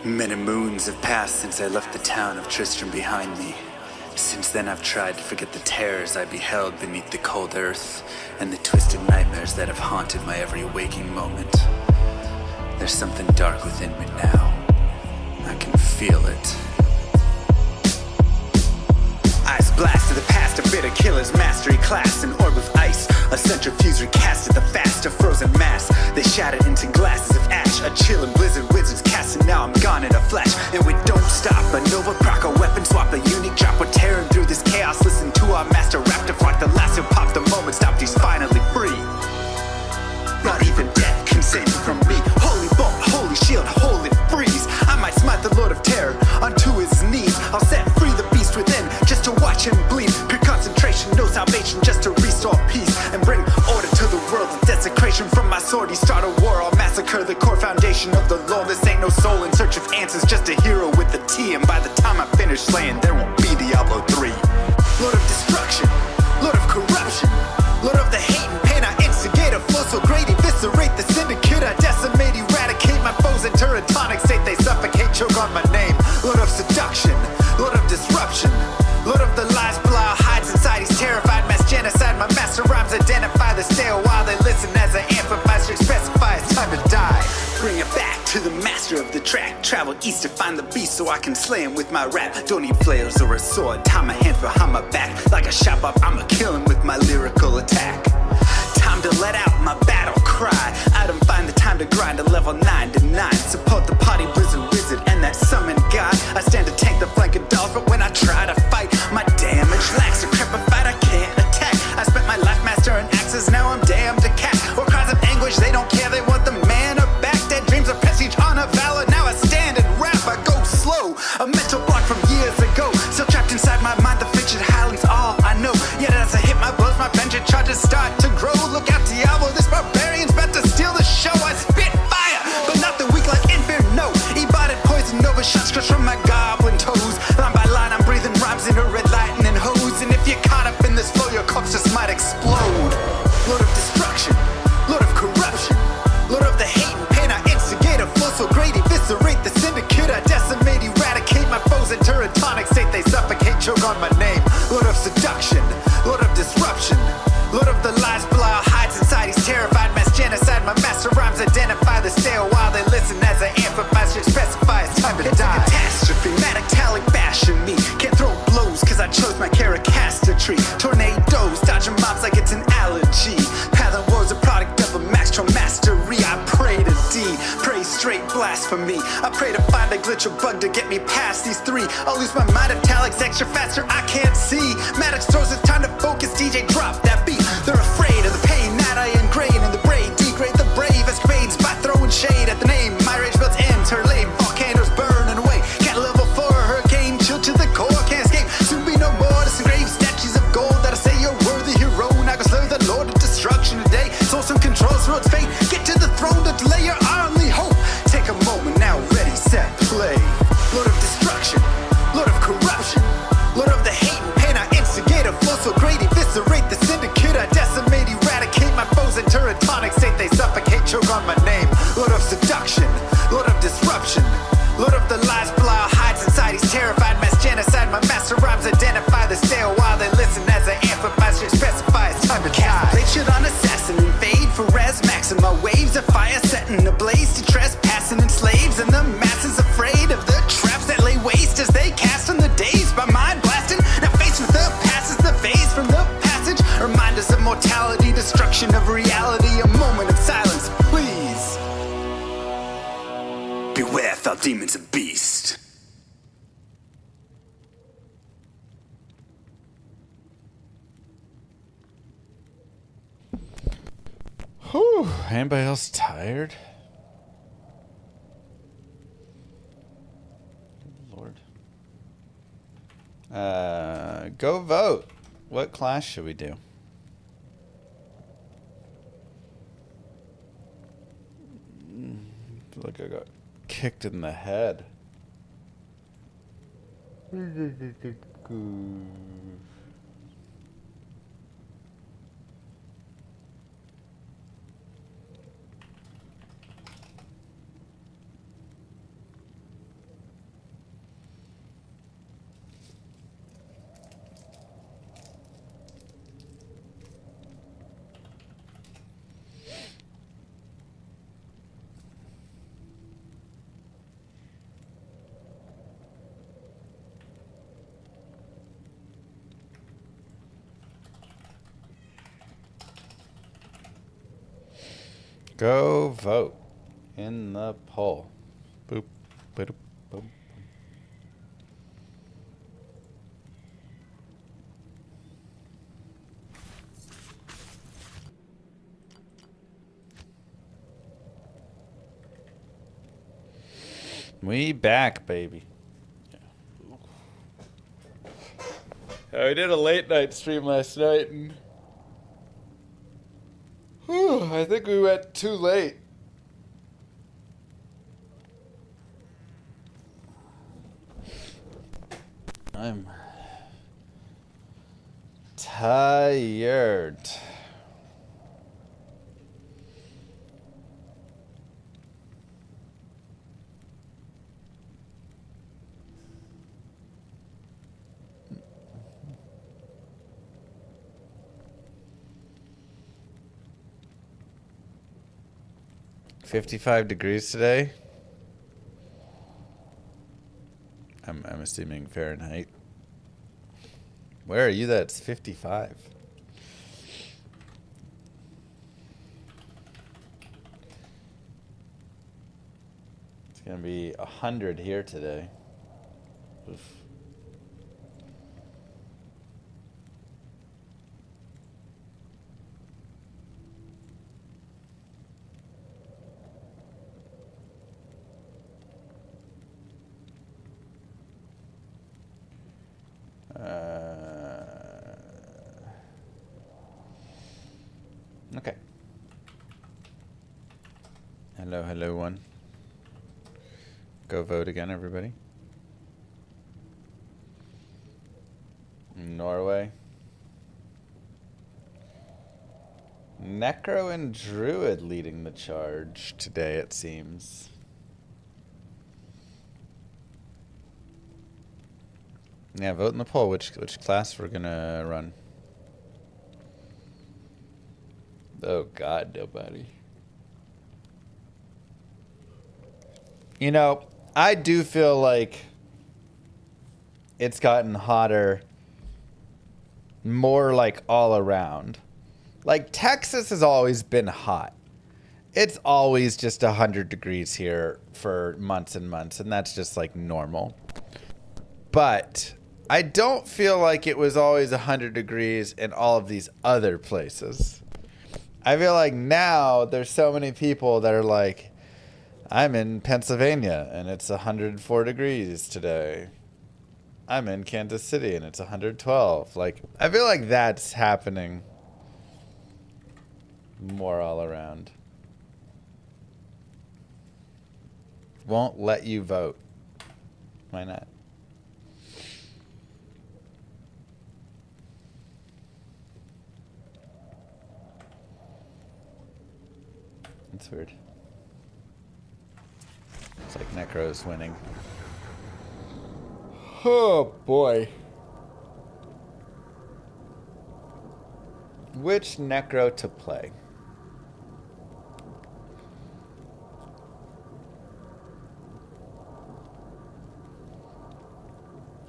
Many moons have passed since I left the town of Tristram behind me. Since then I've tried to forget the terrors I beheld beneath the cold earth and the twisted nightmares that have haunted my every waking moment. There's something dark within me now. I can feel it. Ice blast of the past, a bitter killer's mastery class, an orb of ice, a centrifuge recasted the fast, a frozen mass. They shattered into glasses of ash, a chill and blizzard wizards cast, and now I'm gone in a flash. And we don't stop, a nova proc, a weapon swap, a unique drop. We're tearing through this chaos, listen to our master rap to flock. The last who popped the moment stopped, he's finally free. Not even death can save me from me. Holy bolt, holy shield, holy freeze. I might smite the Lord of Terror unto his knees. I'll set free the beast within, just to watch him bleed. Pure concentration, no salvation, just to restore peace and bring order to the world. The desecration from my sword, he start a war. I'll massacre the core foundation of the law. This ain't no soul in search of answers, just a hero with a T. And by the time I finish slaying, there won't be Diablo 3. Lord of destruction, Lord of corruption, Lord of the hate and pain. I instigate a flow so great, eviscerate the syndicate. I decimate, eradicate my foes into a tonic state. They suffocate, choke on my name. Lord of seduction, Lord of disruption, Lord of the lies, blah, hides inside. He's terrified, mass genocide. My master rhymes identify the stale while they listen as I amplify, specify it's time to die. Bring it back to the master of the track. Travel east to find the beast so I can slay him with my rap. Don't need flails or a sword, tie my hands behind my back. Like a shop up, I'ma kill him with my lyrical attack. Time to let out my battle cry. I don't find the time to grind a level 9 to 9. Support the party blizzard wizard and that summon god. I stand to tank the flank of dolls, but when I try to fight, my damage lacks. A crepified, I can't attack. I spent my life mastering axes, now I'm damned to cat. Or cries of anguish, they don't care, they want the mana back. Dead dreams of prestige, honor, valor, now I stand and rap. I go slow, a mental block from years ago. Still trapped inside my mind, the fiction highlands all I know. Yet as I hit my blows, my vengeance charges start to grow. Look out, Diablo, this barbarian's about to steal the show. I spit fire, but not the weak like Inferno. Ebotted poison over shots crushed from my goblin toes. Line by line, I'm breathing rhymes into red lightning hose. And if you're caught up in this flow, your corpse just might explode. Lord of destruction, Lord of corruption, Lord of the hate and pain. I instigate a flow so great, eviscerate the syndicate. I decimate, eradicate my foes into a tonic state. They suffocate, choke on my name. Lord of seduction, Lord of disruption, Lord of the lies, blah, hides inside. He's terrified, mass genocide. My master rhymes identify the stale while they listen as I amplify, specify it's time to die. It's a catastrophe, metallic bashing me. Can't throw blows cause I chose my tree. Tornadoes, dodging mobs like it's an allergy. Pattern wars a product of a master mastery. I pray to D, pray straight blasphemy. I pray to find a glitch or bug to get me past these three. I'll lose my mind if Talik's extra faster, I can't see. Maddox throws it's time to focus, DJ drop that beat. They're afraid of the pain that I ingrain in the brain. Degrade the brave escapades by throwing shade at the name. My rage builds ends, her lame volcanoes burning away. Cat level 4, hurricane, chill to the core, can't escape. Soon be no more disengrave statues of gold that'll say you're worthy hero. Now go slay the lord of destruction today. Source and controls road's fate. Get to the throne to delay your only hope. Take a moment now, ready, set, play. Lord of destruction, Lord of corruption, Lord of the hate and pain. I instigate a flow so great, eviscerate the syndicate. I decimate, eradicate my foes into a tonic state. They suffocate, choke on my name. Lord of seduction, Lord of disruption, Lord of the lies, blah, hides inside. He's terrified, mass genocide. My master rhymes identify the stale while they listen as I amplify, specify it's time to die. Play shit on assassin and fade for res maxima. Waves of fire setting ablaze to trespassing and slaves. And the masses afraid of the traps that lay waste as they cast on the days by mind blasting. Now faced with the past is the phase from the passage. Remind us of mortality, destruction of reality. A moment of silence, please. Beware, foul demons and beast. Whew. Anybody else tired? Lord. Go vote. What class should we do? I feel like I got kicked in the head. Go vote in the poll. Boop, boop, boop. We back, baby. I did a late night stream last night, and I think we went too late. I'm tired. $55 degrees today. I'm assuming Fahrenheit. Where are you? That's 55. It's gonna be 100 here today. Oof. Okay. Hello, one. Go vote again, everybody. Norway. Necro and Druid leading the charge today, it seems. Yeah, vote in the poll which class we're gonna run. Oh God, nobody. You know, I do feel like it's gotten hotter more like all around. Like Texas has always been hot. It's always just 100 degrees here for months and months, and that's just like normal. But I don't feel like it was always 100 degrees in all of these other places. I feel like now there's so many people that are like, I'm in Pennsylvania and it's 104 degrees today. I'm in Kansas City and it's 112. Like, I feel like that's happening more all around. Won't let you vote. Why not? That's weird. It's like Necro's winning. Oh boy. Which Necro to play?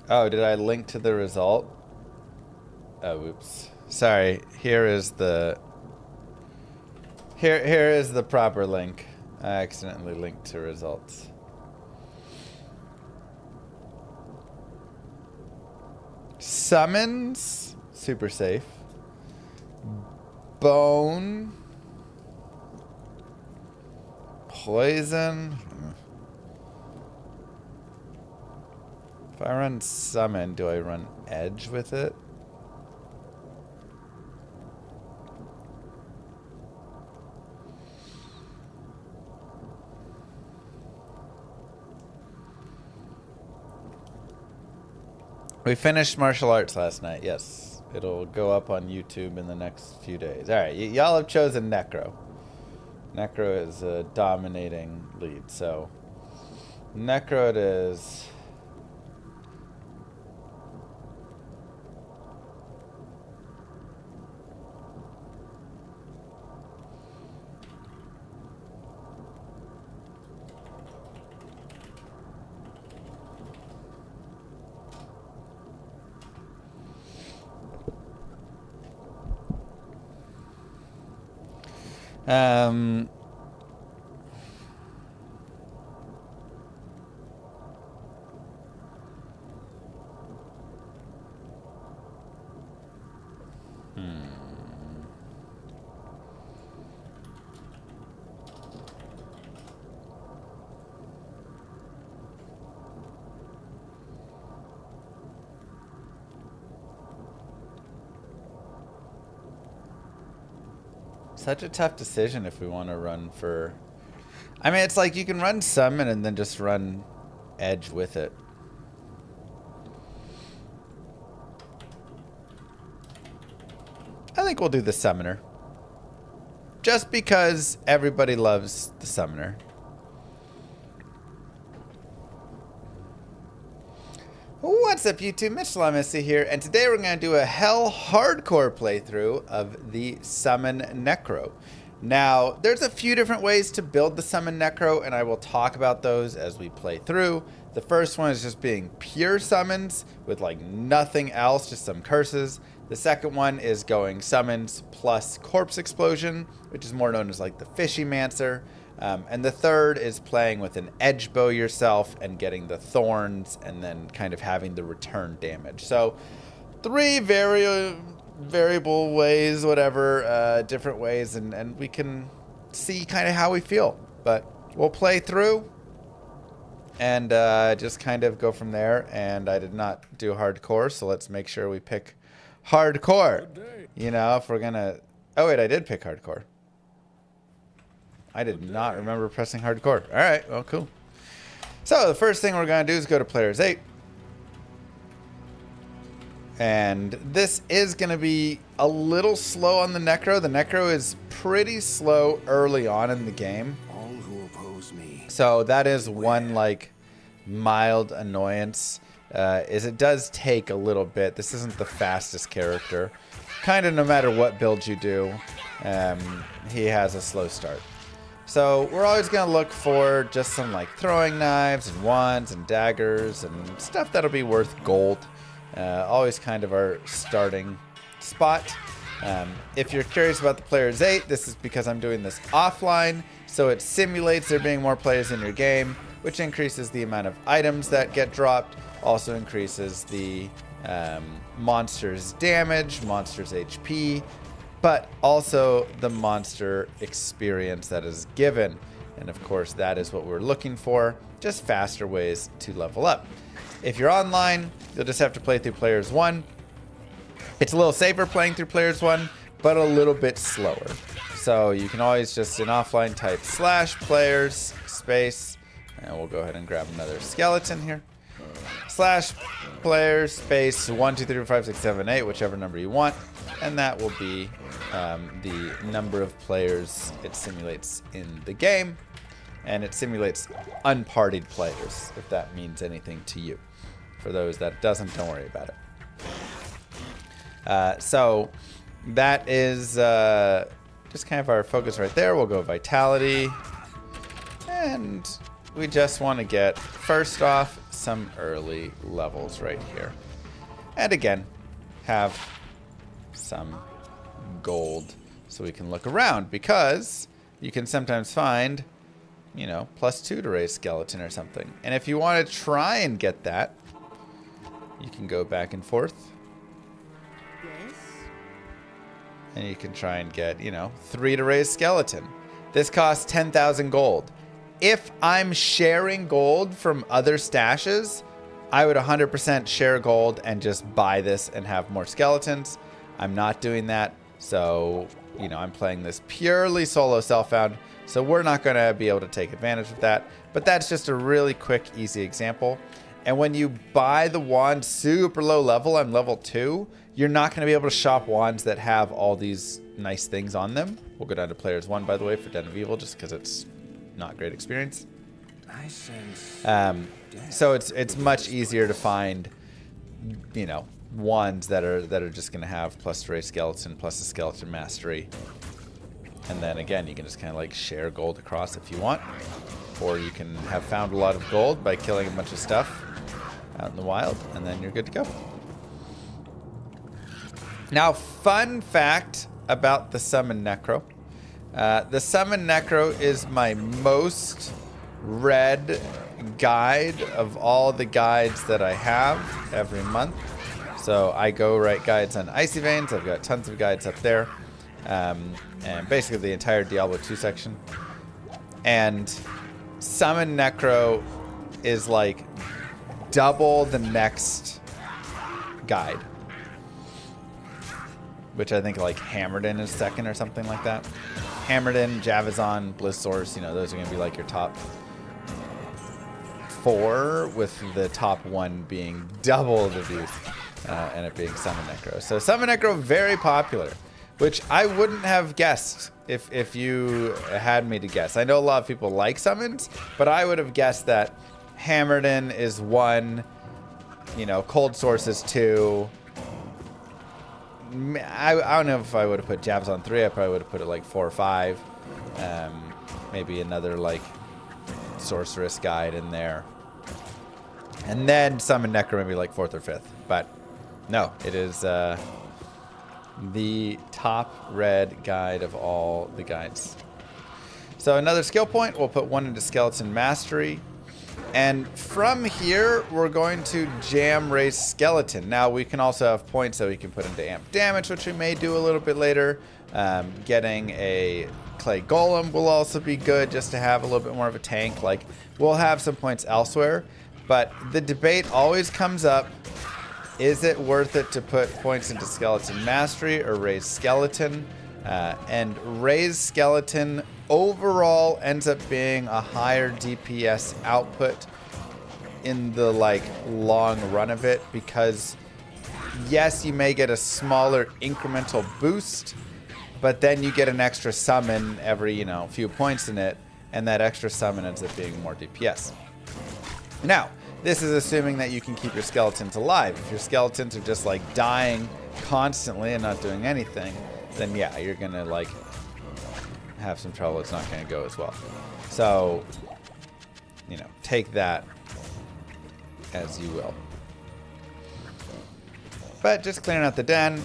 Oh, did I link to the result? Oh, oops. Sorry. Here is the proper link. I accidentally linked to results. Summons, super safe. Bone. Poison. If I run summon, do I run edge with it? We finished martial arts last night, yes. It'll go up on YouTube in the next few days. All right, y'all have chosen Necro. Necro is a dominating lead, so Necro it is. such a tough decision if we want to run for... I mean, it's like you can run summon and then just run edge with it. I think we'll do the summoner. Just because everybody loves the summoner. What's up, YouTube? Mitch Llama here, and today we're going to do a hell hardcore playthrough of the Summon Necro. Now, there's a few different ways to build the Summon Necro, and I will talk about those as we play through. The first one is just being pure summons with like nothing else, just some curses. The second one is going summons plus corpse explosion, which is more known as like the Fishy Mancer. And the third is playing with an edge bow yourself and getting the thorns and then kind of having the return damage. So 3 variable ways, whatever, different ways, and we can see kind of how we feel. But we'll play through and just kind of go from there. And I did not do hardcore, so let's make sure we pick hardcore. You know, if we're gonna... Oh wait, I did pick hardcore. I did not remember pressing hardcore. All right, well, cool. So the first thing we're going to do is go to players 8. And this is going to be a little slow on the Necro. The Necro is pretty slow early on in the game. All who oppose me. So that is one, like, mild annoyance. Is it does take a little bit. This isn't the fastest character. Kind of no matter what build you do, he has a slow start. So we're always going to look for just some like throwing knives and wands and daggers and stuff that'll be worth gold. Always kind of our starting spot. If you're curious about the players 8, this is because I'm doing this offline. So it simulates there being more players in your game, which increases the amount of items that get dropped. Also increases the monster's damage, monster's HP, but also the monster experience that is given. And of course, that is what we're looking for, just faster ways to level up. If you're online, you'll just have to play through players 1. It's a little safer playing through players 1, but a little bit slower. So you can always just in offline type /players space, and we'll go ahead and grab another skeleton here. /players space 1 2 3 4 5 6 7 8, whichever number you want, and that will be the number of players it simulates in the game, and it simulates unpartied players, if that means anything to you. For those that doesn't, don't worry about it. So that is just kind of our focus right there. We'll go vitality, and we just want to get, first off, some early levels right here. And again, have some gold so we can look around, because you can sometimes find, you know, +2 to raise skeleton or something. And if you want to try and get that, you can go back and forth. Yes. And you can try and get, you know, 3 to raise skeleton. This costs 10,000 gold. If I'm sharing gold from other stashes, I would 100% share gold and just buy this and have more skeletons. I'm not doing that. So, you know, I'm playing this purely solo self-found. So we're not going to be able to take advantage of that. But that's just a really quick, easy example. And when you buy the wand super low level, I'm level 2, you're not going to be able to shop wands that have all these nice things on them. We'll go down to players 1, by the way, for Den of Evil, just because it's not great experience. I sense So it's much easier to find, you know, wands that are just going to have +3 skeleton plus a skeleton mastery. And then again, you can just kind of like share gold across if you want, or you can have found a lot of gold by killing a bunch of stuff out in the wild, and then you're good to go. Now, fun fact about the Summon Necro. The Summon Necro is my most read guide of all the guides that I have every month. So I go write guides on Icy Veins. I've got tons of guides up there. And basically the entire Diablo 2 section. And Summon Necro is like double the next guide. which I think like Hammerden is second or something like that. Hammerden, Javazon, Blizzsource, you know, those are going to be like your top 4, with the top 1 being double the views, and it being Summon Necro. So Summon Necro, very popular, which I wouldn't have guessed if you had me to guess. I know a lot of people like summons, but I would have guessed that Hammerden is 1, you know, Cold Source is 2. I don't know if I would have put Jabs on 3. I probably would have put it like 4 or 5. Maybe another like Sorceress Guide in there. And then Summon Necro maybe like 4th or 5th. But no, it is the top red guide of all the guides. So another skill point, we'll put 1 into Skeleton Mastery. And from here, we're going to jam raise Skeleton. Now, we can also have points that we can put into amp damage, which we may do a little bit later. Getting a Clay Golem will also be good, just to have a little bit more of a tank. Like, we'll have some points elsewhere. But the debate always comes up, is it worth it to put points into Skeleton Mastery or raise Skeleton? And raise Skeleton overall ends up being a higher DPS output in the like long run of it, because yes, you may get a smaller incremental boost, but then you get an extra summon every, you know, few points in it, and that extra summon ends up being more DPS. Now, this is assuming that you can keep your skeletons alive. If your skeletons are just like dying constantly and not doing anything, then yeah, you're gonna like have some trouble. It's not gonna go as well. So, you know, take that as you will. But just clearing out the den.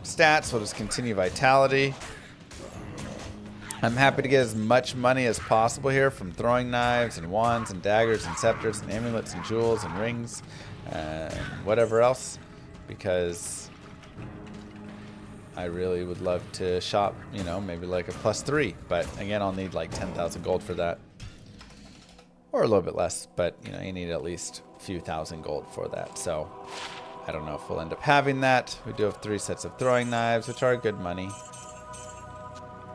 Stats, we'll just continue Vitality. I'm happy to get as much money as possible here from throwing knives and wands and daggers and scepters and amulets and jewels and rings and whatever else, because I really would love to shop, you know, maybe like a +3, but again, I'll need like 10,000 gold for that, or a little bit less, but you know, you need at least a few thousand gold for that. So I don't know if we'll end up having that. We do have 3 sets of throwing knives, which are good money,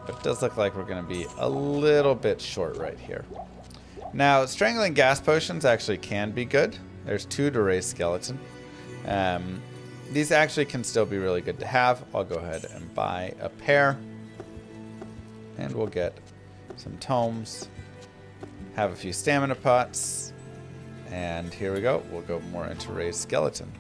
but it does look like we're going to be a little bit short right here. Now, strangling gas potions actually can be good. There's 2 to raise skeleton. These actually can still be really good to have. I'll go ahead and buy a pair. And we'll get some tomes. Have a few stamina pots. And here we go. We'll go more into raised skeleton.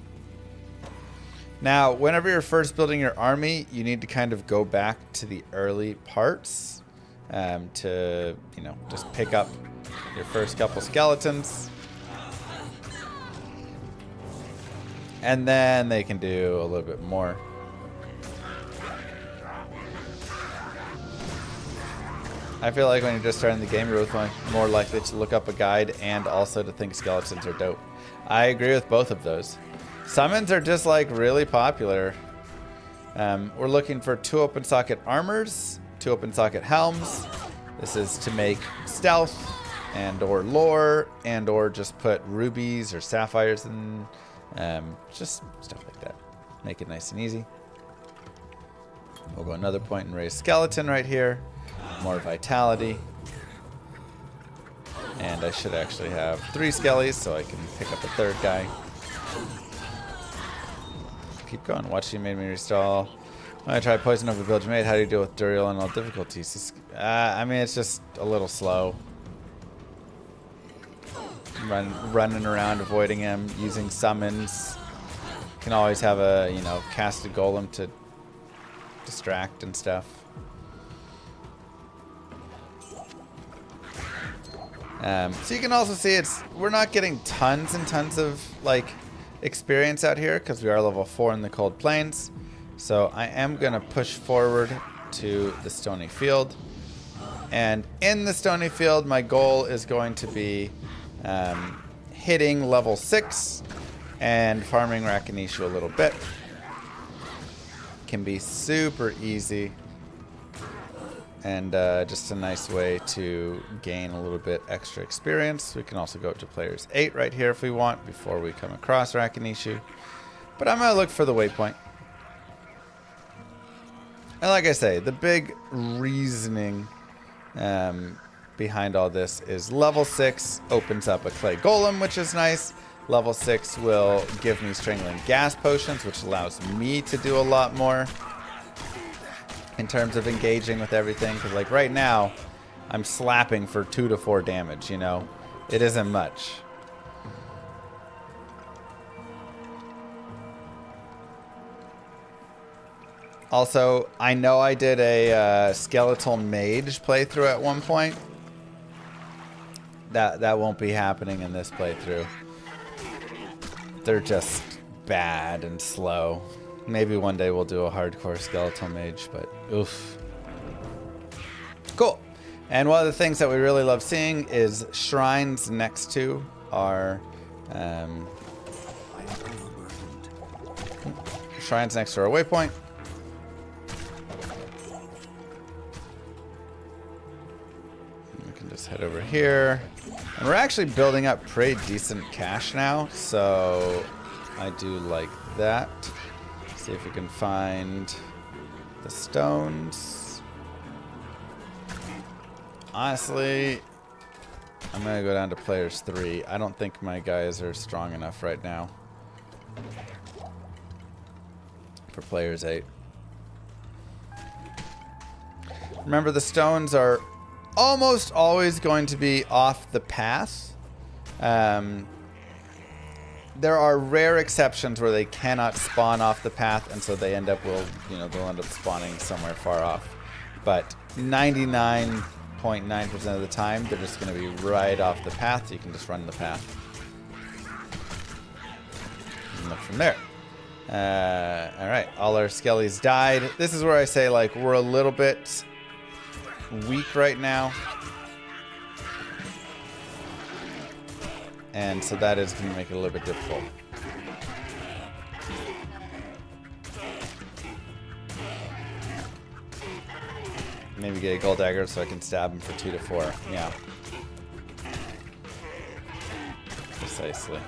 Now, whenever you're first building your army, you need to kind of go back to the early parts to, you know, just pick up your first couple skeletons. And then they can do a little bit more. I feel like when you're just starting the game, you're both more likely to look up a guide and also to think skeletons are dope. I agree with both of those. Summons are just like really popular. We're looking for 2 open socket armors, 2 open socket helms. This is to make stealth and or lore and or just put rubies or sapphires in. Just stuff like that. Make it nice and easy. We'll go another point and raise skeleton right here. More vitality. And I should actually have 3 skellies so I can pick up a 3rd guy. Keep going. Watch you made me restall. When I try poison over the build you made, how do you deal with Duriel and all difficulties? I mean, it's just a little slow. Running around, avoiding him, using summons. Can always have a, you know, casted golem to distract and stuff. So you can also see we're not getting tons and tons of like experience out here because we are level 4 in the Cold Plains. So I am gonna push forward to the Stony Field, and in the Stony Field, my goal is going to be hitting level 6 and farming Rakinishu a little bit. Can be super easy and just a nice way to gain a little bit extra experience. We can also go up to players 8 right here if we want before we come across Rakinishu. But I'm going to look for the waypoint. And like I say, the big reasoning behind all this is level 6 opens up a clay golem, which is nice. Level 6 will give me strangling gas potions, which allows me to do a lot more in terms of engaging with everything. Because like right now, I'm slapping for 2 to 4 damage, you know? It isn't much. Also, I know I did a skeletal mage playthrough at one point. That won't be happening in this playthrough. They're just bad and slow. Maybe one day we'll do a hardcore skeletal mage, but oof. Cool. And one of the things that we really love seeing is shrines next to our shrines next to our waypoint. Head over here, and we're actually building up pretty decent cash now, so I do like that. See if we can find the stones. Honestly, I'm gonna go down to players 3. I don't think my guys are strong enough right now for players 8. Remember, the stones are almost always going to be off the path. There are rare exceptions where they cannot spawn off the path, and so they end up they'll end up spawning somewhere far off. But 99.9% of the time, they're just going to be right off the path. You can just run the path and look from there. All right, all our skellies died. This is where I say like we're a little bit weak right now, and so that is going to make it a little bit difficult. Maybe get a gold dagger so I can stab him for 2 to 4. Yeah, precisely.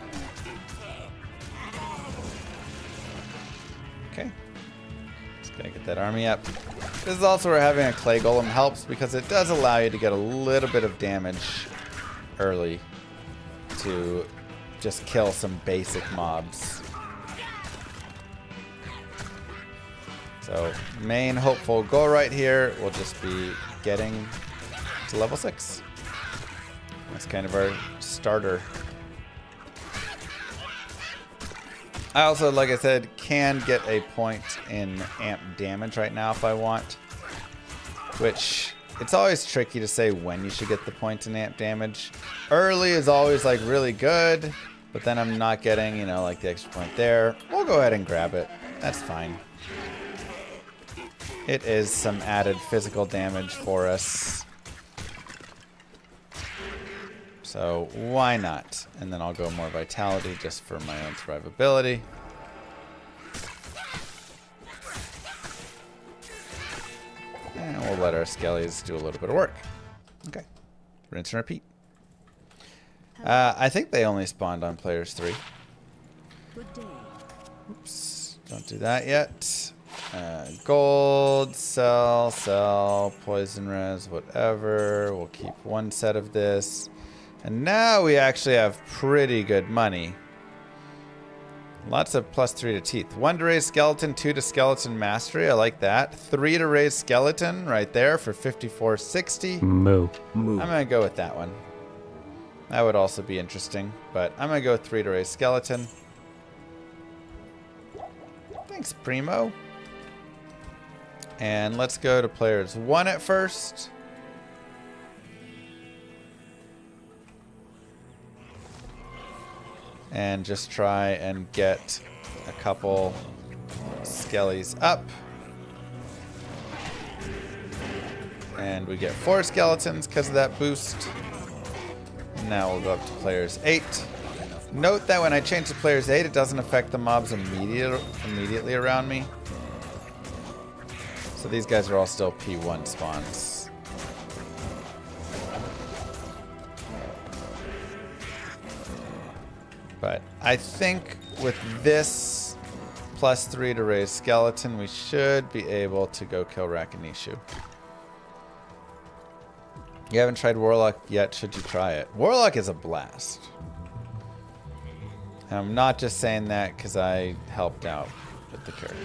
Okay, just gotta get that army up. This is also where having a clay golem helps, because it does allow you to get a little bit of damage early to just kill some basic mobs. So main hopeful goal right here will just be getting to level 6. That's kind of our starter. I also, like I said, can get a point in amp damage right now if I want. Which, it's always tricky to say when you should get the point in amp damage. Early is always like really good, but then I'm not getting, like the extra point there. We'll go ahead and grab it. That's fine. It is some added physical damage for us. So why not? And then I'll go more vitality just for my own survivability. And we'll let our skellies do a little bit of work. Okay. Rinse and repeat. I think they only spawned on players 3. Good day. Oops. Don't do that yet. Gold, sell, poison res, whatever. We'll keep 1 set of this. And now we actually have pretty good money. Lots of +3 to teeth. 1 to raise skeleton, 2 to skeleton mastery. I like that. 3 to raise skeleton right there for 5460. Moo. I'm going to go with that one. That would also be interesting. But I'm going to go 3 to raise skeleton. Thanks, Primo. And let's go to players 1 at first. And just try and get a couple skellies up. And we get 4 skeletons because of that boost. And now we'll go up to players 8. Note that when I change to players 8, it doesn't affect the mobs immediately around me. So these guys are all still P1 spawns. But I think with this +3 to raise skeleton. We should be able to go kill Rakinishu. You haven't tried Warlock yet, should you try it? Warlock is a blast. And I'm not just saying that because I helped out with the character.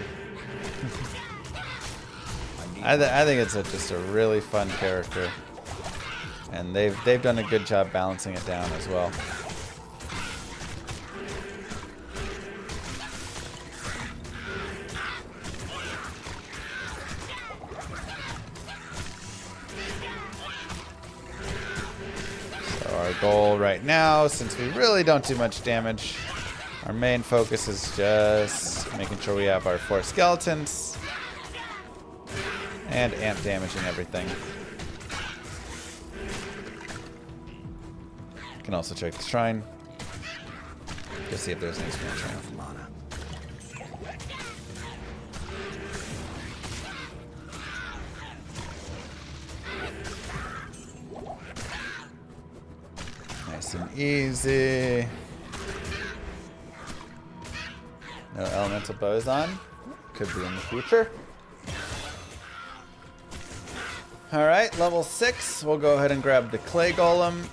I think it's just a really fun character. And they've done a good job balancing it down as well. Our goal right now, since we really don't do much damage, our main focus is just making sure we have our 4 skeletons and amp damaging everything. You can also check the shrine to see if there's an expansion. Nice and easy. No elemental boson. Could be in the future. Alright, level 6. We'll go ahead and grab the clay golem.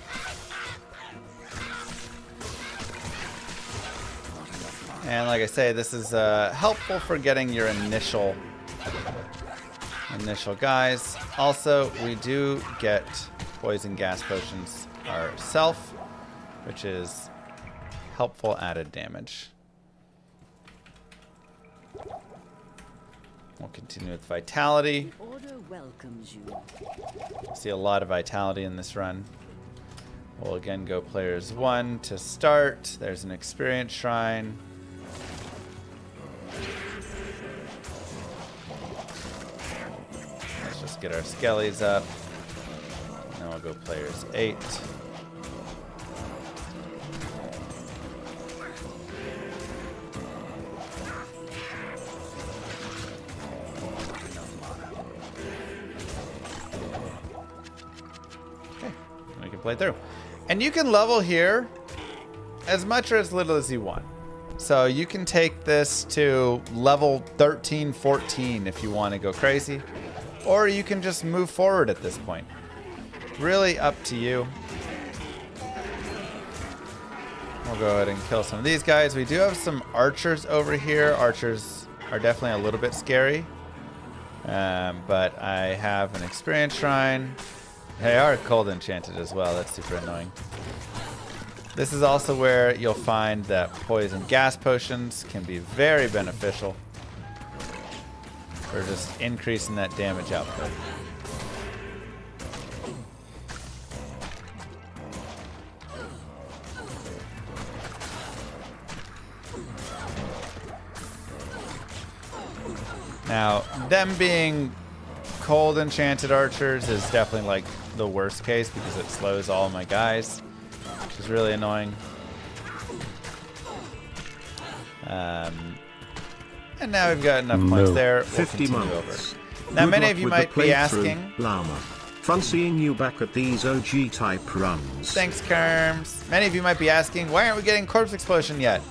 And like I say, this is helpful for getting your initial guys. Also, we do get poison gas potions ourselves, which is helpful added damage. We'll continue with vitality. The order welcomes you. See a lot of vitality in this run. We'll again go players 1 to start. There's an experience shrine. Let's just get our skellies up. Then we'll go players 8. Play through. And you can level here as much or as little as you want. So you can take this to level 13, 14 if you want to go crazy. Or you can just move forward at this point. Really up to you. We'll go ahead and kill some of these guys. We do have some archers over here. Archers are definitely a little bit scary. But I have an experience shrine. They are cold enchanted as well. That's super annoying. This is also where you'll find that poison gas potions can be very beneficial for just increasing that damage output. Now, them being cold enchanted archers is definitely like the worst case because it slows all my guys, which is really annoying. And now we've got enough points there. We'll 50 continue months. over. Now, Good many luck of you with might the be playthrough, asking. Llama. Fun seeing you back at these OG type runs. Thanks, Kerms. Many of you might be asking, why aren't we getting Corpse Explosion yet?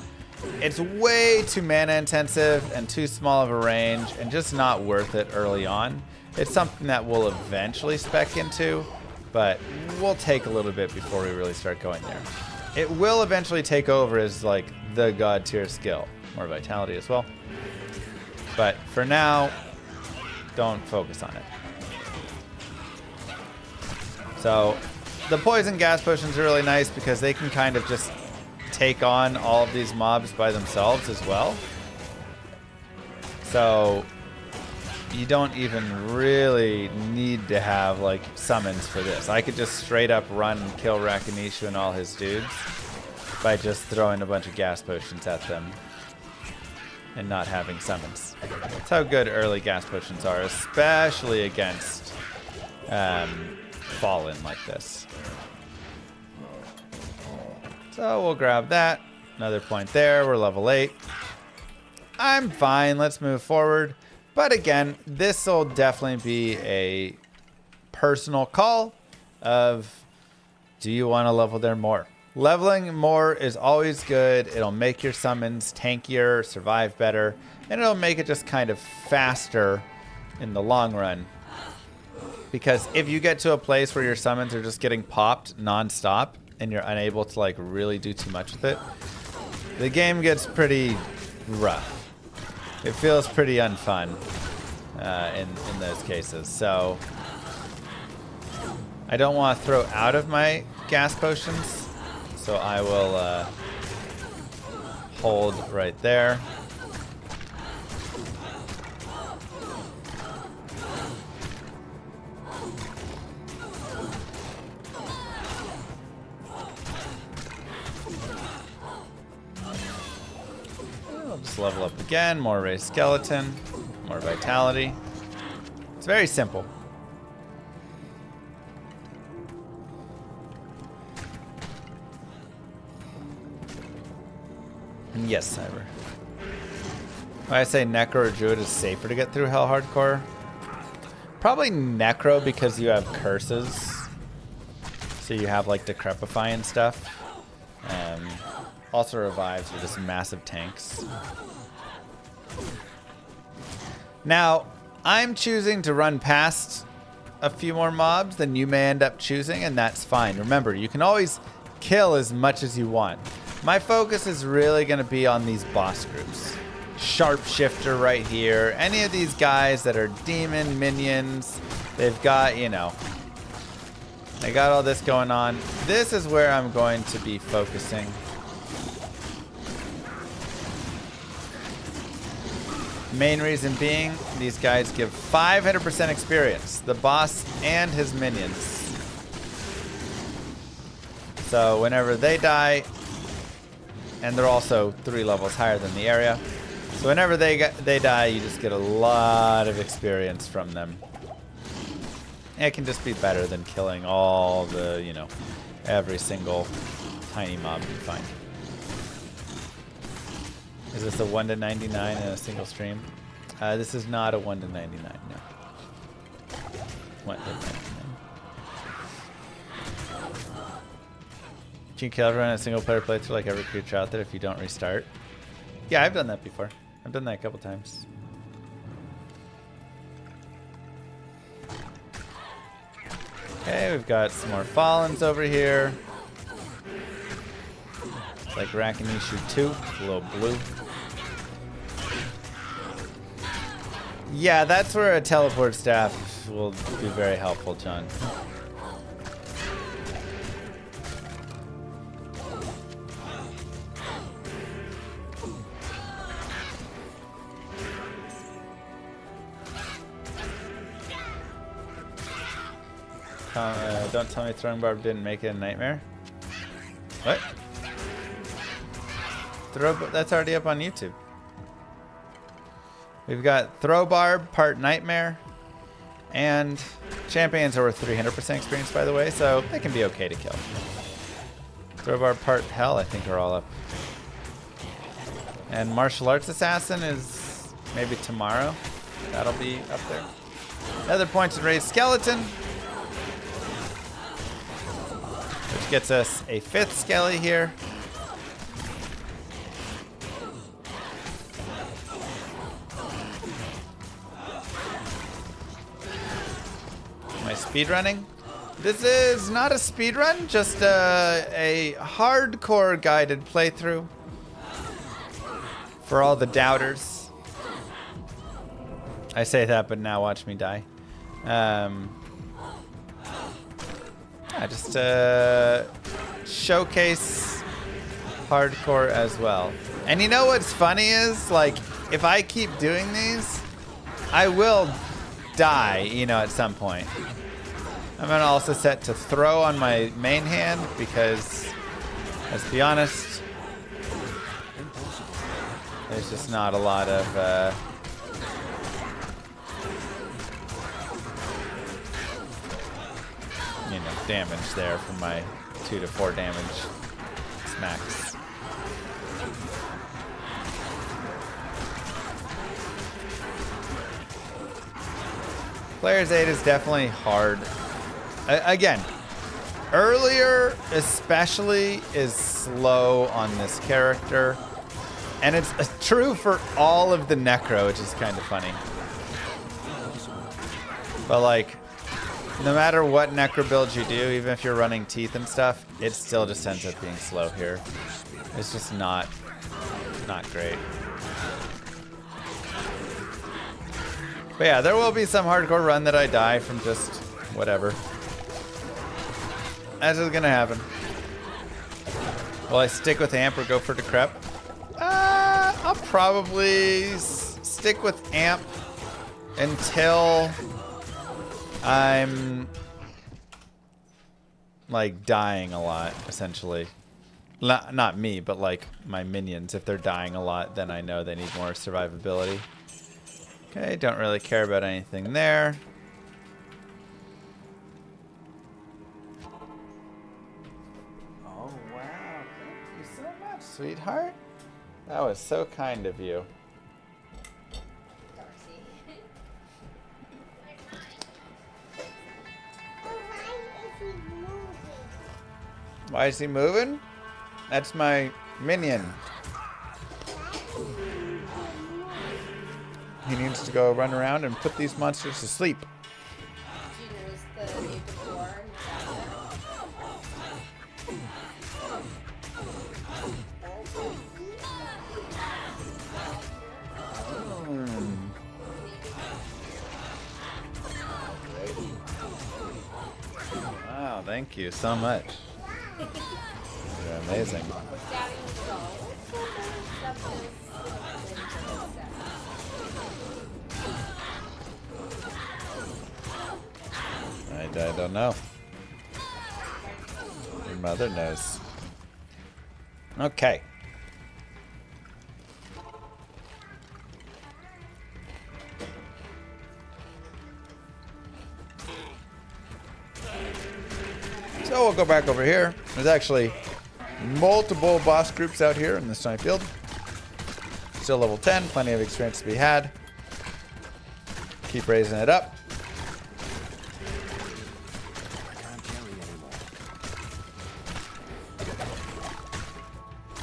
It's way too mana intensive and too small of a range and just not worth it early on. It's something that we'll eventually spec into, but we'll take a little bit before we really start going there. It will eventually take over as like the god tier skill. More vitality as well. But for now, don't focus on it. So the poison gas potions are really nice because they can kind of just take on all of these mobs by themselves as well. So you don't even really need to have like summons for this. I could just straight up run and kill Rakinishu and all his dudes by just throwing a bunch of gas potions at them and not having summons. That's how good early gas potions are, especially against Fallen like this. So we'll grab that. Another point there. We're level 8. I'm fine. Let's move forward. But again, this will definitely be a personal call of, do you want to level there more? Leveling more is always good. It'll make your summons tankier, survive better, and it'll make it just kind of faster in the long run. Because if you get to a place where your summons are just getting popped nonstop and you're unable to like really do too much with it, the game gets pretty rough. It feels pretty unfun in those cases. So I don't want to throw out of my gas potions, so I will hold right there. I'll just level up again, more raised skeleton, more vitality. It's very simple. And yes, Cyber. When I say Necro or Druid is safer to get through Hell Hardcore, probably Necro because you have curses. So you have like Decrepify and stuff. Also revives are just massive tanks. Now, I'm choosing to run past a few more mobs than you may end up choosing, and that's fine. Remember, you can always kill as much as you want. My focus is really going to be on these boss groups. Sharpshifter right here. Any of these guys that are demon minions. They've got, you know, they got all this going on. This is where I'm going to be focusing. Main reason being, these guys give 500% experience. The boss and his minions. So whenever they die, and they're also 3 levels higher than the area. So whenever they die, you just get a lot of experience from them. And it can just be better than killing all the, you know, every single tiny mob you find. Is this a 1 to 99 in a single stream? This is not a 1 to 99, no. 1 to 99. You can kill everyone in a single player playthrough like every creature out there if you don't restart. Yeah, I've done that before. I've done that a couple times. Okay, we've got some more Fallens over here. It's like Rakanishu 2, a little blue. Yeah, that's where a teleport staff will be very helpful, John. Don't tell me Throwing Barb didn't make it a nightmare. What? That's already up on YouTube. We've got Throw Barb, part Nightmare, and Champions are worth 300% experience, by the way, so they can be okay to kill. Throw Barb, part Hell, I think are all up. And Martial Arts Assassin is maybe tomorrow. That'll be up there. Another point to raise Skeleton, which gets us a 5th Skelly here. Am I speedrunning? This is not a speedrun, just a hardcore guided playthrough for all the doubters. I say that, but now watch me die. I just showcase hardcore as well. And you know what's funny is, like, if I keep doing these, I will die, you know, at some point. I'm gonna also set to throw on my main hand because, let's be honest, there's just not a lot of you know, damage there from my 2 to 4 damage smacks. Player's 8 is definitely hard. Again, Earlier, especially, is slow on this character. And it's true for all of the Necro, which is kind of funny. But, like, no matter what Necro build you do, even if you're running Teeth and stuff, it still just ends up being slow here. It's just not great. But yeah, there will be some hardcore run that I die from just whatever. That's just gonna happen. Will I stick with Amp or go for Decrep? I'll probably stick with Amp until I'm like dying a lot, essentially. Not me, but like my minions. If they're dying a lot, then I know they need more survivability. Okay, don't really care about anything there. Oh, wow. Thank you so much, sweetheart. That was so kind of you. Why is he moving? That's my minion. He needs to go run around and put these monsters to sleep. Do you notice the new decor? Wow, thank you so much. You're amazing. I don't know. Your mother knows. Okay. So we'll go back over here. There's actually multiple boss groups out here in this giant field. Still level 10, plenty of experience to be had. Keep raising it up.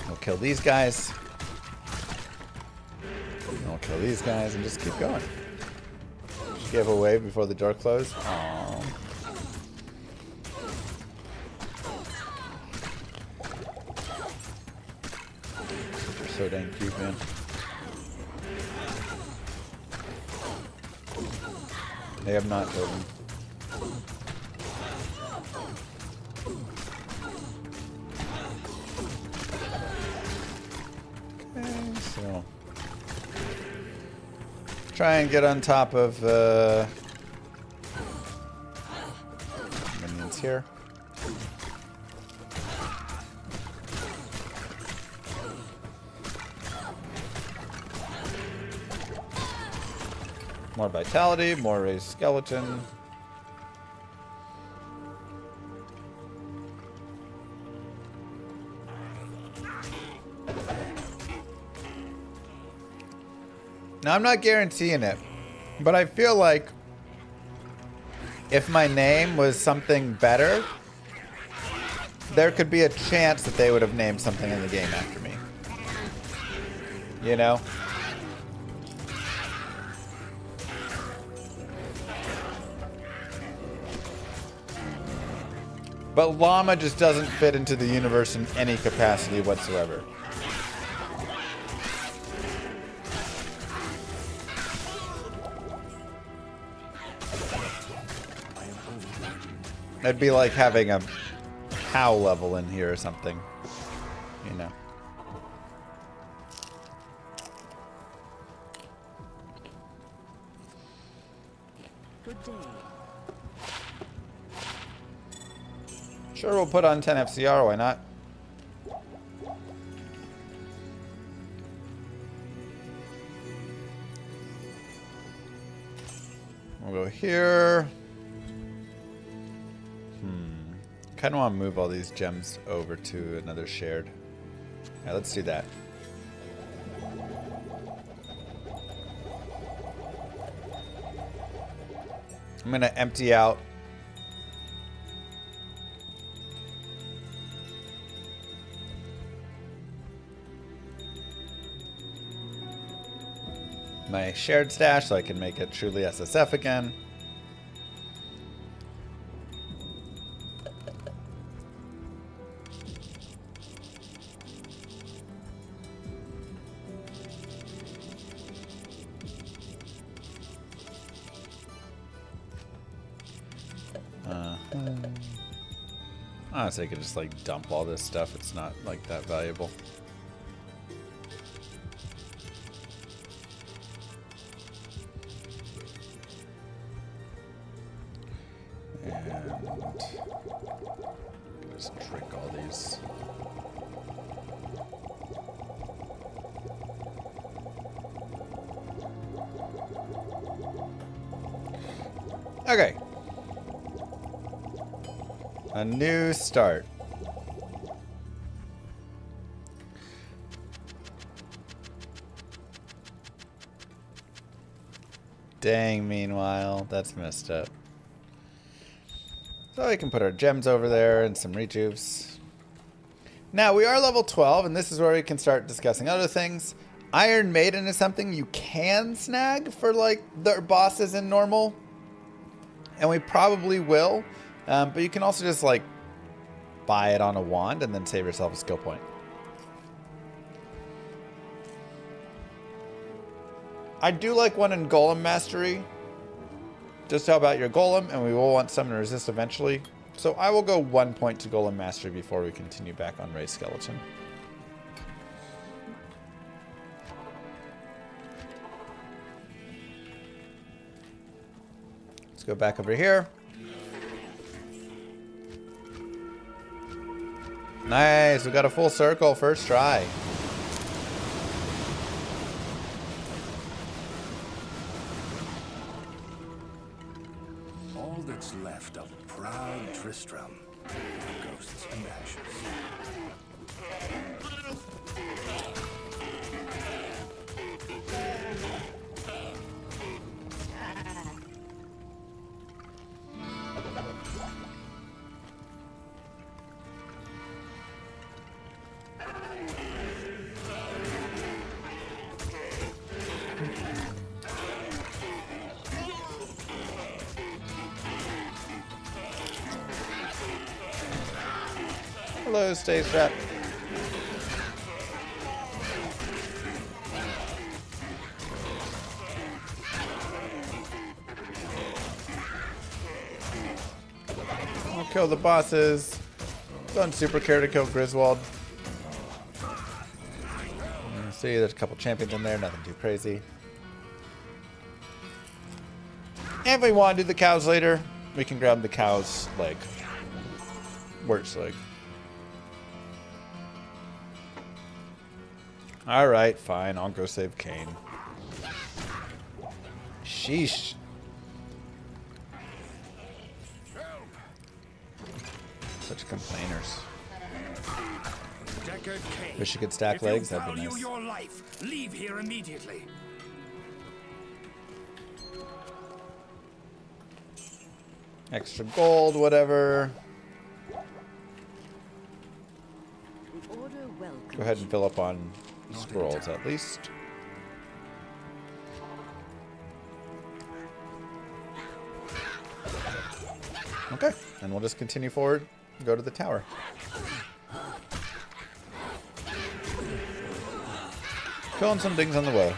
We'll kill these guys. We'll kill these guys and just keep going. Just give away before the door closed. Aww. So dang cute, man. They have not killed him. Okay, so try and get on top of minions here. More vitality, more raised skeleton. Now, I'm not guaranteeing it, but I feel like if my name was something better, there could be a chance that they would have named something in the game after me. You know? But Llama just doesn't fit into the universe in any capacity whatsoever. It'd be like having a cow level in here or something, you know. Good day. Sure, we'll put on 10 FCR, why not? We'll go here. Kind of want to move all these gems over to another shared. Yeah, let's do that. I'm going to empty out my shared stash so I can make it truly SSF again. Honestly, I could just like dump all this stuff. It's not like that valuable. And just drink all these. Okay. A new start. Dang, meanwhile, that's messed up. So we can put our gems over there and some rejuves. Now, we are level 12, and this is where we can start discussing other things. Iron Maiden is something you can snag for, like, the bosses in normal. And we probably will. But you can also just, like, buy it on a wand and then save yourself a skill point. I do like one in Golem Mastery. Just how about your Golem, and we will want Summon Resist eventually. So I will go 1 point to Golem Mastery before we continue back on Ray Skeleton. Let's go back over here. Nice, we got a full circle first try. All that's left of proud Tristram, ghosts and ashes. Hello, stay strapped. I'll kill the bosses. Don't super care to kill Griswold. See, there's a couple champions in there, nothing too crazy. And if we want to do the cows later, we can grab the cow's leg. Worst leg. Alright, fine. I'll go save Kane. Sheesh. Such complainers. Wish you could stack legs, that'd be nice. Your life, leave here immediately. Extra gold, whatever. Order welcome. Go ahead and fill up on scrolls at least. Okay, and we'll just continue forward and go to the tower. Killing some things on the way.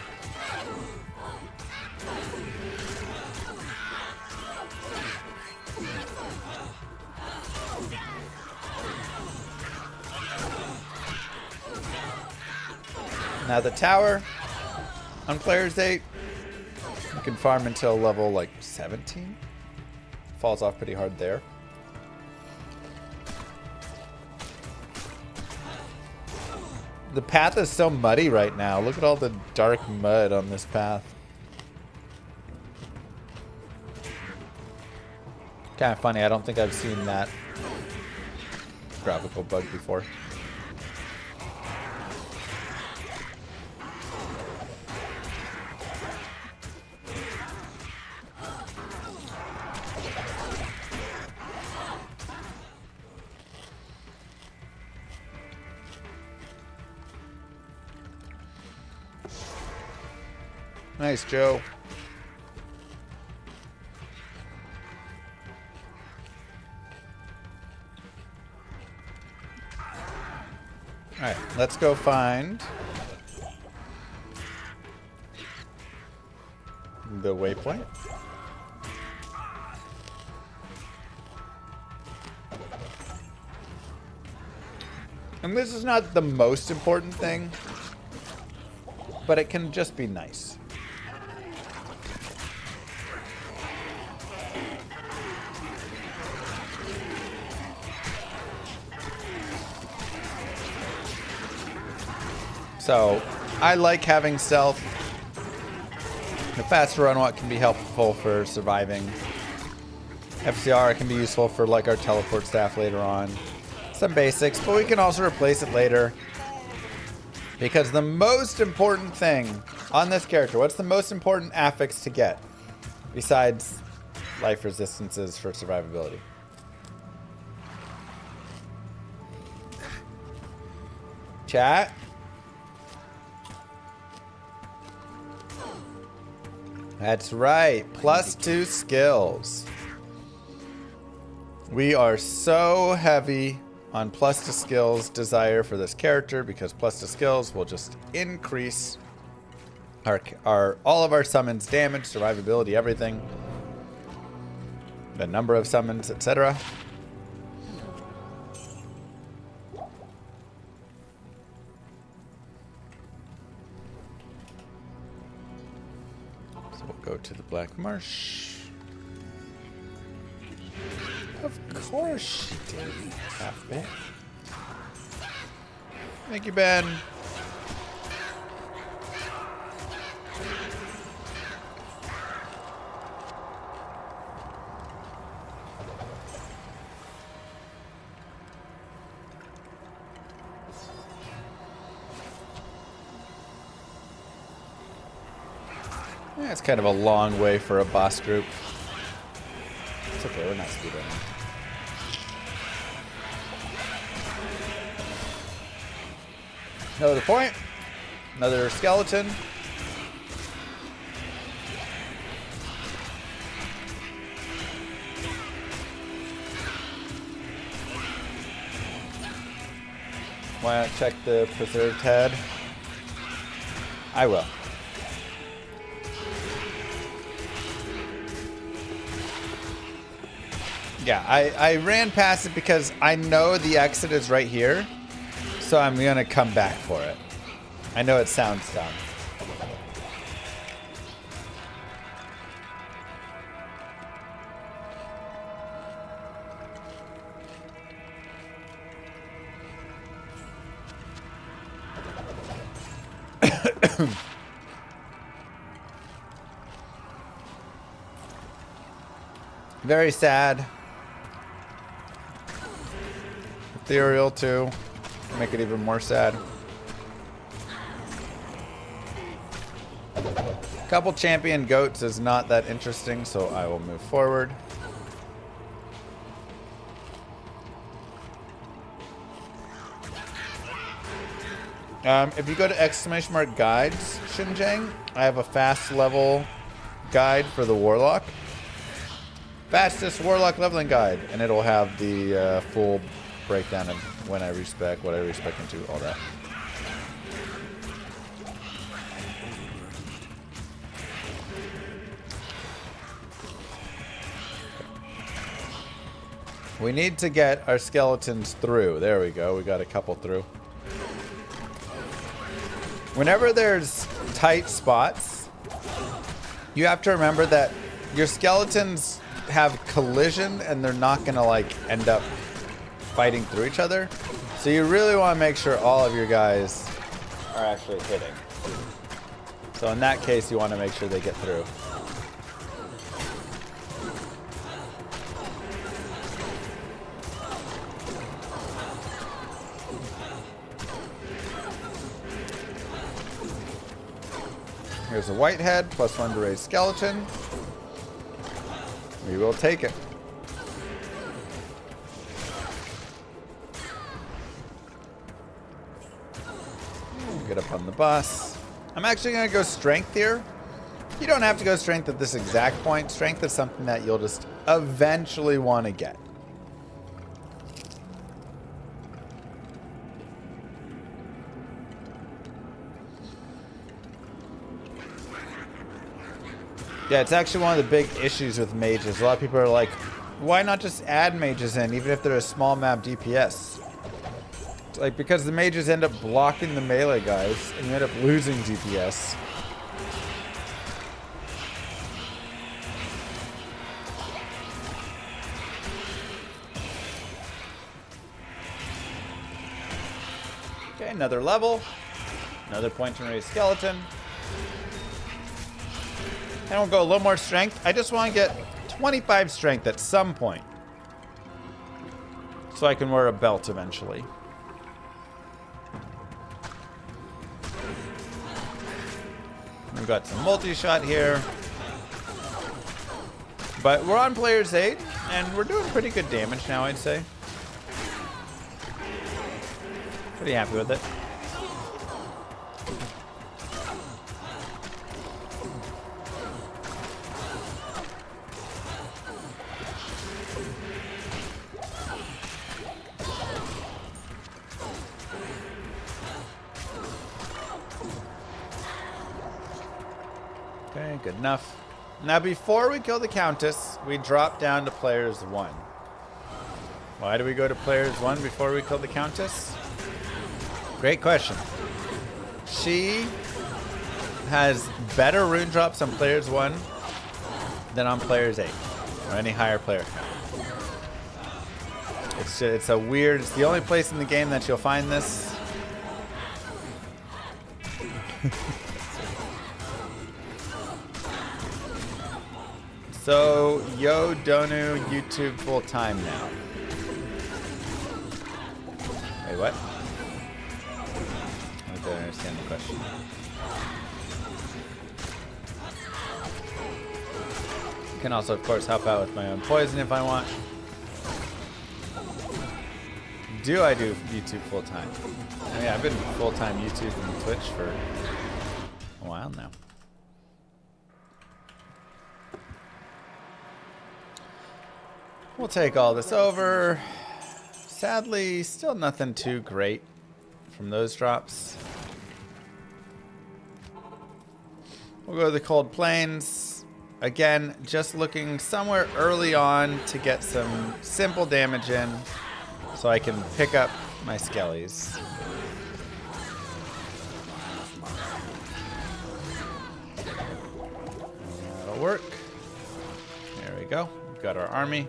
Now the tower, on player's 8, you can farm until level like 17. Falls off pretty hard there. The path is so muddy right now. Look at all the dark mud on this path. Kind of funny. I don't think I've seen that graphical bug before. Nice, Joe. Alright, let's go find the waypoint. And this is not the most important thing, but it can just be nice. So, I like having stealth. The faster run walk can be helpful for surviving. FCR can be useful for like our teleport staff later on. Some basics, but we can also replace it later. Because the most important thing on this character, what's the most important affix to get? Besides life resistances for survivability. Chat? That's right. +2 skills. We are so heavy on +2 skills desire for this character because +2 skills will just increase our all of our summons damage, survivability, everything. The number of summons, etc. So we'll go to the Black Marsh. Of course she did, half bit. Thank you, Ben. Yeah, it's kind of a long way for a boss group. It's okay, we're not speedrunning. Another point. Another skeleton. Why not check the preserved head? I will. Yeah, I ran past it because I know the exit is right here. So I'm gonna come back for it. I know it sounds dumb. Very sad. Ethereal too. Make it even more sad. Couple champion goats is not that interesting, so I will move forward. If you go to !guides, Xinjiang, I have a fast level guide for the Warlock. Fastest Warlock leveling guide, and it'll have the full breakdown of when I respec, what I respec into, all that. We need to get our skeletons through. There we go. We got a couple through. Whenever there's tight spots, you have to remember that your skeletons have collision and they're not going to like end up fighting through each other. So you really want to make sure all of your guys are actually hitting. So in that case, you want to make sure they get through. Here's a whitehead, +1 to raise skeleton. We will take it. Get up on the bus. I'm actually going to go strength here You don't have to go strength at this exact point. Strength is something that you'll just eventually want to get. Yeah, it's actually one of the big issues with mages. A lot of people are like, why not just add mages in, even if they're a small map DPS? It's like, because the mages end up blocking the melee guys, and you end up losing DPS. Okay, another level. Another point and raise skeleton. And we'll go a little more strength. I just want to get 25 strength at some point, so I can wear a belt eventually. We've got some multi-shot here. But we're on player's 8, and we're doing pretty good damage now, I'd say. Pretty happy with it. Okay, good enough. Now, before we kill the Countess, we drop down to players 1. Why do we go to players 1 before we kill the Countess? Great question. She has better rune drops on players 1 than on players 8, or any higher player count. It's a weird, it's the only place in the game that you'll find this. So, Yo Donu YouTube full time now. Wait, what? I don't understand the question. Can also, of course, help out with my own poison if I want. Do I do YouTube full time? Oh, yeah, I've been full time YouTube and Twitch for a while now. We'll take all this over. Sadly, still nothing too great from those drops. We'll go to the Cold Plains. Again, just looking somewhere early on to get some simple damage in so I can pick up my skellies. That'll work. There we go. We've got our army.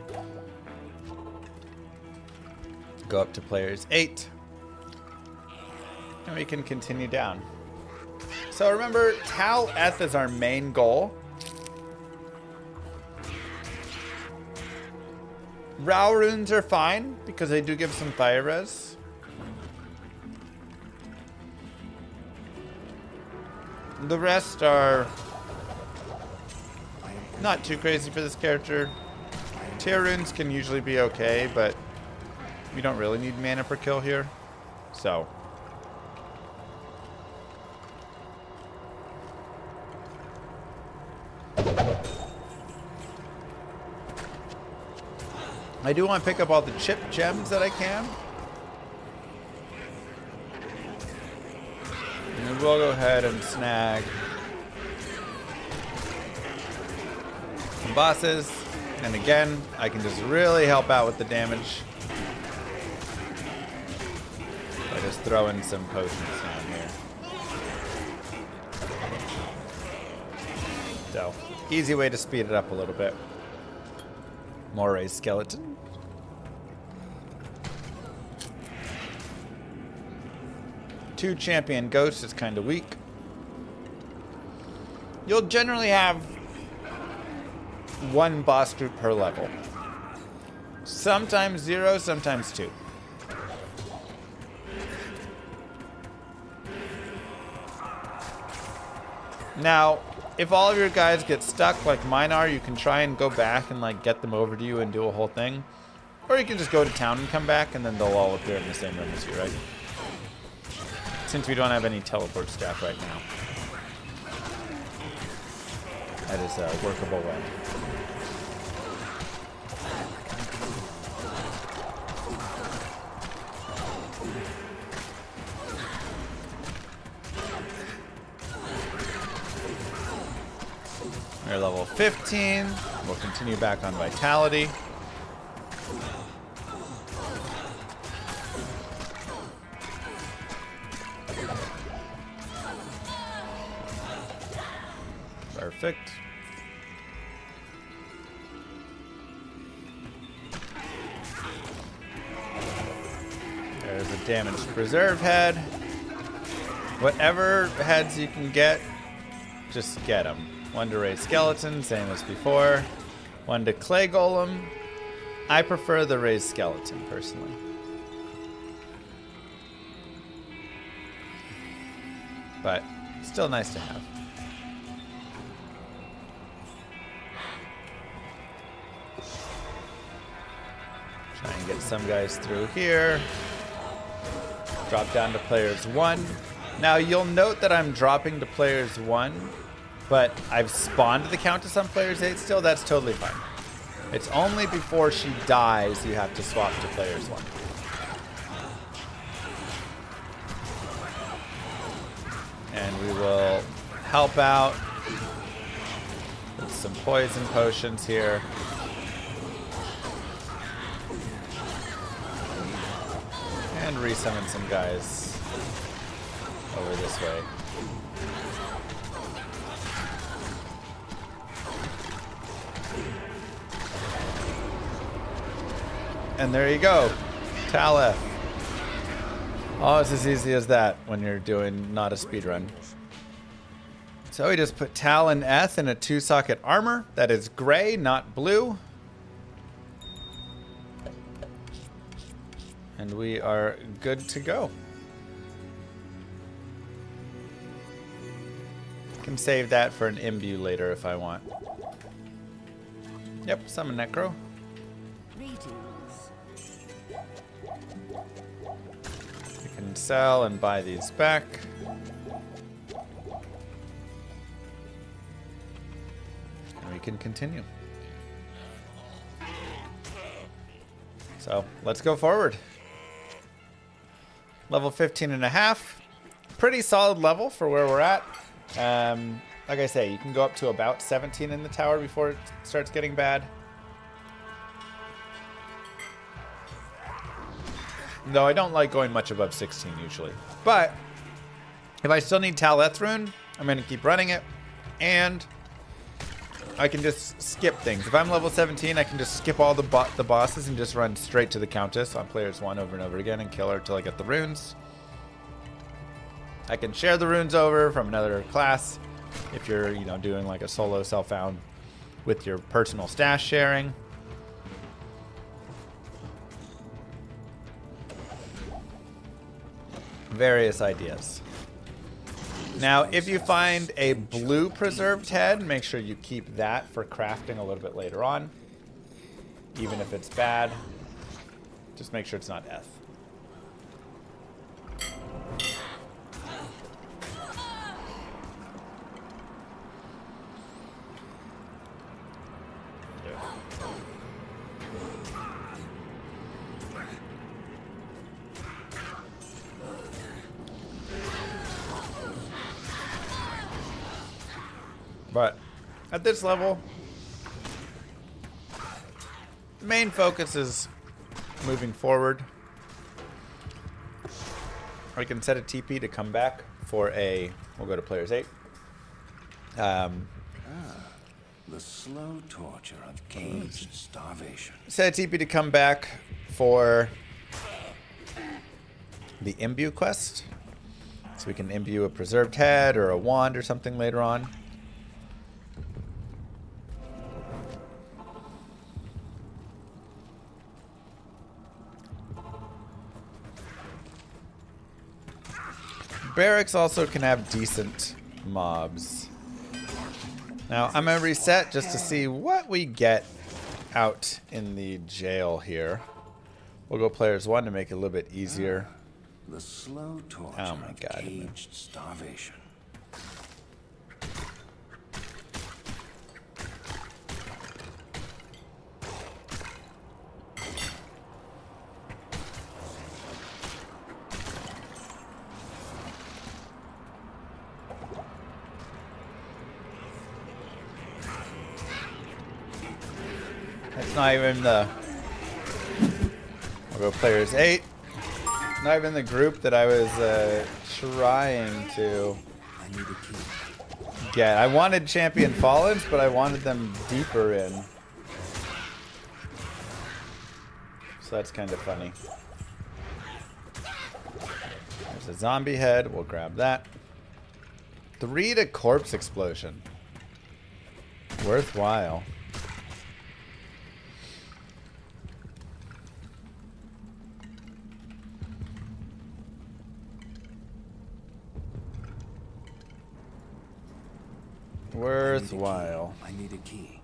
Go up to players 8. And we can continue down. So remember, Tal Eth is our main goal. Rao runes are fine because they do give some fire res. The rest are not too crazy for this character. Tier runes can usually be okay, but we don't really need mana per kill here. So I do want to pick up all the chip gems that I can. And we'll go ahead and snag some bosses. And again, I can just really help out with the damage by just throwing some potions down here. So, easy way to speed it up a little bit. Moray's skeleton. Two champion ghosts is kind of weak. You'll generally have one boss group per level. Sometimes 0, sometimes 2. Now, if all of your guys get stuck like mine are, you can try and go back and like get them over to you and do a whole thing. Or you can just go to town and come back and then they'll all appear in the same room as you, right? Since we don't have any teleport staff right now. That is a workable way. We're level 15. We'll continue back on Vitality. Perfect. There's a damaged preserve head. Whatever heads you can get, just get them. One to raise skeleton, same as before. One to clay golem. I prefer the raised skeleton, personally. But still nice to have. Try and get some guys through here. Drop down to players 1. Now you'll note that I'm dropping to players 1, but I've spawned the Countess on players 8 still. That's totally fine. It's only before she dies you have to swap to players 1. And we will help out with some poison potions here. And resummon some guys over this way. And there you go. Taleth. Oh, it's as easy as that when you're doing not a speedrun. So we just put Tal and Eth in a 2-socket armor that is gray, not blue. And we are good to go. Can save that for an imbue later if I want. Yep, summon Necro. You can sell and buy these back. And we can continue. So let's go forward. Level 15 and a half. Pretty solid level for where we're at. Like I say, you can go up to about 17 in the tower before it starts getting bad. No, I don't like going much above 16 usually. But if I still need Taleth Rune, I'm going to keep running it. And I can just skip things. If I'm level 17, I can just skip all the bosses and just run straight to the Countess on players 1 over and over again and kill her till I get the runes. I can share the runes over from another class if you're, doing like a solo self-found with your personal stash sharing. Various ideas. Now, if you find a blue preserved head, make sure you keep that for crafting a little bit later on. Even if it's bad, just make sure it's not F. But at this level, the main focus is moving forward. I can set a TP to come back for we'll go to players 8. The slow torture of caged starvation. Set a TP to come back for the imbue quest. So we can imbue a preserved head or a wand or something later on. Barracks also can have decent mobs. Now, I'm going to reset just to see what we get out in the jail here. We'll go players 1 to make it a little bit easier. The slow torture Oh my God. of caged starvation. It's not even the... I'll go players 8. Not even the group that I was trying to I need a key. get. I wanted Champion Fallens, but I wanted them deeper in. So that's kind of funny. There's a zombie head. We'll grab that. 3 to corpse explosion. Worthwhile. Worthwhile. I need a key.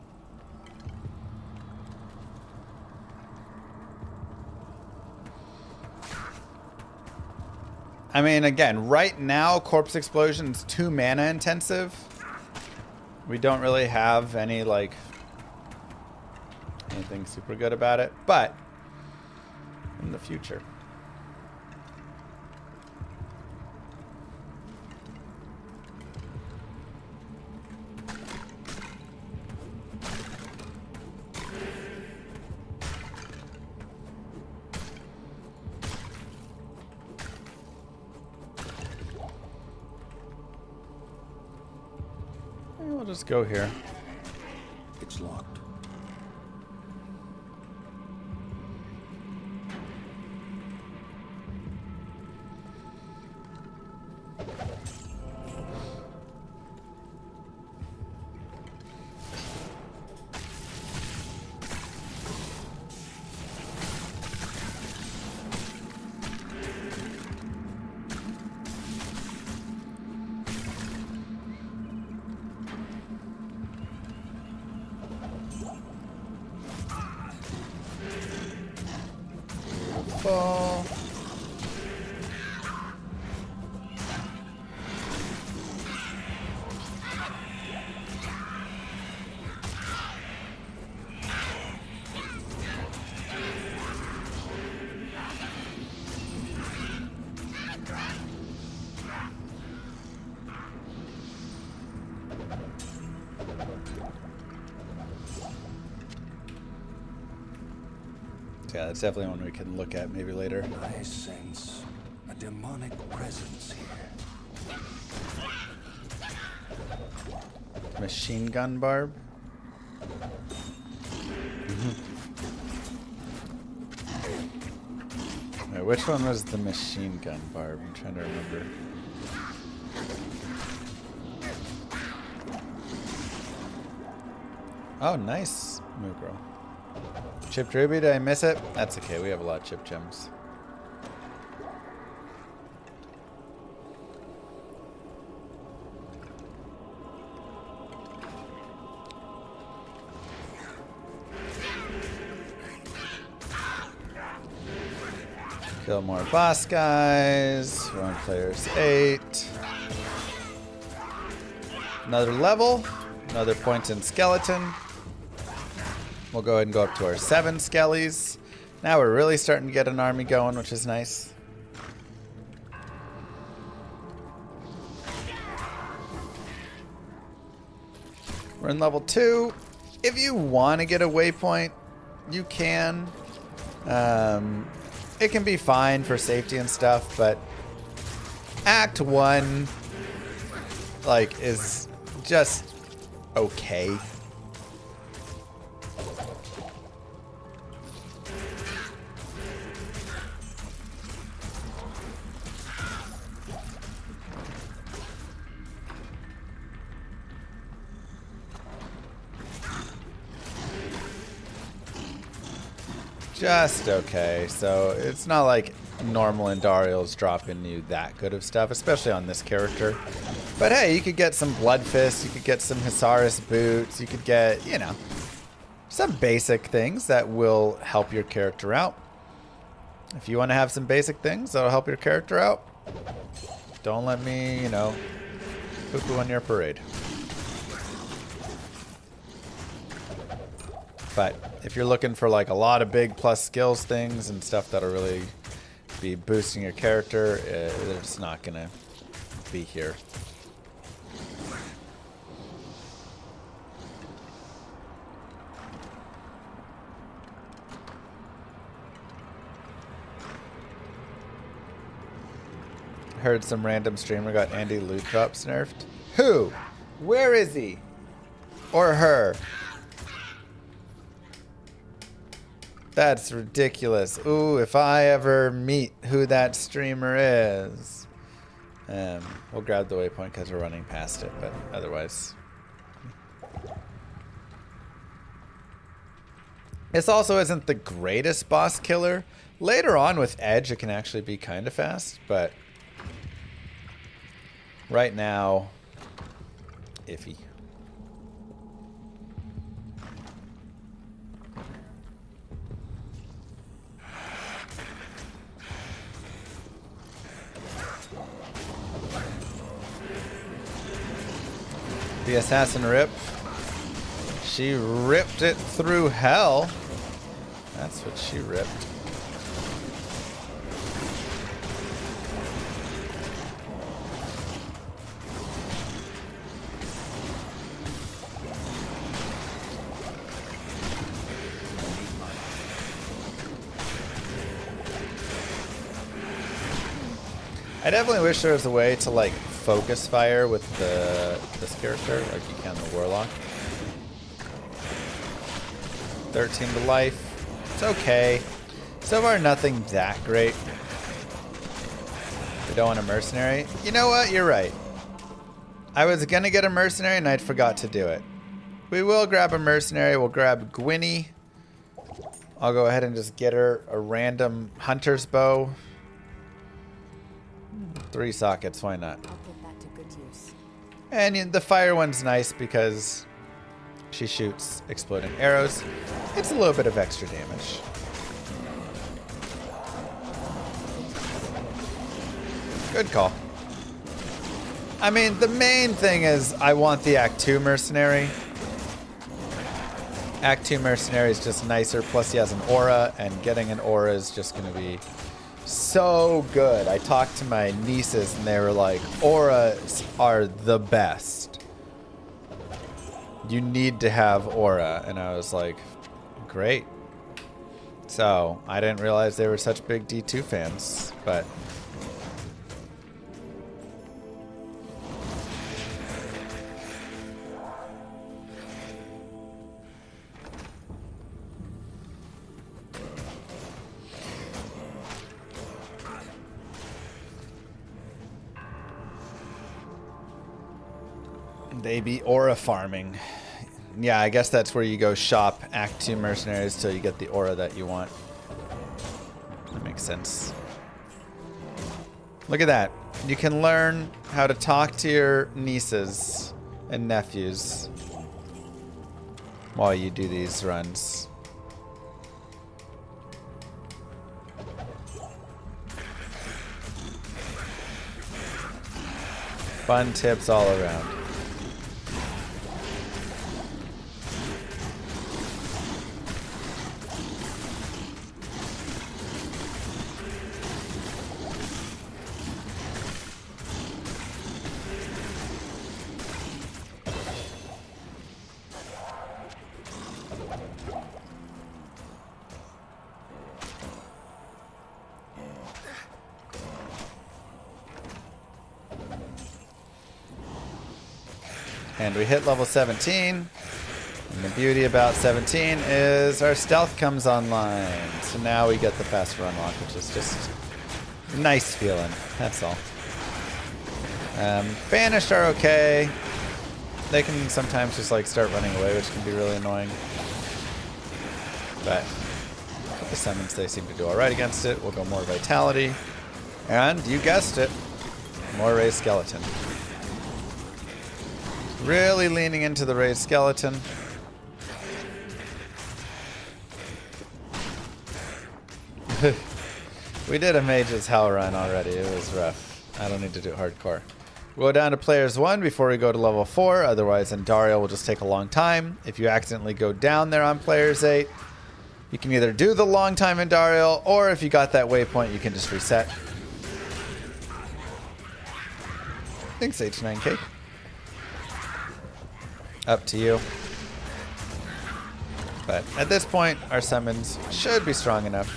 I mean, again, right now, Corpse Explosion's 2 mana intensive. We don't really have any, like, anything super good about it, but in the future. We'll just go here. It's locked. Ball. Yeah, that's definitely one we can look at maybe later. I sense a demonic presence here. Machine gun barb. Wait, which one was the machine gun barb? I'm trying to remember. Oh, nice, Mugro. Chipped Ruby, did I miss it? That's okay, we have a lot of chip gems. Kill more boss guys. We're on players 8. Another level. Another point in skeleton. We'll go ahead and go up to our 7 skellies. Now we're really starting to get an army going, which is nice. We're in level 2. If you want to get a waypoint, you can. It can be fine for safety and stuff, but Act 1, like, is just okay. Just okay. So it's not like normal Andariel's dropping you that good of stuff, especially on this character. But hey, you could get some Blood Fist, you could get some Hisaris boots, you could get, you know, some basic things that will help your character out. If you want to have some basic things that'll help your character out, don't let me, you know, poo-poo on your parade. But if you're looking for like a lot of big plus skills things and stuff that'll really be boosting your character, they're just not gonna be here. Heard some random streamer got Andy loot drops nerfed. Who? Where is he? Or her? That's ridiculous. Ooh, if I ever meet who that streamer is. We'll grab the waypoint because we're running past it, but otherwise. This also isn't the greatest boss killer. Later on with Edge, it can actually be kind of fast, but right now, iffy. The assassin rip. She ripped it through hell. That's what she ripped. I definitely wish there was a way to like focus fire with this character, like you can the Warlock. 13 to life. It's okay. So far, nothing that great. We don't want a mercenary. You know what? You're right. I was gonna get a mercenary and I forgot to do it. We will grab a mercenary. We'll grab Gwynny. I'll go ahead and just get her a random hunter's bow. 3 sockets, why not? I'll put that to good use. And the fire one's nice because she shoots exploding arrows. It's a little bit of extra damage. Good call. I mean, the main thing is I want the Act 2 mercenary. Act 2 mercenary is just nicer, plus he has an aura, and getting an aura is just going to be so good. I talked to my nieces and they were like, auras are the best. You need to have aura. And I was like, great. So I didn't realize they were such big D2 fans, but they be aura farming. Yeah, I guess that's where you go shop Act 2 mercenaries till you get the aura that you want. That makes sense. Look at that. You can learn how to talk to your nieces and nephews while you do these runs. Fun tips all around. And we hit level 17. And the beauty about 17 is our stealth comes online. So now we get the fast run lock, which is just a nice feeling. That's all. Banished are okay. They can sometimes just like start running away, which can be really annoying. But the summons, they seem to do alright against it. We'll go more vitality. And you guessed it, more raised skeleton. Really leaning into the raised skeleton. We did a mage's hell run already. It was rough. I don't need to do hardcore. We'll go down to players 1 before we go to level 4. Otherwise, Endario will just take a long time. If you accidentally go down there on players 8, you can either do the long time Endario, or if you got that waypoint, you can just reset. Thanks, H9K. Up to you. But at this point, our summons should be strong enough.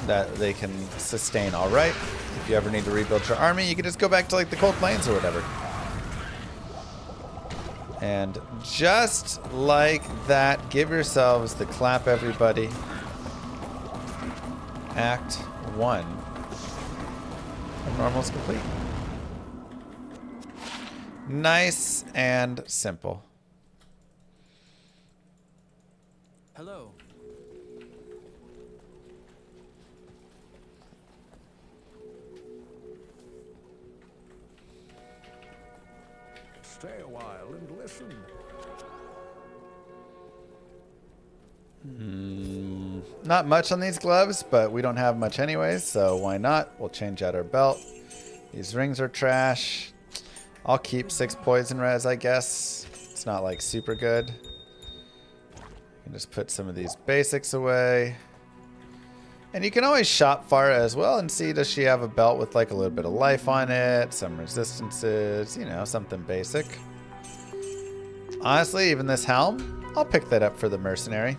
that they can sustain all right. If you ever need to rebuild your army, you can just go back to like the Cold Plains or whatever. And just like that, give yourselves the clap, everybody. Act 1 of Normal's complete. Nice and simple. Hello. Stay a while and listen. Not much on these gloves, but we don't have much anyways, so why not? We'll change out our belt. These rings are trash. I'll keep 6 poison res, I guess. It's not like super good. You can just put some of these basics away. And you can always shop Farah as well and see, does she have a belt with like a little bit of life on it, some resistances, you know, something basic. Honestly, even this helm, I'll pick that up for the mercenary.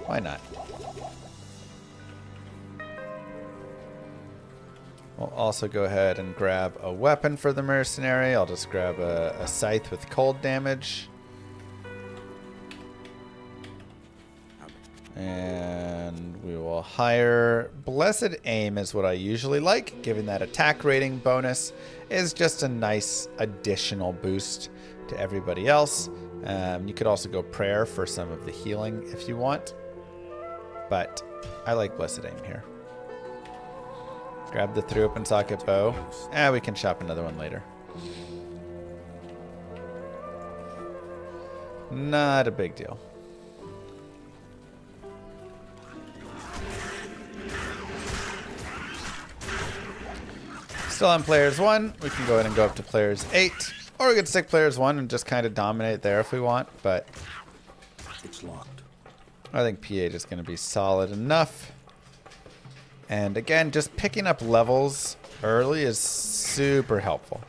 Why not? We'll also go ahead and grab a weapon for the mercenary. I'll just grab a scythe with cold damage. And we will hire Blessed Aim is what I usually like, given that attack rating bonus is just a nice additional boost to everybody else. You could also go Prayer for some of the healing if you want. But I like Blessed Aim here. Grab the through open socket bow. We can shop another one later. Not a big deal. Still on players 1. We can go ahead and go up to players 8. Or we could stick players 1 and just kind of dominate there if we want. But It's locked. I think P8 is going to be solid enough. And again, just picking up levels early is super helpful.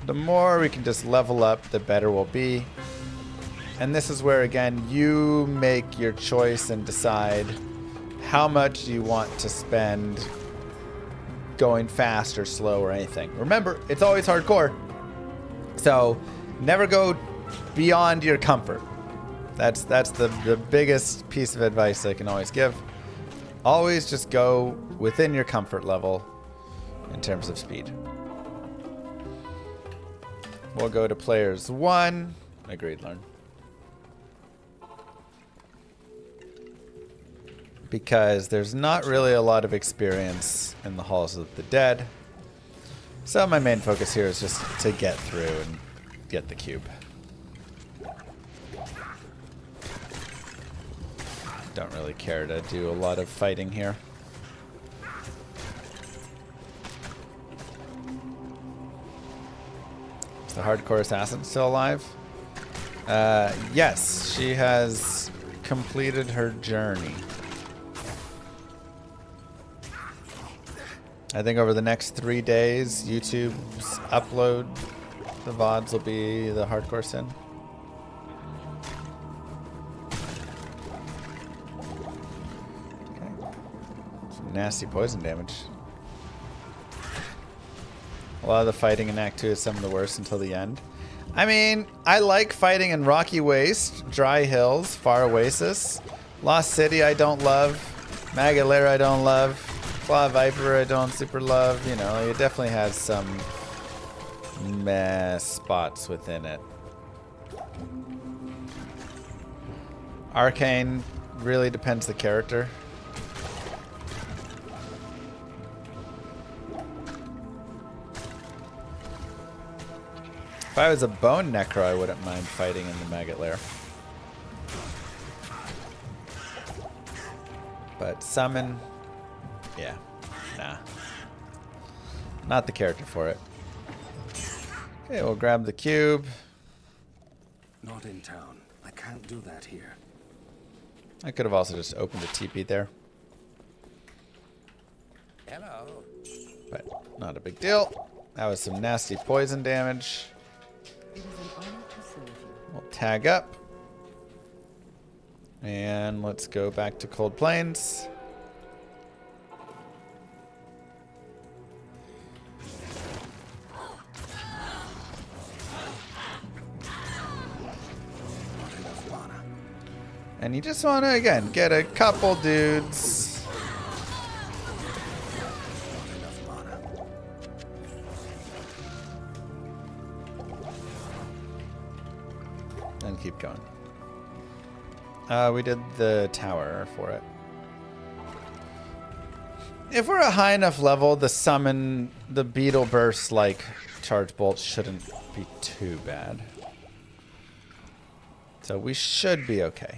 The more we can just level up, the better we'll be. And this is where, again, you make your choice and decide how much you want to spend going fast or slow or anything. Remember, it's always hardcore. So never go beyond your comfort. That's the biggest piece of advice I can always give. Always just go within your comfort level in terms of speed. We'll go to players 1. Agreed, learn. Because there's not really a lot of experience in the Halls of the Dead. So my main focus here is just to get through and get the cube. Don't really care to do a lot of fighting here. Is the hardcore assassin still alive? Yes, she has completed her journey. I think over the next 3 days, YouTube's upload, the VODs will be the hardcore sin. Nasty poison damage. A lot of the fighting in Act 2 is some of the worst until the end. I mean, I like fighting in Rocky Waste, Dry Hills, Far Oasis. Lost City I don't love. Maggot Lair I don't love. Claw Viper I don't super love. You know, it definitely has some meh spots within it. Arcane really depends the character. If I was a bone necro, I wouldn't mind fighting in the Maggot Lair. But summon, yeah, nah. Not the character for it. Okay, we'll grab the cube. Not in town. I can't do that here. I could have also just opened a TP there. Hello. But not a big deal. That was some nasty poison damage. It is an honor to serve you. We'll tag up. And let's go back to Cold Plains. And you just want to, again, get a couple dudes. And keep going. We did the tower for it. If we're at high enough level, the beetle burst like charge bolts shouldn't be too bad. So we should be okay.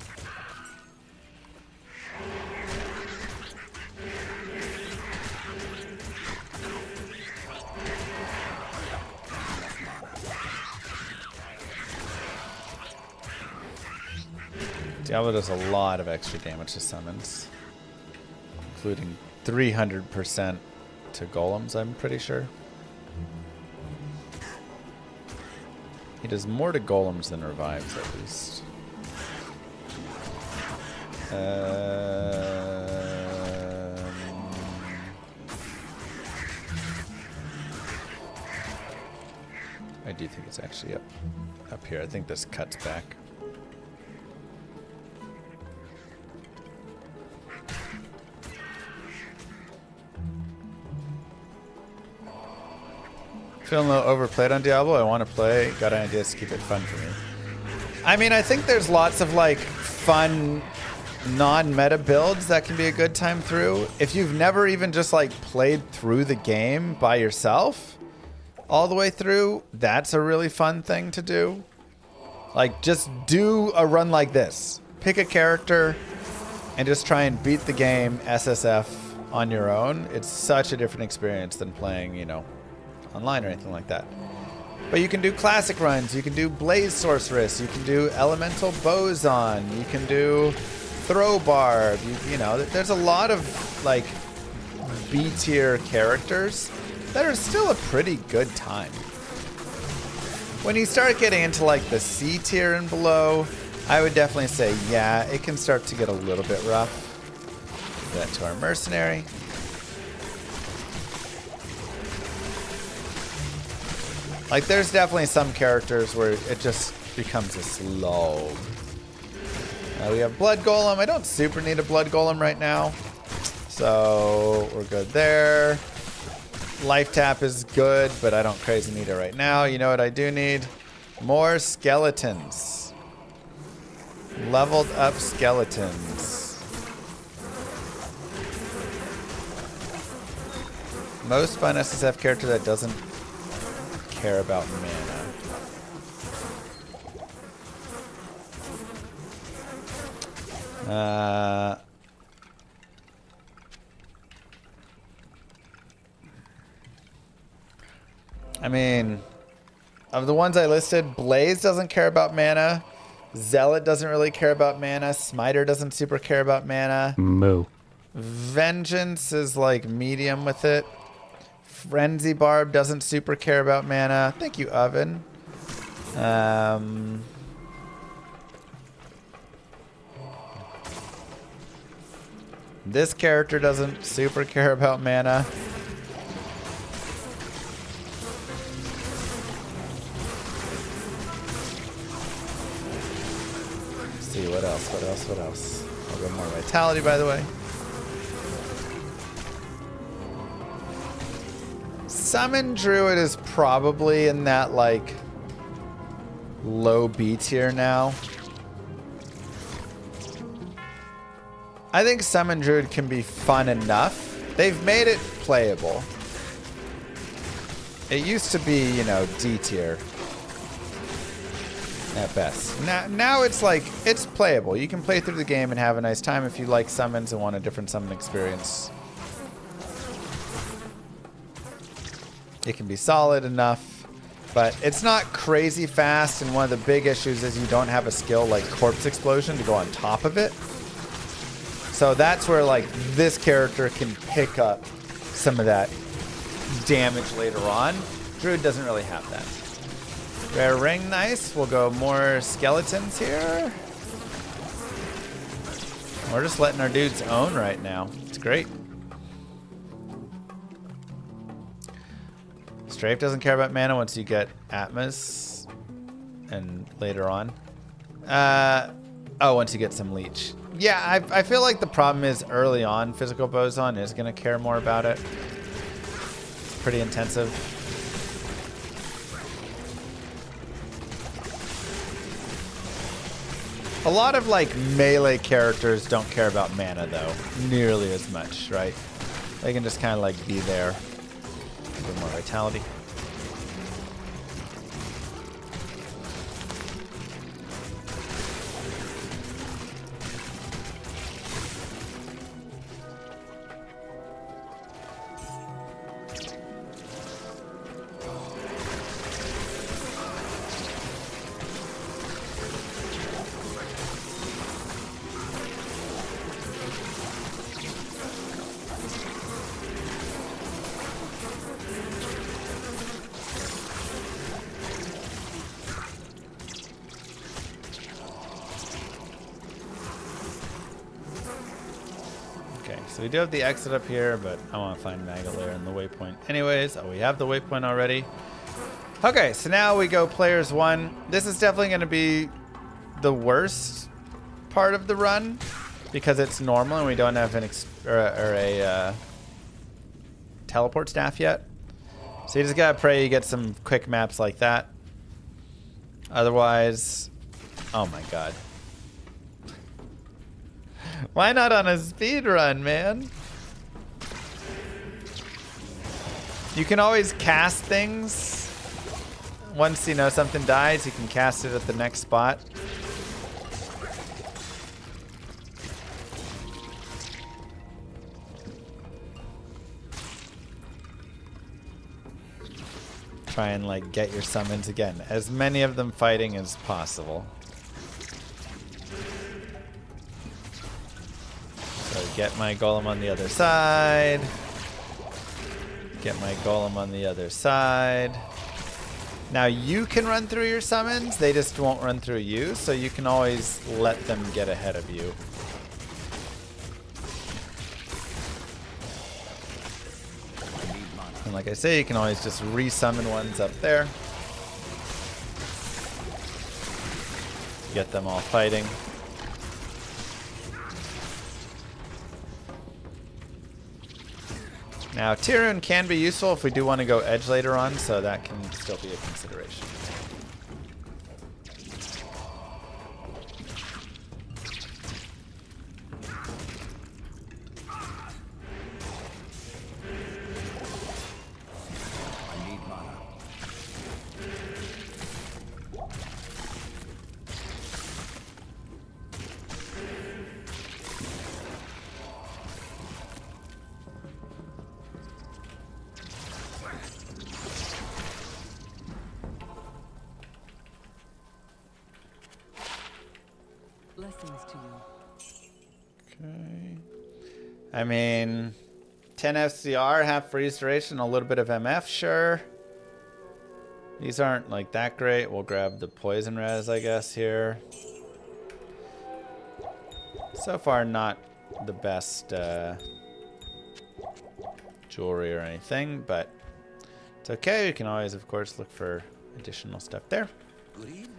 Diablo does a lot of extra damage to summons, including 300% to golems, I'm pretty sure. He does more to golems than revives, at least. I do think it's actually up here. I think this cuts back. Feeling a little overplayed on Diablo. I want to play. Got ideas to keep it fun for me. I mean, I think there's lots of like fun non-meta builds that can be a good time through. If you've never even just like played through the game by yourself all the way through, that's a really fun thing to do. Like just do a run like this. Pick a character and just try and beat the game SSF on your own. It's such a different experience than playing, you know, online or anything like that. But you can do classic runs, you can do Blaze Sorceress, you can do Elemental Boson, you can do Throw Barb, you know, there's a lot of like B tier characters that are still a pretty good time. When you start getting into like the C tier and below, I would definitely say, yeah, it can start to get a little bit rough. Do that to our mercenary. Like, there's definitely some characters where it just becomes a slog. We have Blood Golem. I don't super need a Blood Golem right now, so we're good there. Life Tap is good, but I don't crazy need it right now. You know what I do need? More skeletons. Leveled up skeletons. Most fun SSF character that doesn't care about mana. I mean, of the ones I listed, Blaze doesn't care about mana. Zealot doesn't really care about mana. Smiter doesn't super care about mana. Moo. Vengeance is like medium with it. Frenzy Barb doesn't super care about mana. Thank you, Oven. This character doesn't super care about mana. Let's see, what else? I'll go more vitality, by the way. Summon Druid is probably in that like low B tier now. I think Summon Druid can be fun enough. They've made it playable. It used to be, you know, D tier at best. Now it's like, it's playable. You can play through the game and have a nice time if you like summons and want a different summon experience. It can be solid enough, but it's not crazy fast, and one of the big issues is you don't have a skill like Corpse Explosion to go on top of it. So that's where like this character can pick up some of that damage later on. Druid doesn't really have that. Rare ring, nice. We'll go more skeletons here. We're just letting our dudes own right now. It's great. Strafe doesn't care about mana once you get Atmos. And later on. Oh, once you get some leech. Yeah, I feel like the problem is early on, Physical Boson is going to care more about it. It's pretty intensive. A lot of like melee characters don't care about mana though, nearly as much, right? They can just kind of like be there. A bit more vitality. So we do have the exit up here, but I want to find Magalair and the waypoint anyways. Oh, we have the waypoint already. Okay, so now we go players 1. This is definitely going to be the worst part of the run because it's normal and we don't have an teleport staff yet. So you just got to pray you get some quick maps like that. Otherwise, oh my god. Why not on a speed run, man? You can always cast things. Once you know something dies, you can cast it at the next spot. Try and like get your summons again. As many of them fighting as possible. So get my golem on the other side. Get my golem on the other side. Now you can run through your summons, they just won't run through you, so you can always let them get ahead of you. And like I say, you can always just re-summon ones up there. Get them all fighting. Now, Tyrune can be useful if we do want to go edge later on, so that can still be a consideration. I need mana. Blessings to you. Okay. I mean, 10 FCR, half freeze duration, a little bit of MF, sure. These aren't like that great. We'll grab the poison res, I guess, here. So far, not the best jewelry or anything, but it's okay. We can always, of course, look for additional stuff there. Good evening.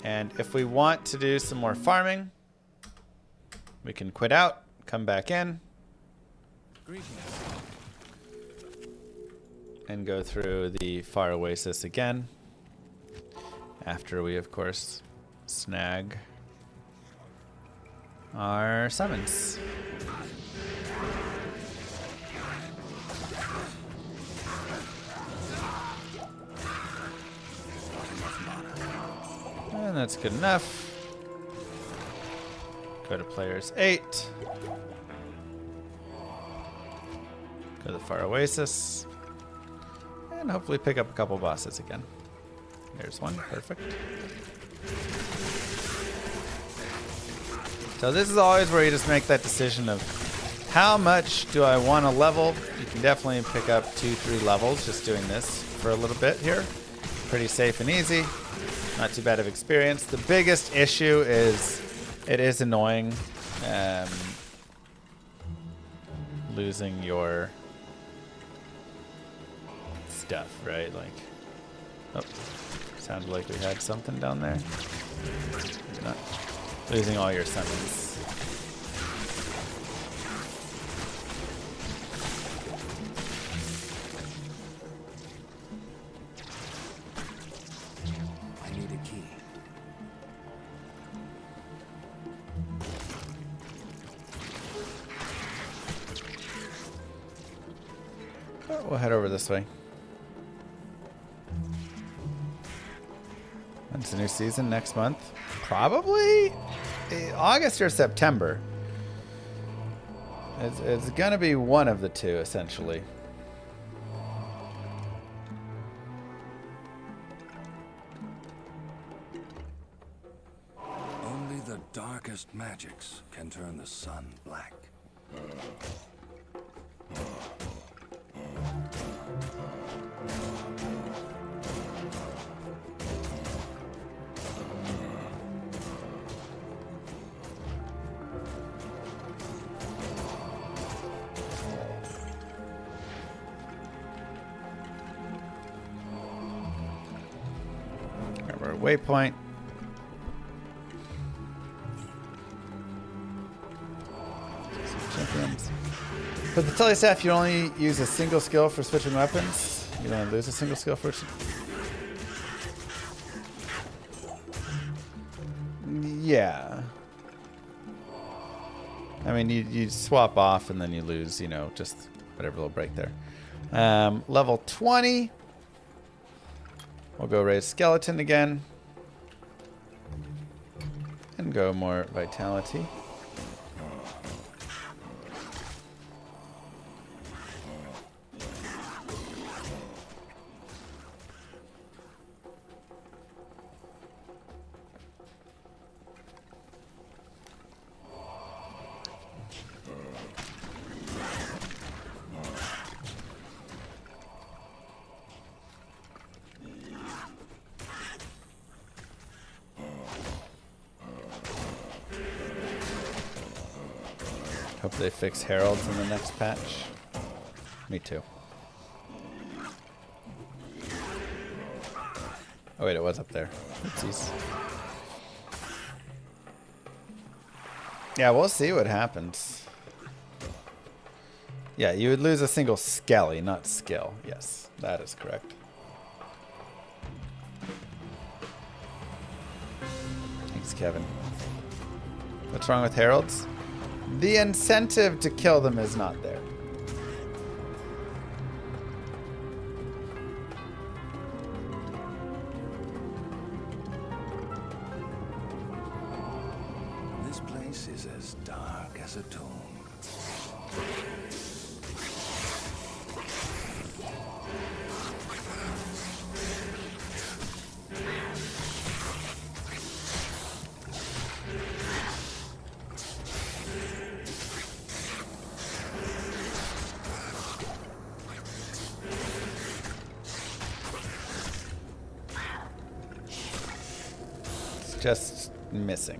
And if we want to do some more farming, we can quit out, come back in, and go through the Far Oasis again. After we, of course, snag our summons. And that's good enough. Go to players 8. Go to the Far Oasis. And hopefully pick up a couple bosses again. There's one. Perfect. So this is always where you just make that decision of how much do I want to level. You can definitely pick up 2-3 levels just doing this for a little bit here. Pretty safe and easy. Not too bad of experience. The biggest issue is it is annoying losing your stuff, right? Like, oh, sounded like we had something down there. Not losing all your summons. I need a key. Oh, we'll head over this way. When's the new season? Next month? Probably August or September. It's gonna be one of the two, essentially. Only the darkest magics can turn the sun black. Grab our waypoint. Champions. But the telestaff, you only use a single skill for switching weapons. You don't lose a single skill for. Yeah. I mean, you swap off and then you lose, you know, just whatever little break there. Level 20. We'll go raise skeleton again. And go more vitality. Hope they fix heralds in the next patch. Me too. Oh wait, it was up there. Oopsies. Yeah, we'll see what happens. Yeah, you would lose a single skelly, not skill. Yes, that is correct. Thanks, Kevin. What's wrong with heralds? The incentive to kill them is not there. This place is as dark as a tomb. Just missing.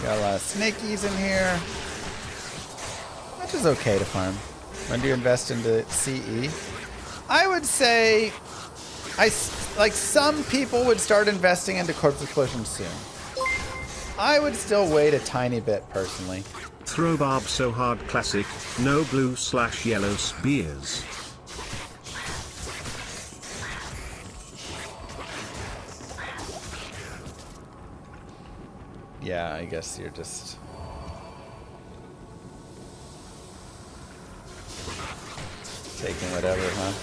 Got a lot of snakies in here, which is okay to farm. When do you invest into CE? I would say, like some people would start investing into Corpse Explosion soon. I would still wait a tiny bit personally. Throw barb so hard classic, no blue/yellow spears. Yeah, I guess you're just... taking whatever, huh?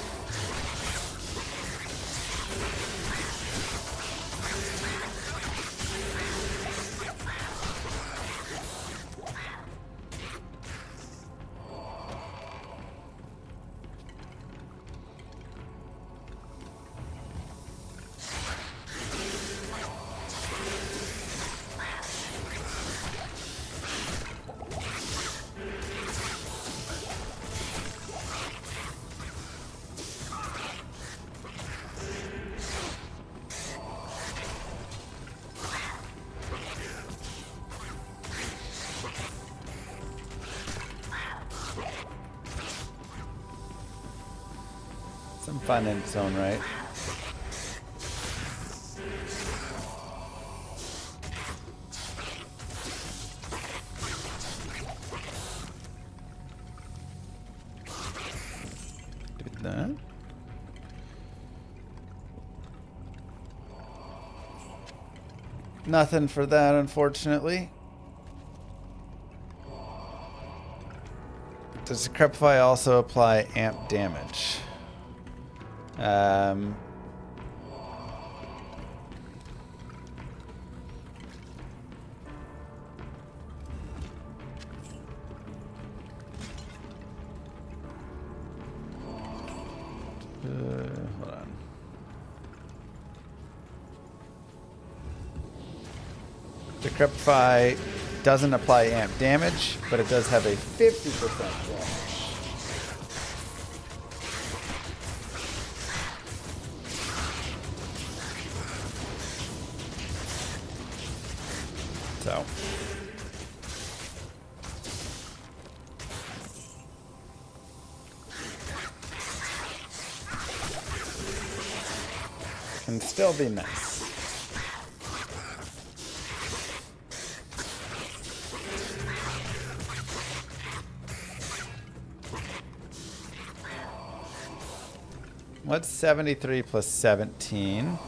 Some fun in its own right. Did that. Nothing for that, unfortunately. Does Decrepify also apply amp damage? Hold on. Decrepify doesn't apply amp damage, but it does have a 50% damage. So. Can still be nice. What's 73 plus 17?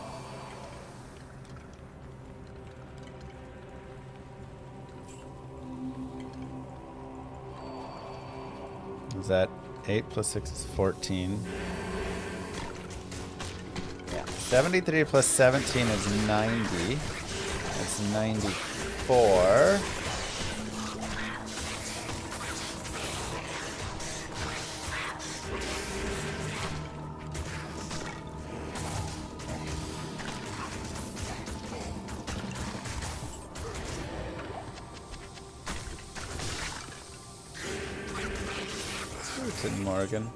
Is that 8 plus 6 is 14? Yeah. 73 plus 17 is 90. That's 94. Morgan.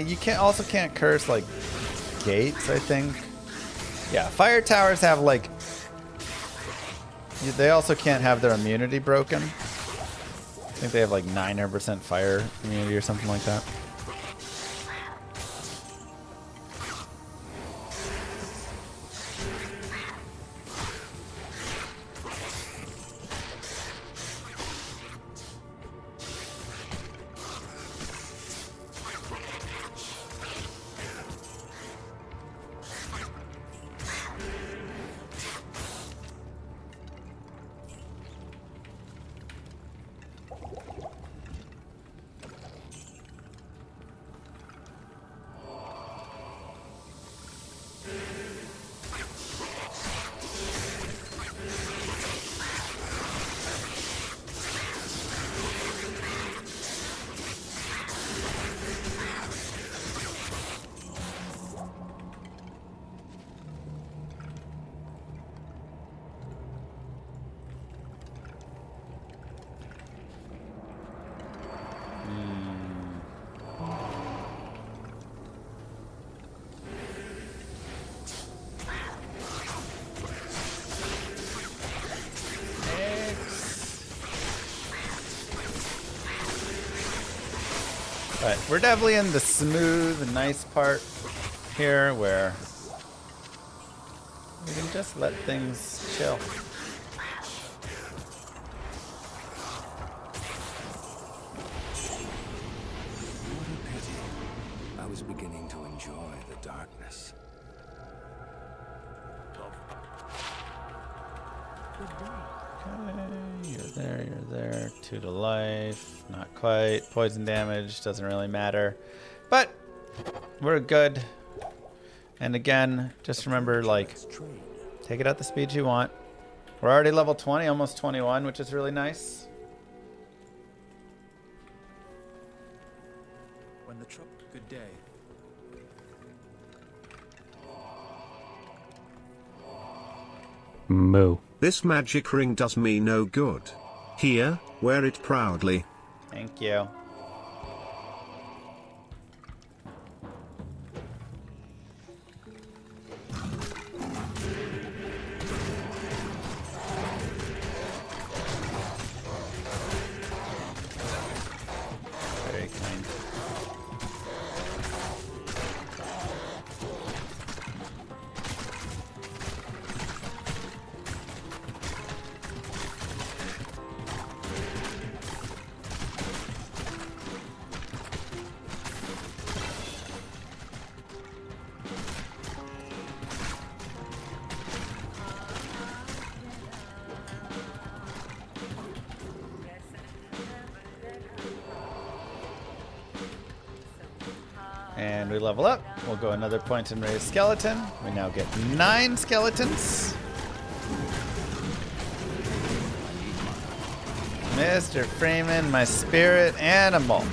You can't curse like gates, I think. Yeah, fire towers have like. They also can't have their immunity broken. I think they have like 9% fire immunity or something like that. But we're definitely in the smooth, nice part here where we can just let things chill. What a pity. I was beginning to enjoy the darkness. Okay, you're there. 2 to life. Not quite. Poison damage, doesn't really matter. But we're good. And again, just remember, like, take it at the speed you want. We're already level 20, almost 21, which is really nice. When the truck, good day. Moo. This magic ring does me no good. Here, wear it proudly. Thank you. Very kind. And we level up. We'll go another point and raise skeleton. We now get 9 skeletons. Mr. Freeman, my spirit animal.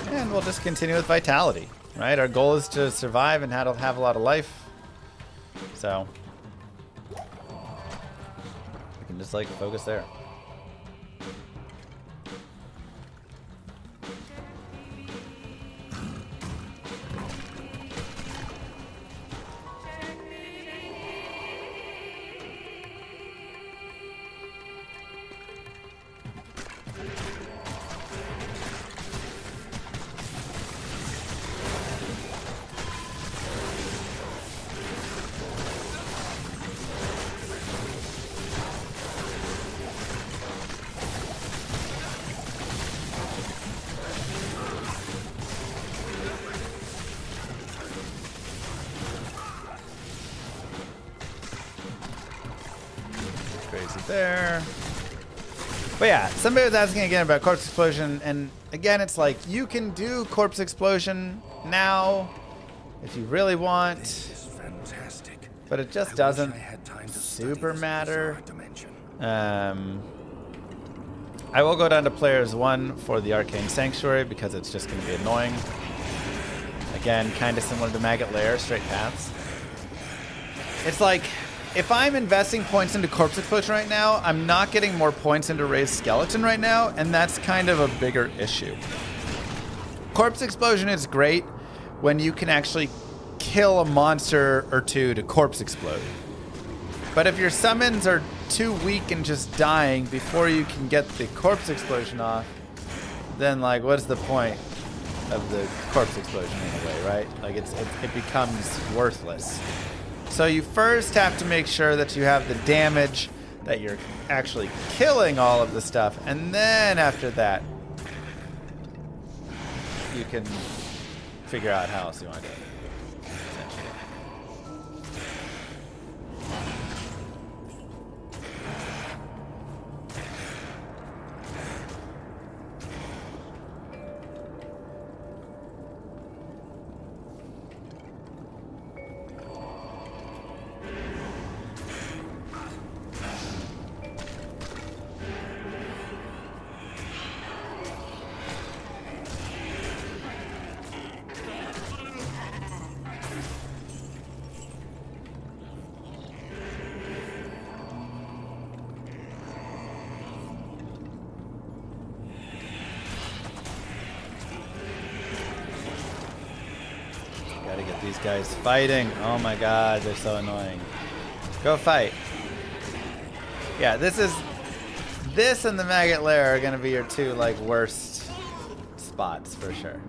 And we'll just continue with vitality, right? Our goal is to survive and have a lot of life. So we can just like focus there. Crazy there. But yeah, somebody was asking again about corpse explosion, and again, it's like you can do corpse explosion now if you really want, This is fantastic. but it just I wish doesn't I had time to study super this matter. bizarre dimension. I will go down to players 1 for the Arcane Sanctuary because it's just going to be annoying. Again, kind of similar to Maggot Lair, straight paths. It's like, if I'm investing points into Corpse Explosion right now, I'm not getting more points into Raised Skeleton right now, and that's kind of a bigger issue. Corpse Explosion is great when you can actually kill a monster or two to Corpse Explode. But if your summons are too weak and just dying before you can get the Corpse Explosion off, then like, what's the point of the Corpse Explosion in a way, right? Like, it becomes worthless. So you first have to make sure that you have the damage, that you're actually killing all of the stuff, and then after that, you can figure out how else you want to do it, essentially. Gotta get these guys fighting. Oh my god, they're so annoying. Go fight. Yeah, this and the Maggot Lair are gonna be your two like worst spots for sure.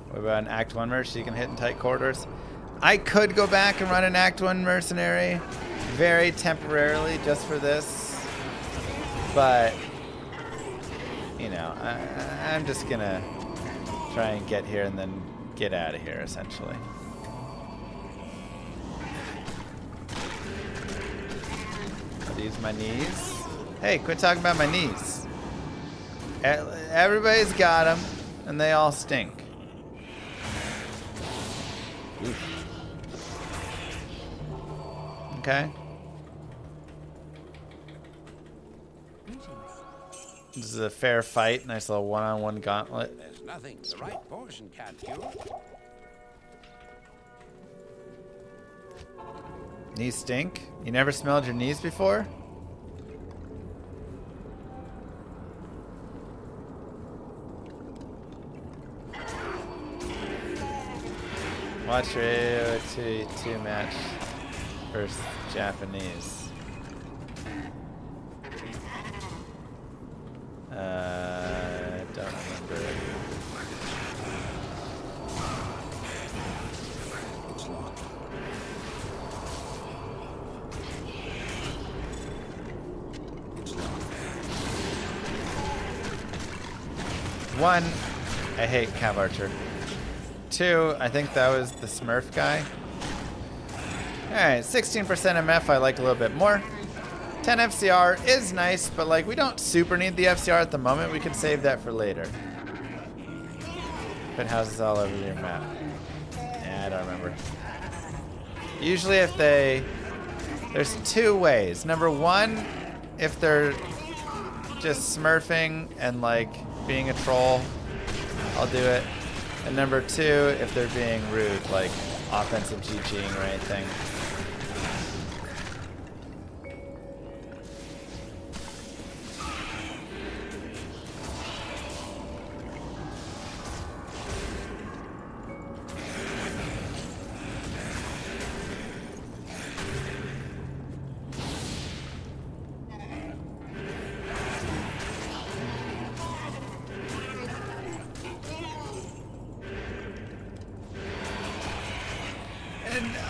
What about an Act 1 merc so you can hit in tight corridors? I could go back and run an Act 1 mercenary very temporarily just for this. But, you know, I'm just gonna try and get here and then get out of here, essentially. Are these my knees? Hey, quit talking about my knees. Everybody's got them, and they all stink. Oof. Okay. Greetings. This is a fair fight. Nice little one-on-one gauntlet. There's nothing the right poison can't cure. Knees stink? You never smelled your knees before? Watch your AO2 match versus Japanese. Don't remember. It's locked. It's locked. One, I hate Cav Archer. Two, I think that was the Smurf guy. Alright, 16% MF I like a little bit more. 10 FCR is nice, but like we don't super need the FCR at the moment. We could save that for later. Put houses all over your map. Yeah, I don't remember. Usually if there's two ways. Number one, if they're just smurfing and like being a troll, I'll do it. And number two, if they're being rude, like offensive GGing or anything.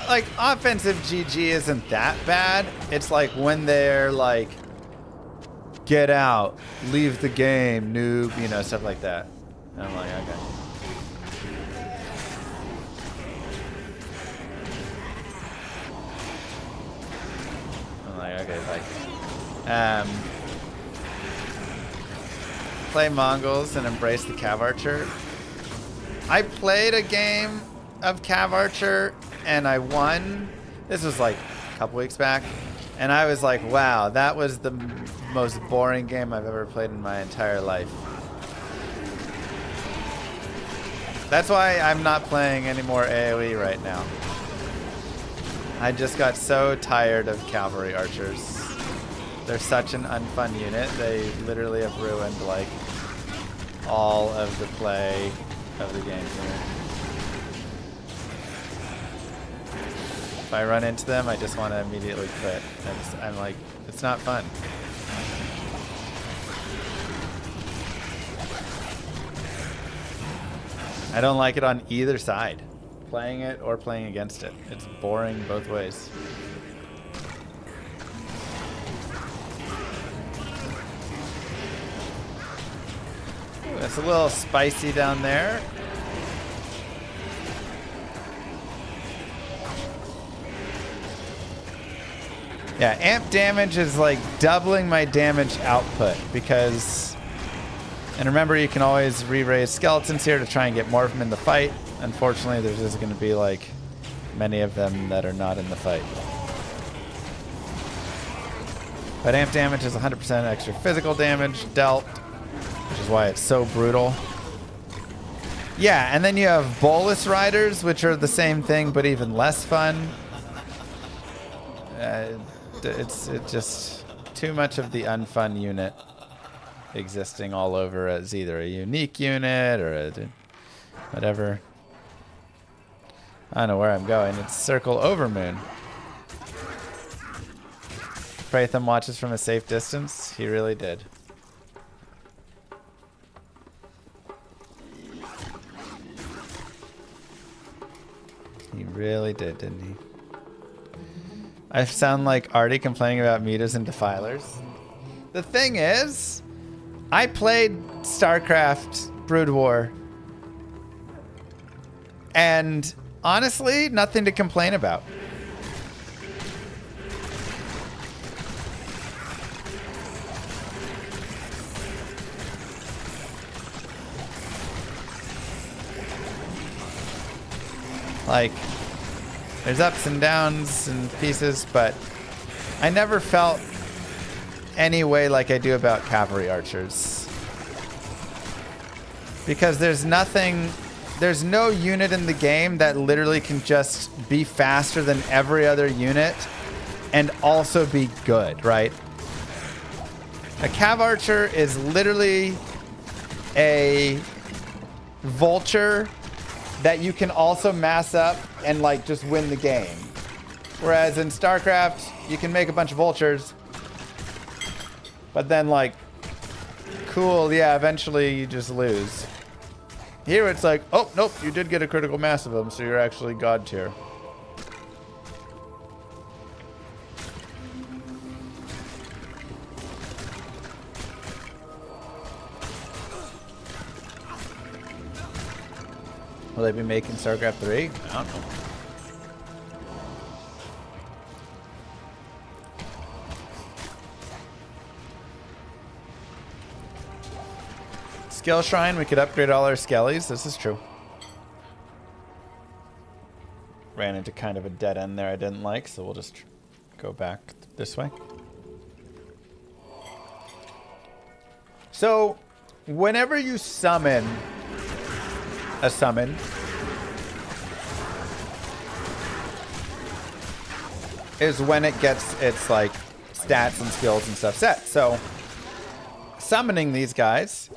Like offensive GG isn't that bad. It's like when they're like, get out, leave the game, noob, you know, stuff like that. And I'm like, okay. I'm like, okay, like, play Mongols and embrace the Cav Archer. I played a game of Cav Archer and I won. This was like a couple weeks back. And I was like, wow, that was the most boring game I've ever played in my entire life. That's why I'm not playing any more AoE right now. I just got so tired of cavalry archers. They're such an unfun unit. They literally have ruined like all of the play of the game here. If I run into them, I just want to immediately quit. I'm like, it's not fun. I don't like it on either side. Playing it or playing against it. It's boring both ways. Ooh, it's a little spicy down there. Yeah, amp damage is like doubling my damage output because, and remember you can always re-raise skeletons here to try and get more of them in the fight. Unfortunately, there's just going to be like many of them that are not in the fight. But amp damage is 100% extra physical damage dealt, which is why it's so brutal. Yeah, and then you have bolus riders, which are the same thing but even less fun. It's just too much of the unfun unit existing all over as either a unique unit or a whatever. I don't know where I'm going. It's Circle Overmoon. Pratham watches from a safe distance. He really did. He really did, didn't he? I sound like Artie complaining about mutas and defilers. The thing is, I played StarCraft Brood War, and honestly, nothing to complain about. Like, There's ups and downs and pieces, but I never felt any way like I do about cavalry archers. Because there's no unit in the game that literally can just be faster than every other unit and also be good, right? A cav archer is literally a vulture that you can also mass up and like just win the game. Whereas in StarCraft, you can make a bunch of vultures, but then like, cool, yeah, eventually you just lose. Here it's like, oh, nope, you did get a critical mass of them, so you're actually god tier. Will they be making StarCraft 3? I don't know. Skill Shrine, we could upgrade all our skellies. This is true. Ran into kind of a dead end there I didn't like, so we'll just go back this way. So, whenever you summon a summon, is when it gets its like stats and skills and stuff set. So, summoning these guys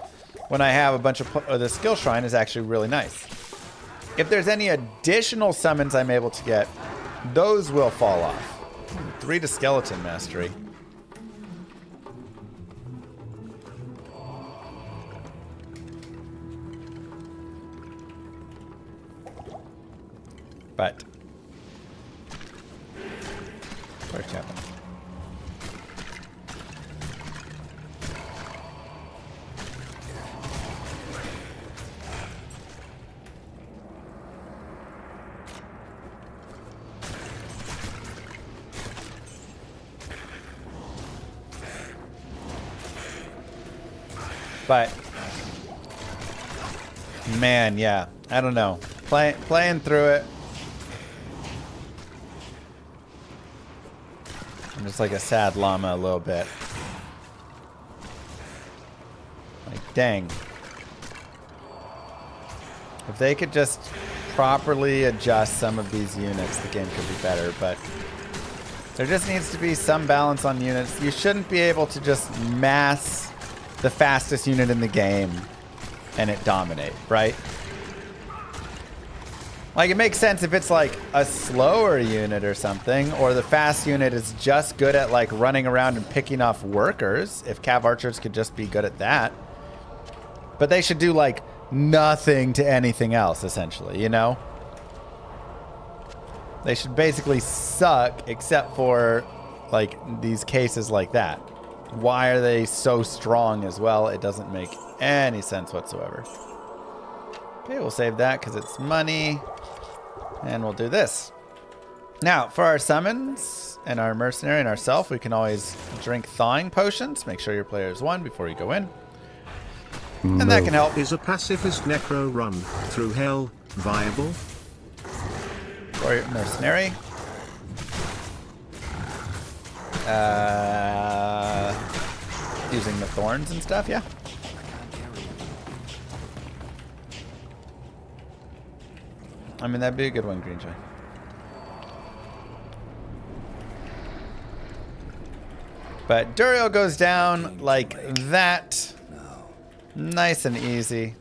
when I have a bunch of the skill shrine is actually really nice. If there's any additional summons I'm able to get, those will fall off. 3 to skeleton mastery. But where's Chapman? But man, yeah, I don't know. Playing through it, I'm just like a sad llama a little bit. Like, dang. If they could just properly adjust some of these units, the game could be better, but there just needs to be some balance on units. You shouldn't be able to just mass the fastest unit in the game and it dominate, right? Like, it makes sense if it's like a slower unit or something, or the fast unit is just good at like running around and picking off workers. If cav archers could just be good at that. But they should do like nothing to anything else, essentially, you know? They should basically suck except for like these cases like that. Why are they so strong as well? It doesn't make any sense whatsoever. Okay, we'll save that because it's money. And we'll do this. Now, for our summons and our mercenary and ourself, we can always drink thawing potions. Make sure your player is 1 before you go in. And that can help. Is a pacifist necro run through hell viable? For your mercenary. Using the thorns and stuff, yeah. I mean, that'd be a good one, Greenjoy. But Duriel goes down like that. Nice and easy.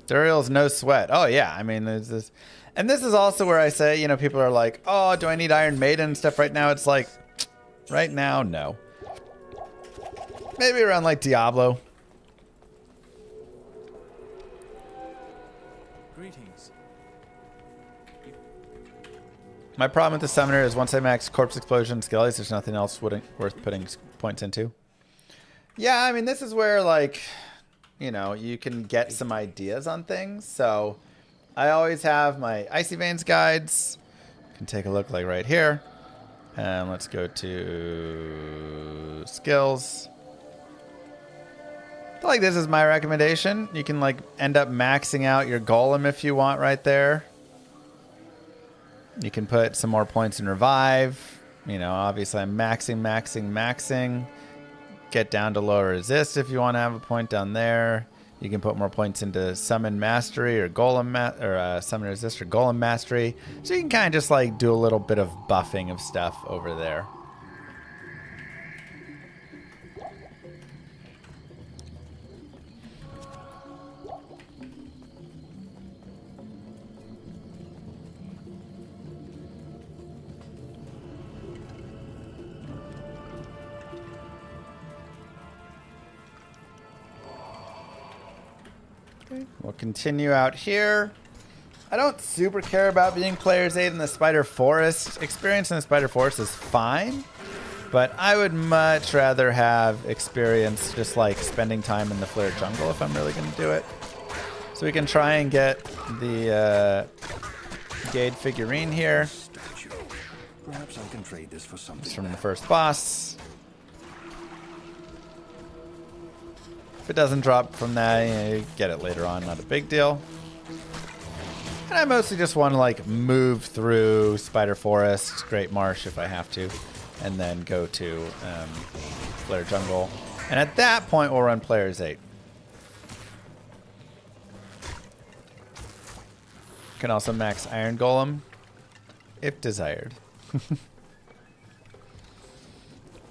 Duriel's no sweat. Oh, yeah. I mean, there's this. And this is also where I say, you know, people are like, oh, do I need Iron Maiden and stuff right now? It's like, right now, no. Maybe around like Diablo. Greetings. My problem with the summoner is once I max corpse explosion skellies, there's nothing else worth putting points into. Yeah, I mean, this is where, like, you know, you can get some ideas on things. So I always have my Icy Veins guides. You can take a look like right here. And let's go to skills. I feel like this is my recommendation. You can like end up maxing out your golem if you want right there. You can put some more points in revive. You know, obviously I'm maxing. Get down to lower resist if you want to have a point down there. You can put more points into summon mastery or summon resist or golem mastery. So you can kind of just like do a little bit of buffing of stuff over there. We'll continue out here. I don't super care about being player's 8 in the Spider Forest. Experience in the Spider Forest is fine, but I would much rather have experience just like spending time in the Flare Jungle if I'm really going to do it. So we can try and get the Gade figurine here. Perhaps I can trade this for something. It's from the first boss. If it doesn't drop from that, you know, you get it later on, not a big deal. And I mostly just want to like move through Spider Forest, Great Marsh if I have to, and then go to Flare Jungle. And at that point, we'll run player's 8. Can also max Iron Golem, if desired.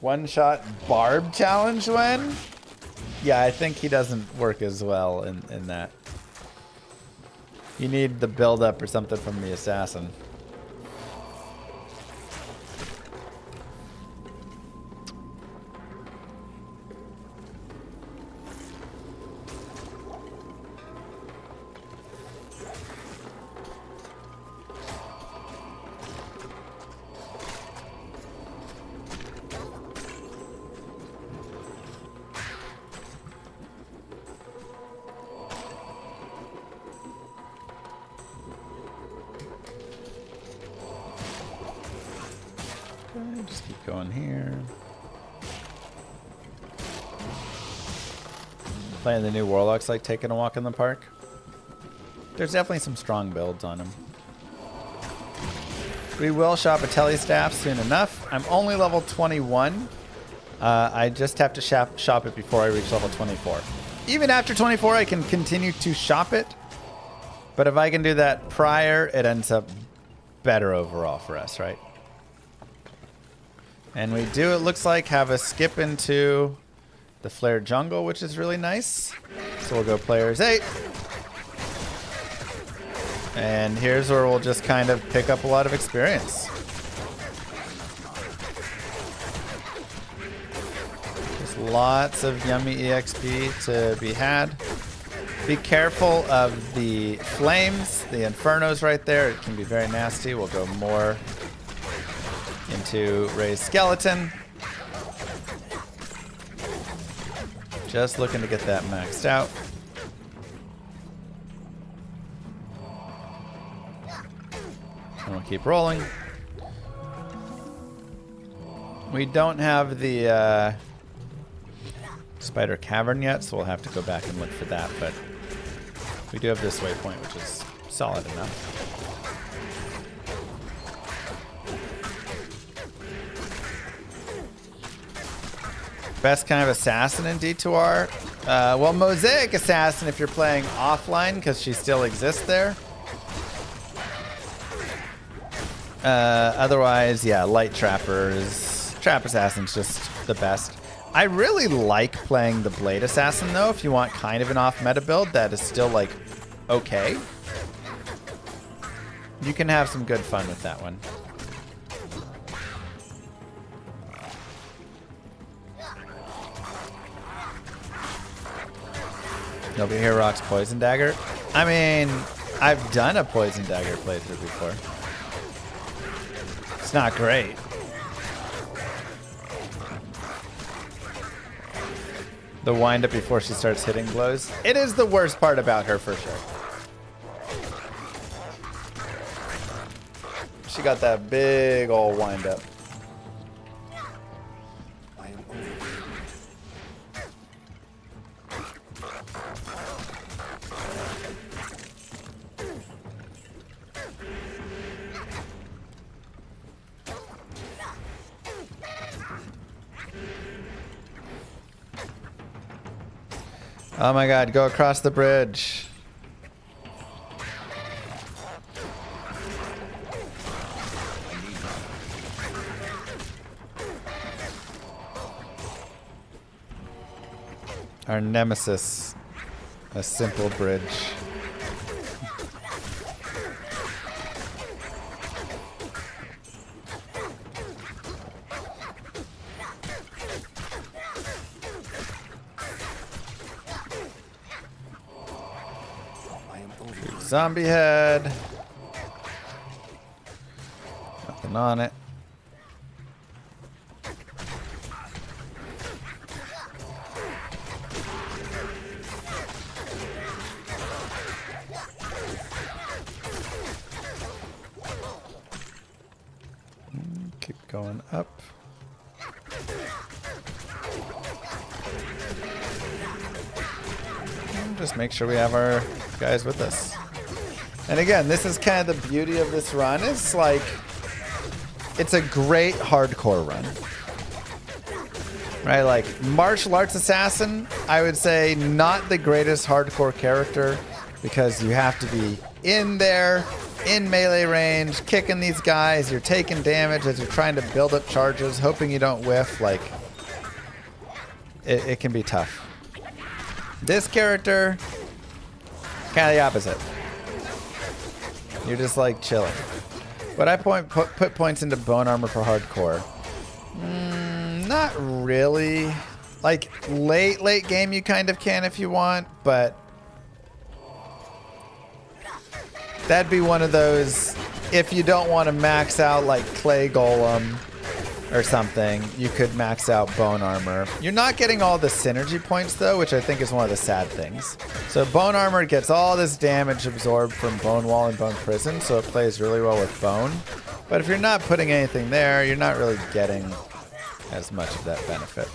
One-shot Barb challenge when? Yeah, I think he doesn't work as well in that. You need the build-up or something from the assassin. Just keep going here. Playing the new Warlock's like taking a walk in the park. There's definitely some strong builds on him. We will shop a Telestaff soon enough. I'm only level 21. I just have to shop it before I reach level 24. Even after 24, I can continue to shop it. But if I can do that prior, it ends up better overall for us, right? And we do, it looks like, have a skip into the Flare Jungle, which is really nice. So we'll go players 8. And here's where we'll just kind of pick up a lot of experience. There's lots of yummy EXP to be had. Be careful of the flames, the infernos right there. It can be very nasty. We'll go more into Ray's skeleton. Just looking to get that maxed out. And we'll keep rolling. We don't have the Spider Cavern yet, so we'll have to go back and look for that, but we do have this waypoint, which is solid enough. Best kind of assassin in D2R? Well, Mosaic Assassin if you're playing offline, because she still exists there. Otherwise, yeah, Light Trappers. Trap Assassin's just the best. I really like playing the Blade Assassin, though, if you want kind of an off-meta build that is still, like, okay. You can have some good fun with that one. Nobody here rocks Poison Dagger. I mean, I've done a Poison Dagger playthrough before. It's not great. The wind up before she starts hitting blows. It is the worst part about her for sure. She got that big old wind up. Oh my god, go across the bridge. Our nemesis. A simple bridge. Zombie head. Nothing on it. Keep going up. And just make sure we have our guys with us. And again, this is kind of the beauty of this run. It's like, it's a great hardcore run. Right, like martial arts assassin, I would say not the greatest hardcore character because you have to be in there, in melee range, kicking these guys. You're taking damage as you're trying to build up charges, hoping you don't whiff. Like, it can be tough. This character, kind of the opposite. You're just like chilling. But I put points into bone armor for hardcore. Not really. Like late game you kind of can if you want, but that'd be one of those, if you don't want to max out like clay golem or something, you could max out bone armor. You're not getting all the synergy points though, which I think is one of the sad things. So bone armor gets all this damage absorbed from bone wall and bone prison, so it plays really well with bone. But if you're not putting anything there, you're not really getting as much of that benefit.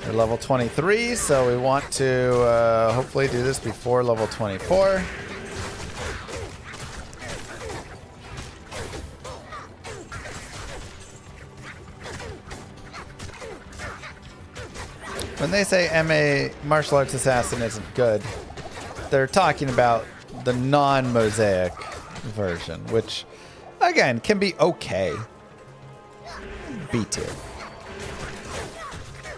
We're level 23, so we want to hopefully do this before level 24. When they say MA martial arts assassin isn't good, they're talking about the non-mosaic version, which again can be okay. B tier.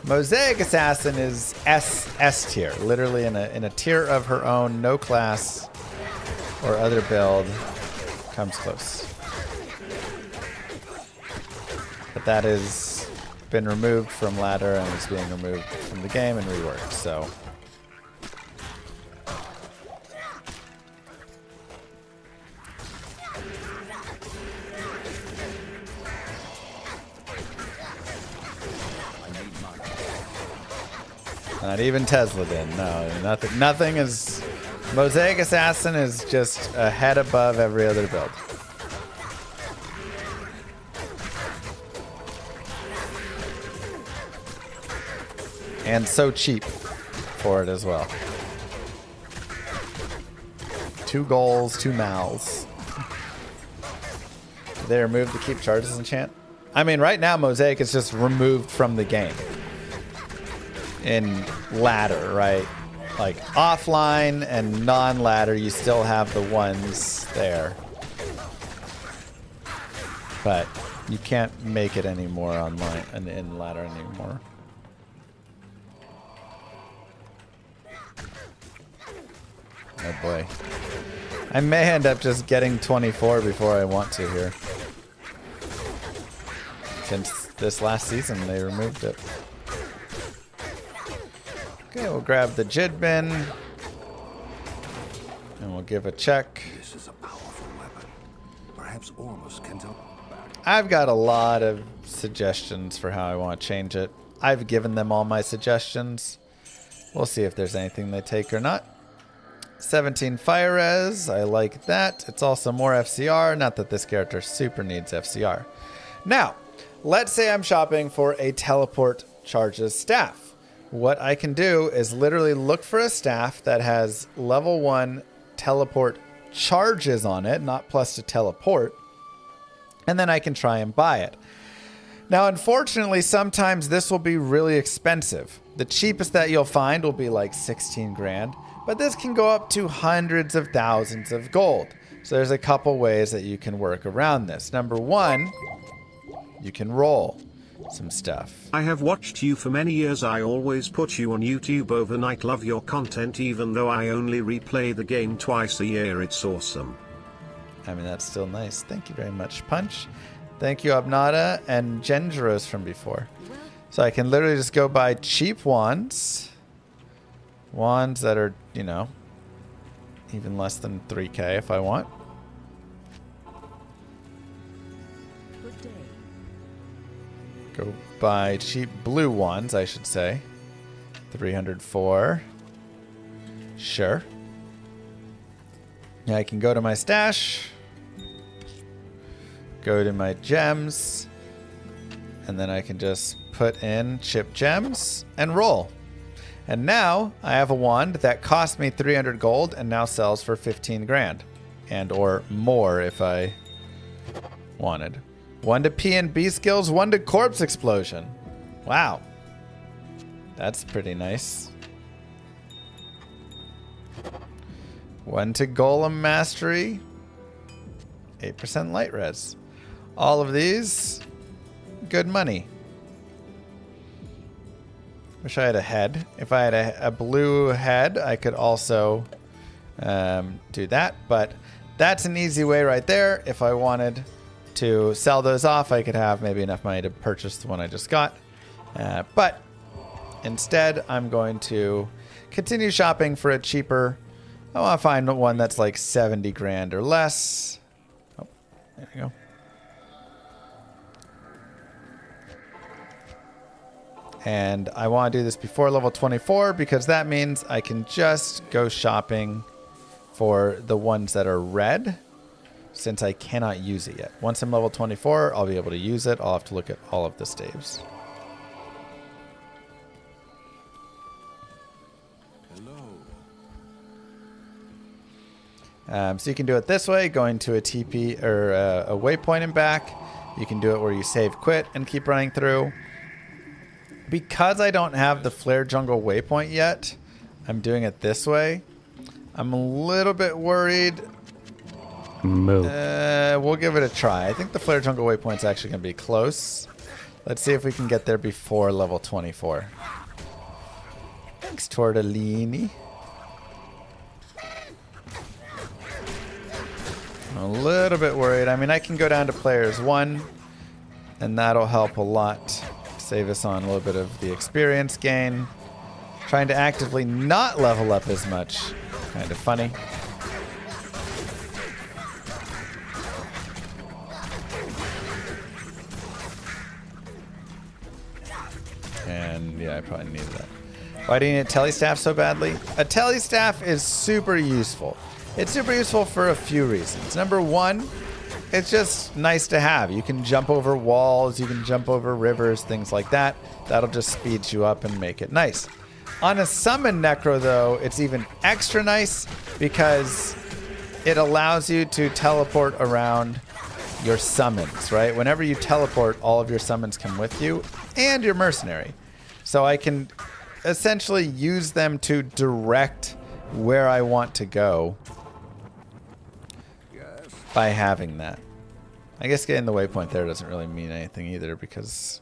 Mosaic assassin is S tier, literally in a tier of her own, no class or other build comes close. But that is been removed from ladder and is being removed from the game and reworked, so. Not even Tesla did. No, nothing is. Mosaic Assassin is just a head above every other build. And so cheap for it as well. 2 goals, 2 mouths. Did they remove the keep charges enchant? I mean, right now Mosaic is just removed from the game. In ladder, right? Like offline and non-ladder, you still have the ones there. But you can't make it anymore online and in ladder anymore. Oh boy. I may end up just getting 24 before I want to here. Since this last season they removed it. Okay, we'll grab the Jid bin. And we'll give a check. This is a powerful weapon. Perhaps Ormus can tell. I've got a lot of suggestions for how I want to change it. I've given them all my suggestions. We'll see if there's anything they take or not. 17 fire res, I like that. It's also more FCR, not that this character super needs FCR. Now, let's say I'm shopping for a teleport charges staff. What I can do is literally look for a staff that has level 1 teleport charges on it, not plus to teleport, and then I can try and buy it. Now, unfortunately, sometimes this will be really expensive. The cheapest that you'll find will be like 16 grand, but this can go up to hundreds of thousands of gold. So there's a couple ways that you can work around this. Number one, you can roll some stuff. I have watched you for many years. I always put you on YouTube overnight. Love your content even though I only replay the game twice a year. It's awesome. I mean, that's still nice. Thank you very much, Punch. Thank you, Abnada and Gengeros from before. So I can literally just go buy cheap wands. Wands that are, you know, even less than 3k if I want. Good day. Go buy cheap blue wands, I should say. 304. Sure. Now I can go to my stash. Go to my gems. And then I can just put in chip gems and roll. And now I have a wand that cost me 300 gold and now sells for 15 grand. And or more if I wanted. 1 to P and B skills, 1 to corpse explosion. Wow. That's pretty nice. 1 to golem mastery. 8% light res. All of these, good money. Wish I had a head. If I had a blue head, I could also do that. But that's an easy way right there. If I wanted to sell those off, I could have maybe enough money to purchase the one I just got. But instead, I'm going to continue shopping for a cheaper. I want to find one that's like 70 grand or less. Oh, there we go. And I want to do this before level 24 because that means I can just go shopping for the ones that are red since I cannot use it yet. Once I'm level 24, I'll be able to use it. I'll have to look at all of the staves. So you can do it this way, going to a TP or a waypoint and back. You can do it where you save quit and keep running through. Because I don't have the Flare Jungle waypoint yet, I'm doing it this way. I'm a little bit worried. Move. We'll give it a try. I think the Flare Jungle waypoint's actually going to be close. Let's see if we can get there before level 24. Thanks, Tortellini. I'm a little bit worried. I mean, I can go down to players 1, and that'll help a lot. Save us on a little bit of the experience gain. Trying to actively not level up as much. Kind of funny. And yeah, I probably needed that. Why do you need a telestaff so badly? A telestaff is super useful. It's super useful for a few reasons. Number one, it's just nice to have. You can jump over walls, you can jump over rivers, things like that. That'll just speed you up and make it nice. On a summon necro, though, it's even extra nice because it allows you to teleport around your summons, right? Whenever you teleport, all of your summons come with you and your mercenary. So I can essentially use them to direct where I want to go by having that. I guess getting the waypoint there doesn't really mean anything either because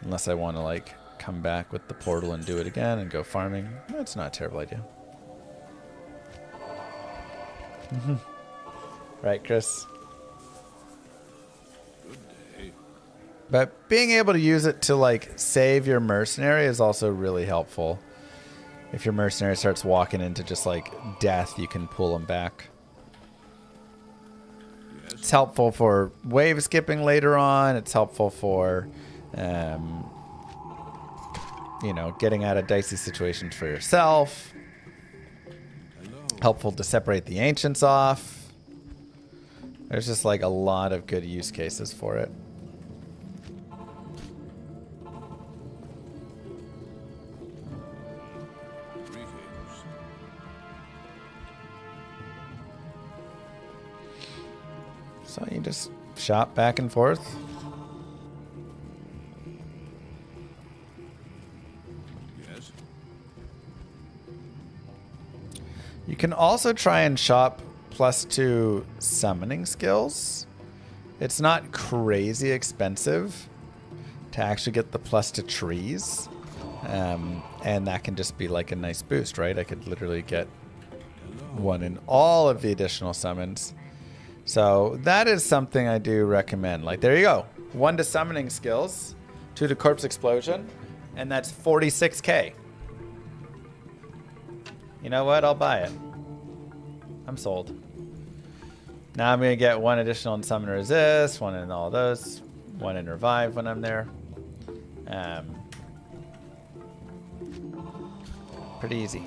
unless I want to like come back with the portal and do it again and go farming, that's not a terrible idea. Right, Chris? But being able to use it to like save your mercenary is also really helpful. If your mercenary starts walking into just like death, you can pull them back. It's helpful for wave skipping later on. It's helpful for, you know, getting out of dicey situations for yourself. Helpful to separate the ancients off. There's just like a lot of good use cases for it. So you just shop back and forth. You can also try and shop +2 summoning skills. It's not crazy expensive to actually get the +2 trees. And that can just be like a nice boost, right? I could literally get one in all of the additional summons. So that is something I do recommend. Like, there you go. 1 to summoning skills, 2 to corpse explosion, and that's 46k. You know what? I'll buy it. I'm sold. Now I'm going to get 1 additional in summon resist, 1 in all those, 1 in revive when I'm there. Pretty easy.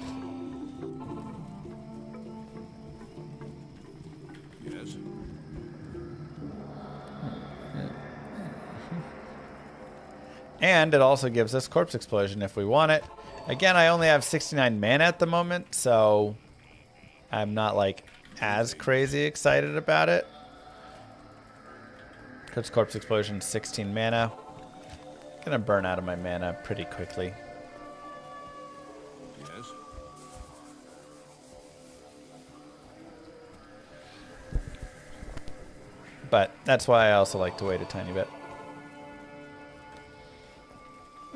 Yes. And it also gives us corpse explosion if we want it. Again, I only have 69 mana at the moment, so I'm not like as crazy excited about it. Because corpse explosion 16 mana. Gonna burn out of my mana pretty quickly. Yes. But that's why I also like to wait a tiny bit.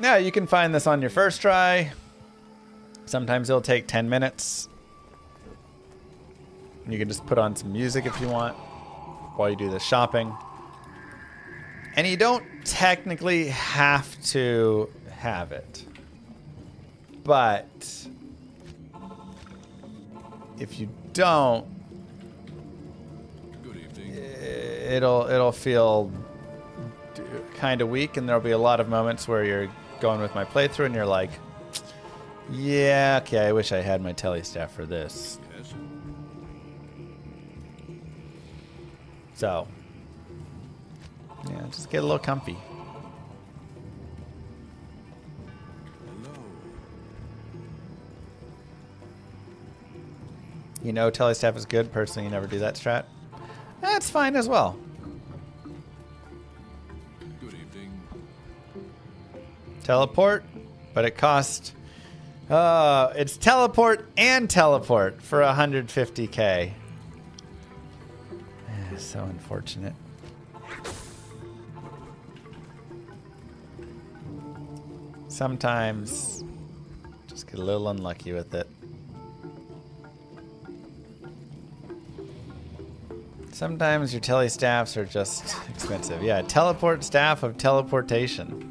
Now, you can find this on your first try. Sometimes it'll take 10 minutes. You can just put on some music if you want while you do the shopping. And you don't technically have to have it. But if you don't, Good evening. it'll feel kind of weak, and there'll be a lot of moments where you're going with my playthrough and you're like, yeah, okay, I wish I had my telly staff for this. Yes. So, yeah, just get a little comfy. Hello. You know, telly staff is good. Personally, you never do that strat. That's fine as well. Good evening. Teleport, but it cost. It's teleport and teleport for 150k. So unfortunate. Sometimes just get a little unlucky with it. Sometimes your tele staffs are just expensive. Yeah, teleport staff of teleportation.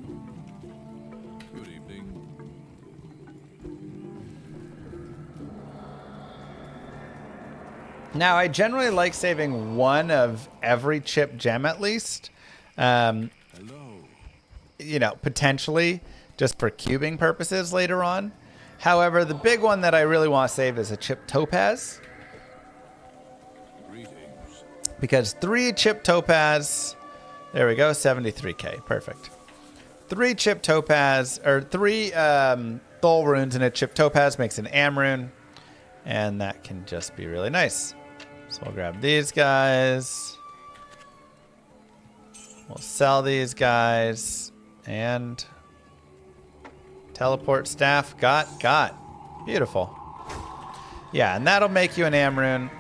Good evening. Now, I generally like saving 1 of every chip gem at least. Hello. You know, potentially just for cubing purposes later on. However, the big one that I really want saved is a chip topaz. Greetings. Because 3 chip topaz, there we go, 73k, perfect. 3 chip topaz, or 3 Thol runes in a chip topaz makes an Am rune. And that can just be really nice. So we'll grab these guys. We'll sell these guys. And teleport staff. Got. Beautiful. Yeah, and that'll make you an Am rune.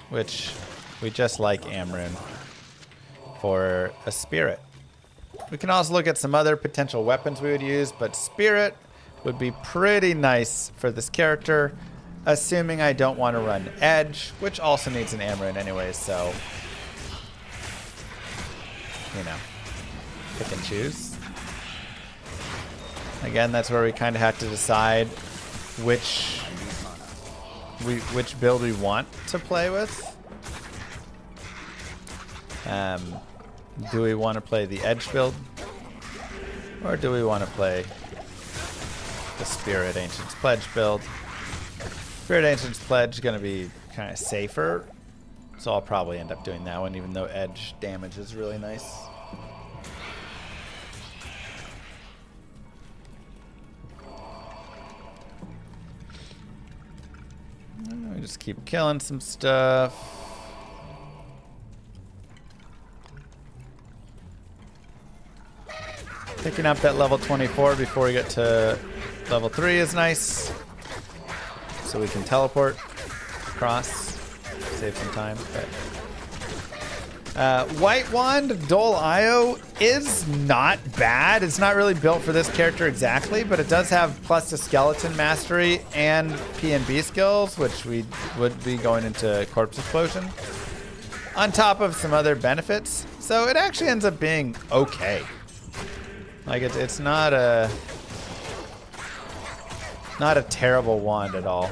Which we just like Am rune for a spirit. We can also look at some other potential weapons we would use, but spirit would be pretty nice for this character. Assuming I don't want to run Edge, which also needs an Am rune anyway, so, you know, pick and choose. Again, that's where we kind of have to decide which build we want to play with. Do we want to play the Edge build? Or do we want to play the Spirit Ancients Pledge build? Spirit Ancients Pledge is going to be kind of safer, so I'll probably end up doing that one, even though Edge damage is really nice. We just keep killing some stuff. Picking up that level 24 before we get to level 3 is nice. so we can teleport across, save some time. White Wand Dual IO is not bad. It's not really built for this character exactly, but it does have plus to skeleton mastery and P&B skills, which we would be going into Corpse Explosion, on top of some other benefits. So it actually ends up being okay. Like it's not a terrible wand at all.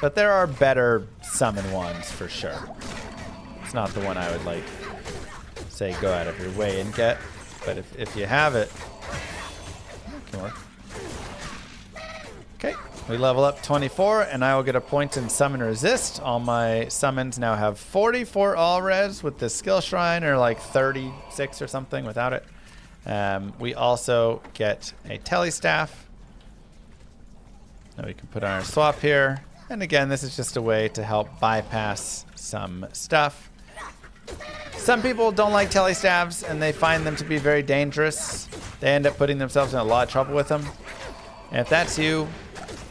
But there are better summon wands for sure. It's not the one I would like say go out of your way and get, but if you have it, it can work. Okay, we level up 24 and I will get a point in summon resist. All my summons now have 44 all res with the skill shrine, or like 36 or something without it. We also get a tele staff that we can put on our swap here. And again, this is just a way to help bypass some stuff. Some people don't like telestabs and they find them to be very dangerous. They end up putting themselves in a lot of trouble with them. And if that's you,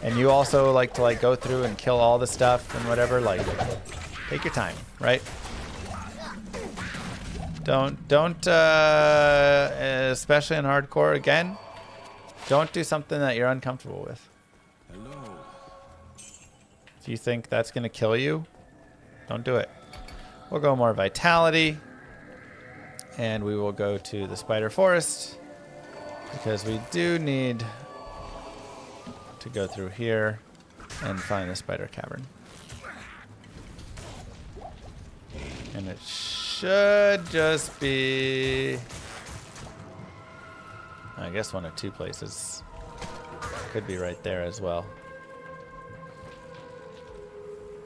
and you also like to go through and kill all the stuff and whatever, like, take your time, right? Don't, especially in hardcore, again, don't do something that you're uncomfortable with. If you think that's going to kill you, don't do it. We'll go more vitality. And we will go to the spider forest, because we do need to go through here and find the spider cavern. And it should just be, I guess, one of two places. Could be right there as well.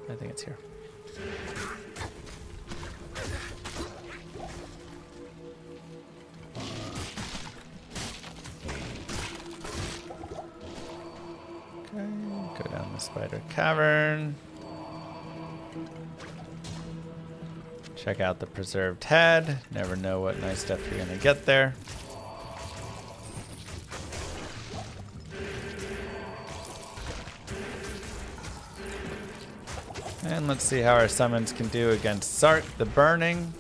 I think it's here. Okay, go down the spider cavern. Check out the preserved head. Never know what nice stuff you're gonna get there. And let's see how our summons can do against Sark the Burning.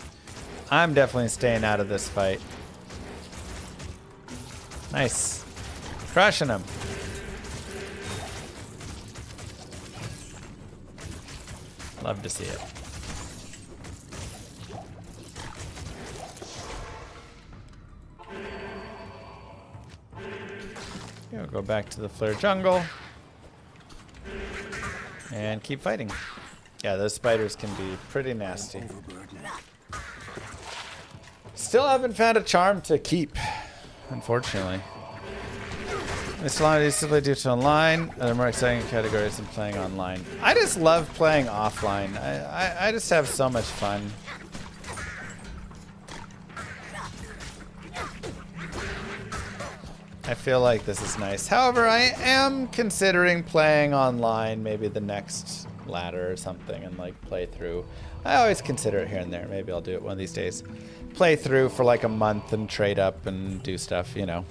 I'm definitely staying out of this fight. Nice. Crushing him. Love to see it. We'll go back to the Flare Jungle and keep fighting. Yeah, those spiders can be pretty nasty. Still haven't found a charm to keep, unfortunately. It's long simply due to online. Other more exciting categories than playing online. I just love playing offline. I just have so much fun. I feel like this is nice. However, I am considering playing online, maybe the next ladder or something, and like play through. I always consider it here and there. Maybe I'll do it one of these days. Play through for like a month and trade up and do stuff, you know.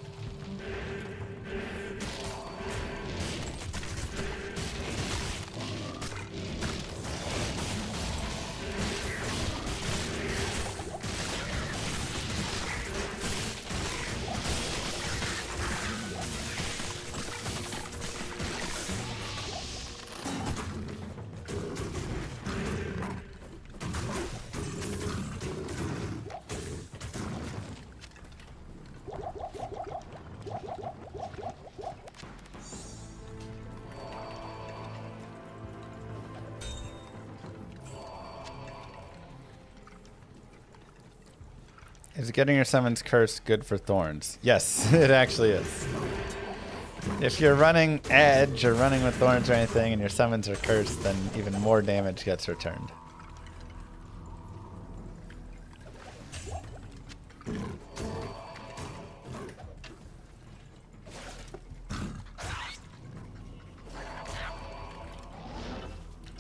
Is getting your summons cursed good for thorns? Yes, it actually is. If you're running edge or running with thorns or anything and your summons are cursed, then even more damage gets returned.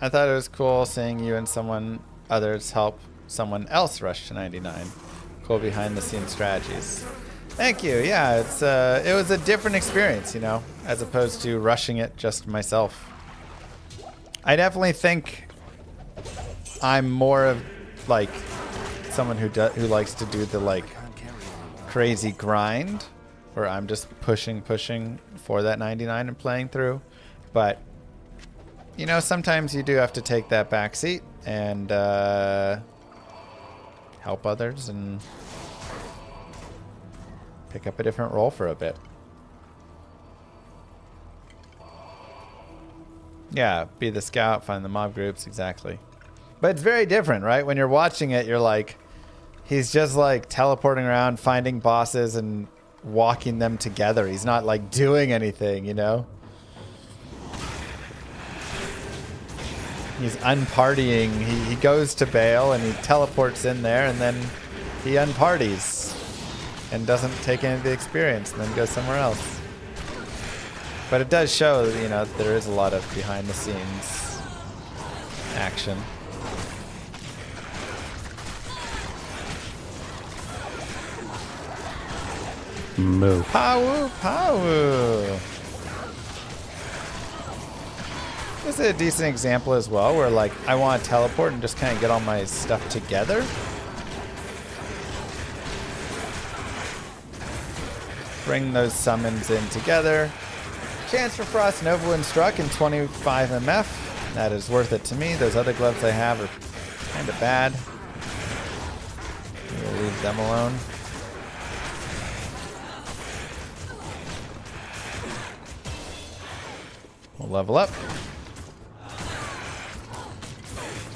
I thought it was cool seeing you and others help someone else rush to 99. Cool behind the scenes strategies. Thank you. Yeah, it was a different experience, you know, as opposed to rushing it just myself. I definitely think I'm more of like someone who likes to do the like crazy grind, where I'm just pushing for that 99 and playing through. But you know, sometimes you do have to take that back seat and help others and pick up a different role for a bit. Yeah, be the scout, find the mob groups, exactly. But it's very different, right? When you're watching it, you're like, he's just like teleporting around, finding bosses and walking them together. He's not like doing anything, you know? He's unpartying. He goes to bail and he teleports in there and then he unparties and doesn't take any of the experience and then goes somewhere else. But it does show, you know, there is a lot of behind the scenes action. Move. Pow, pow. This is a decent example as well, where like I want to teleport and just kind of get all my stuff together. Bring those summons in together. Chance for Frost Nova when struck in 25 MF. That is worth it to me. Those other gloves I have are kind of bad. We'll leave them alone. We'll level up.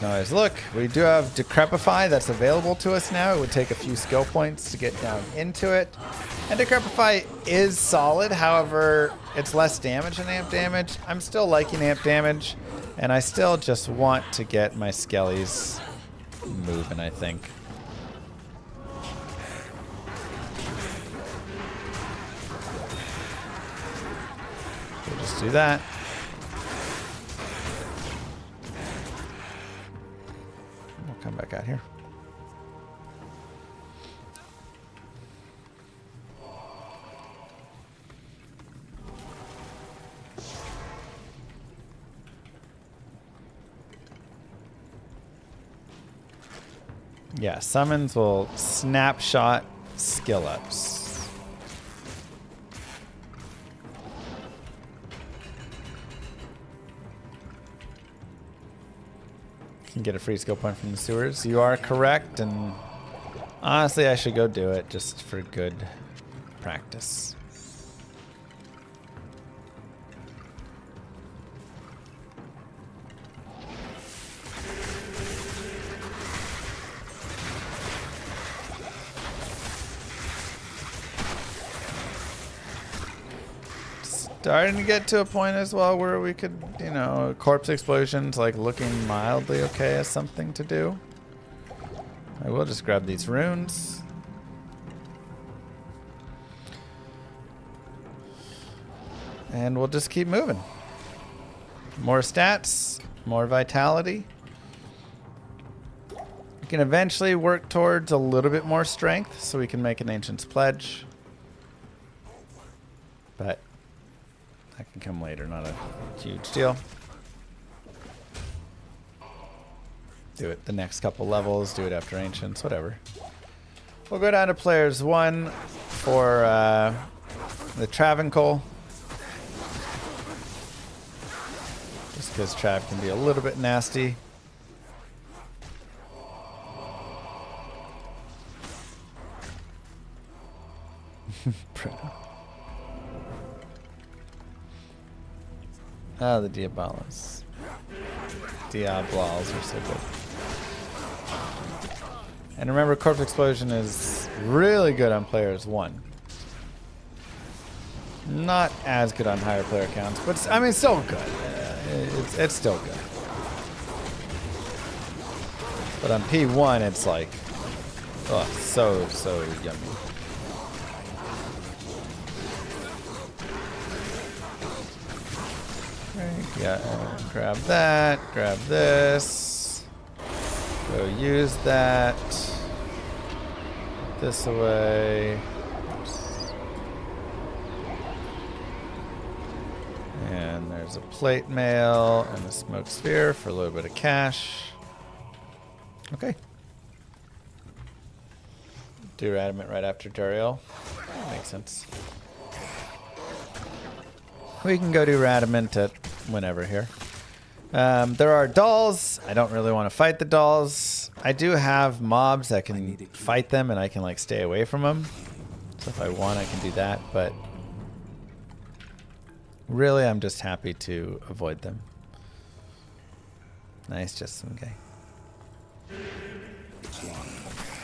Now as look, we do have Decrepify that's available to us now. It would take a few skill points to get down into it. And Decrepify is solid, however, it's less damage than amp damage. I'm still liking amp damage, and I still just want to get my skellies moving, I think. We'll just do that. We'll come back out here. Yeah, summons will snapshot skill ups. Can get a free skill point from the sewers. You are correct, and honestly, I should go do it just for good practice. Starting to get to a point as well where we could, you know, corpse explosions like looking mildly okay as something to do. I will just grab these runes. And we'll just keep moving. More stats, more vitality. We can eventually work towards a little bit more strength so we can make an Ancient's Pledge. But that can come later, not a huge deal. Do it the next couple levels, do it after Ancients, whatever. We'll go down to players 1 for the Travancore. Just because Trav can be a little bit nasty. Ah, the Diablos. Diablos are so good. And remember, Corpse Explosion is really good on players 1. Not as good on higher player counts, but I mean, still good. It's still good. But on P1, it's like, oh, so yummy. Yeah, grab that, grab this, go use that, this away. Oops. And there's a plate mail and a smoke sphere for a little bit of cash. Okay. Do Adamant right after Duriel. Makes sense. We can go do Radamant at whenever here. There are dolls. I don't really want to fight the dolls. I do have mobs that can fight them and I can like stay away from them. So if I want, I can do that, but really I'm just happy to avoid them. Nice, just some guy.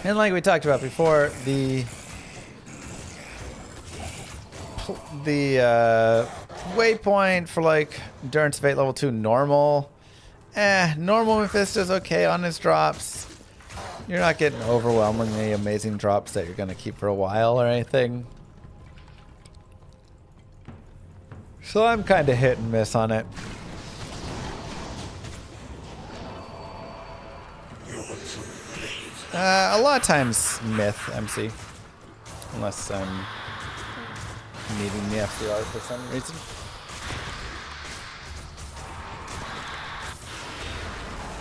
And like we talked about before, the waypoint for like Endurance of 8 level 2 normal. Normal Mephisto's okay on his drops. You're not getting overwhelmingly amazing drops that you're going to keep for a while or anything. So I'm kind of hit and miss on it. A lot of times myth MC. Unless I'm needing the FDR for some reason.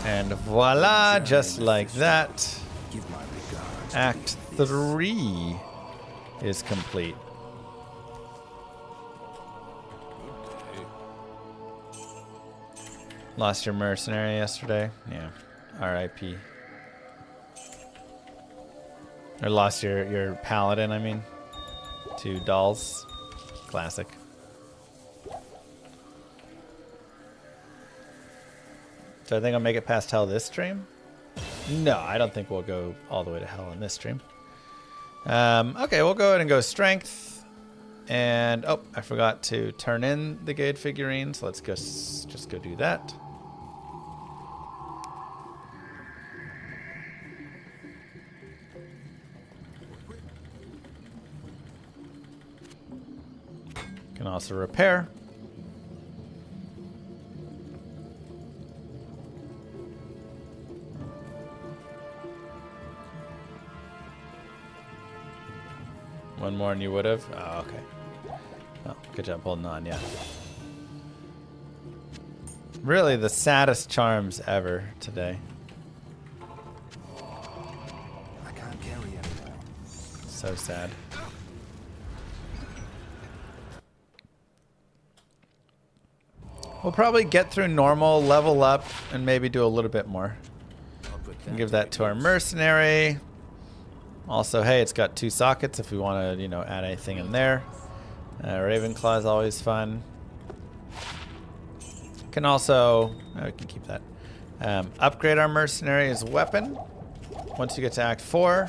And voila, just like that. Act 3 is complete. Lost your mercenary yesterday? Yeah. R.I.P. Or lost your paladin, I mean. To dolls. Classic. So I think I'll make it past hell this stream? No, I don't think we'll go all the way to hell in this stream. Okay, we'll go ahead and go strength. And, oh, I forgot to turn in the Gade figurine, so let's just go do that. Can also repair. One more than you would have? Oh, okay. Oh, good job holding on, yeah. Really the saddest charms ever today. I can't carry anymore. So sad. We'll probably get through normal, level up, and maybe do a little bit more. And give that to our mercenary. Also, hey, it's got 2 sockets if we want to, you know, add anything in there. Ravenclaw is always fun. Can also, we can keep that. Upgrade our mercenary's weapon. Once you get to Act 4,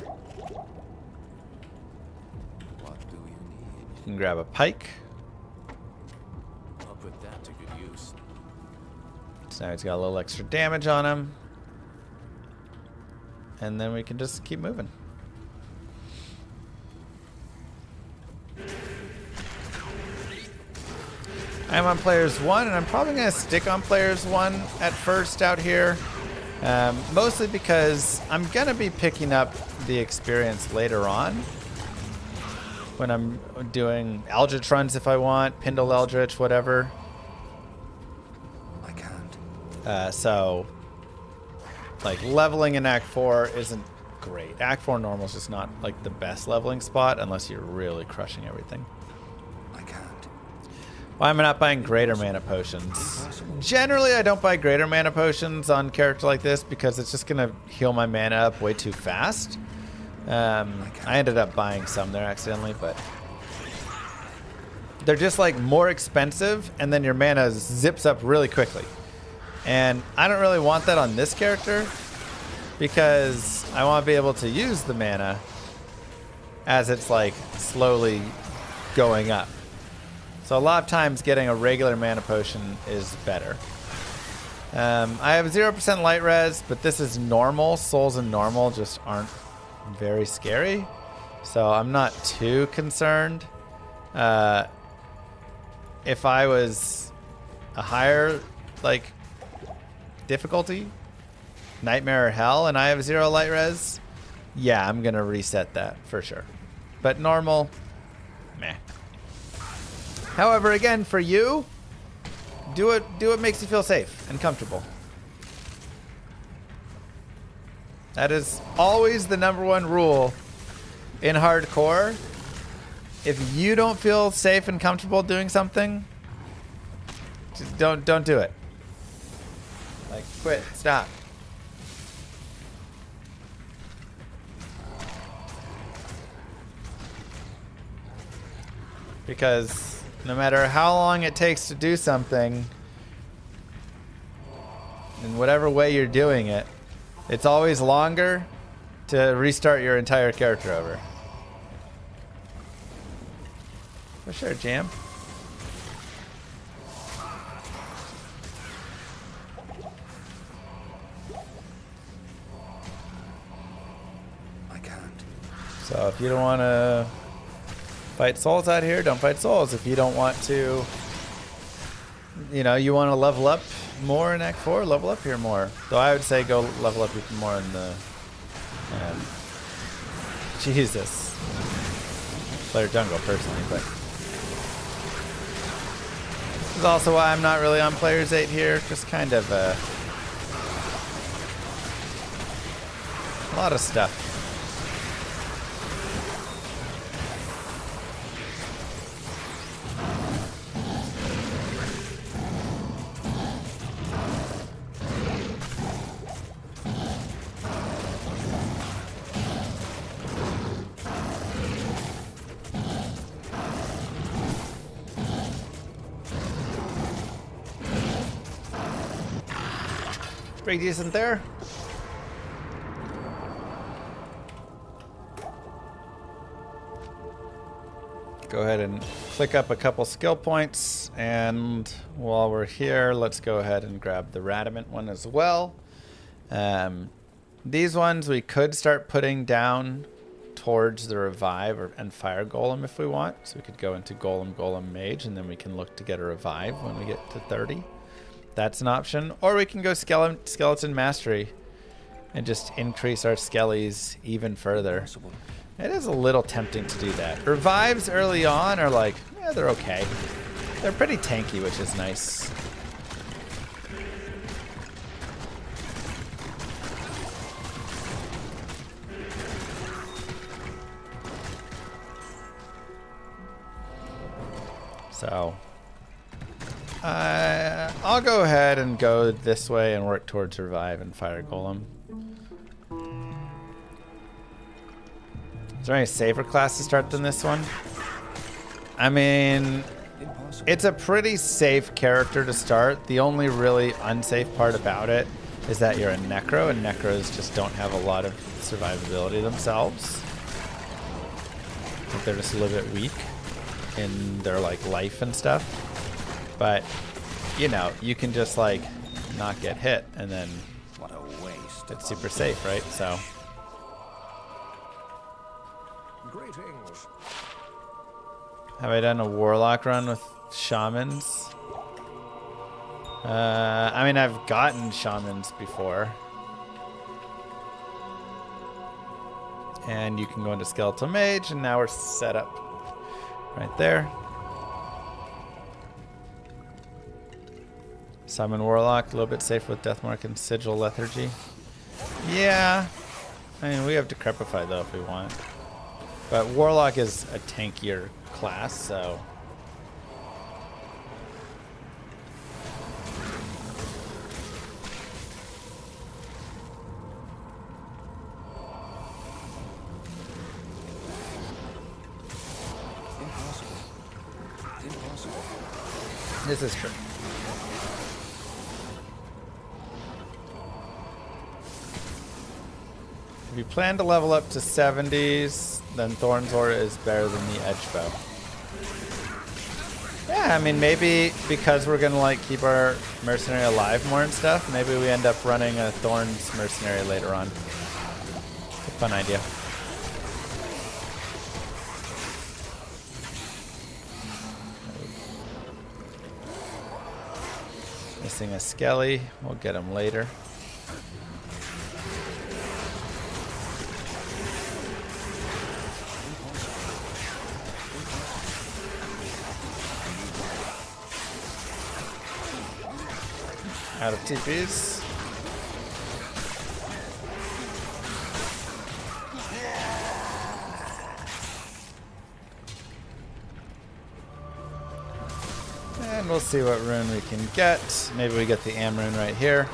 What do you need? you can grab a pike. I'll put that to good use. So now he's got a little extra damage on him. And then we can just keep moving. I'm on players 1, and I'm probably going to stick on players 1 at first out here. Mostly because I'm going to be picking up the experience later on. When I'm doing Eldritch runs if I want, Pindle Eldritch, whatever. I can't. So, like, leveling in Act 4 isn't great. Act 4 normal is just not, like, the best leveling spot unless you're really crushing everything. I can't. Why am I not buying greater mana potions? Generally, I don't buy greater mana potions on character like this because it's just going to heal my mana up way too fast. I ended up buying some there accidentally, but they're just like more expensive and then your mana zips up really quickly. And I don't really want that on this character because I want to be able to use the mana as it's like slowly going up. So a lot of times getting a regular mana potion is better. I have 0% light res, but this is normal. Souls and normal just aren't very scary. So I'm not too concerned. If I was a higher like difficulty, Nightmare or Hell, and I have 0 light res, yeah, I'm gonna reset that for sure. But normal, meh. However, again, for you, Do what makes you feel safe and comfortable. That is always the #1 rule in hardcore. If you don't feel safe and comfortable doing something, just don't do it. Like, quit, stop. Because no matter how long it takes to do something, in whatever way you're doing it, it's always longer to restart your entire character over. For sure, Jam. I can't. So if you don't want to fight souls out here, don't fight souls. If you don't want to, you know, you want to level up more in Act 4, level up here more. Though I would say go level up even more in the... Jesus. Player jungle, personally, but... This is also why I'm not really on Players 8 here. Just kind of a lot of stuff. Pretty decent there. Go ahead and click up a couple skill points, and while we're here, let's go ahead and grab the Radamant one as well. These ones we could start putting down towards the Revive and Fire Golem if we want. So we could go into Golem, Mage, and then we can look to get a Revive when we get to 30. That's an option. Or we can go Skeleton Mastery and just increase our skellies even further. It is a little tempting to do that. Revives early on are like, yeah, they're okay. They're pretty tanky, which is nice. So... I'll go ahead and go this way and work towards Revive and Fire Golem. Is there any safer class to start than this one? I mean, it's a pretty safe character to start. The only really unsafe part about it is that you're a Necro, and Necros just don't have a lot of survivability themselves. I think they're just a little bit weak in their like life and stuff. But, you know, you can just, like, not get hit, and then What a waste. it's super safe, right? So, Greetings. have I done a Warlock run with Shamans? I mean, I've gotten Shamans before. And you can go into Skeletal Mage, and now we're set up right there. Summon Warlock, a little bit safer with Deathmark and Sigil Lethargy. Yeah. I mean, we have Decrepify, though, if we want. But Warlock is a tankier class, so... Impossible. Impossible. This is true. If you plan to level up to 70s, then Thornzor is better than the Edgebow. Yeah, I mean, maybe because we're gonna like keep our mercenary alive more and stuff, maybe we end up running a Thorns mercenary later on. It's a fun idea. Missing a Skelly, we'll get him later. Out of TPs. And we'll see what rune we can get. Maybe we get the Am rune right here.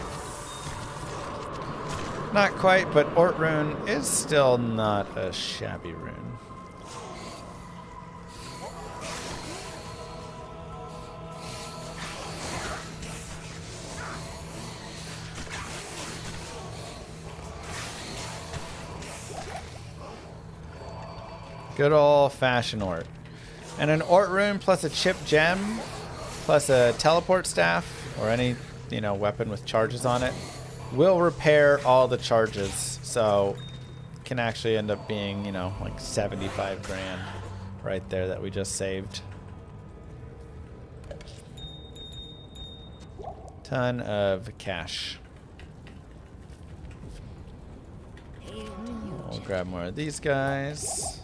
Not quite, but Ort rune is still not a shabby rune. Good old-fashioned Ort. And an Ort rune plus a chip gem plus a teleport staff or any, weapon with charges on it will repair all the charges. So can actually end up being, like 75 grand right there that we just saved. Ton of cash. We'll grab more of these guys.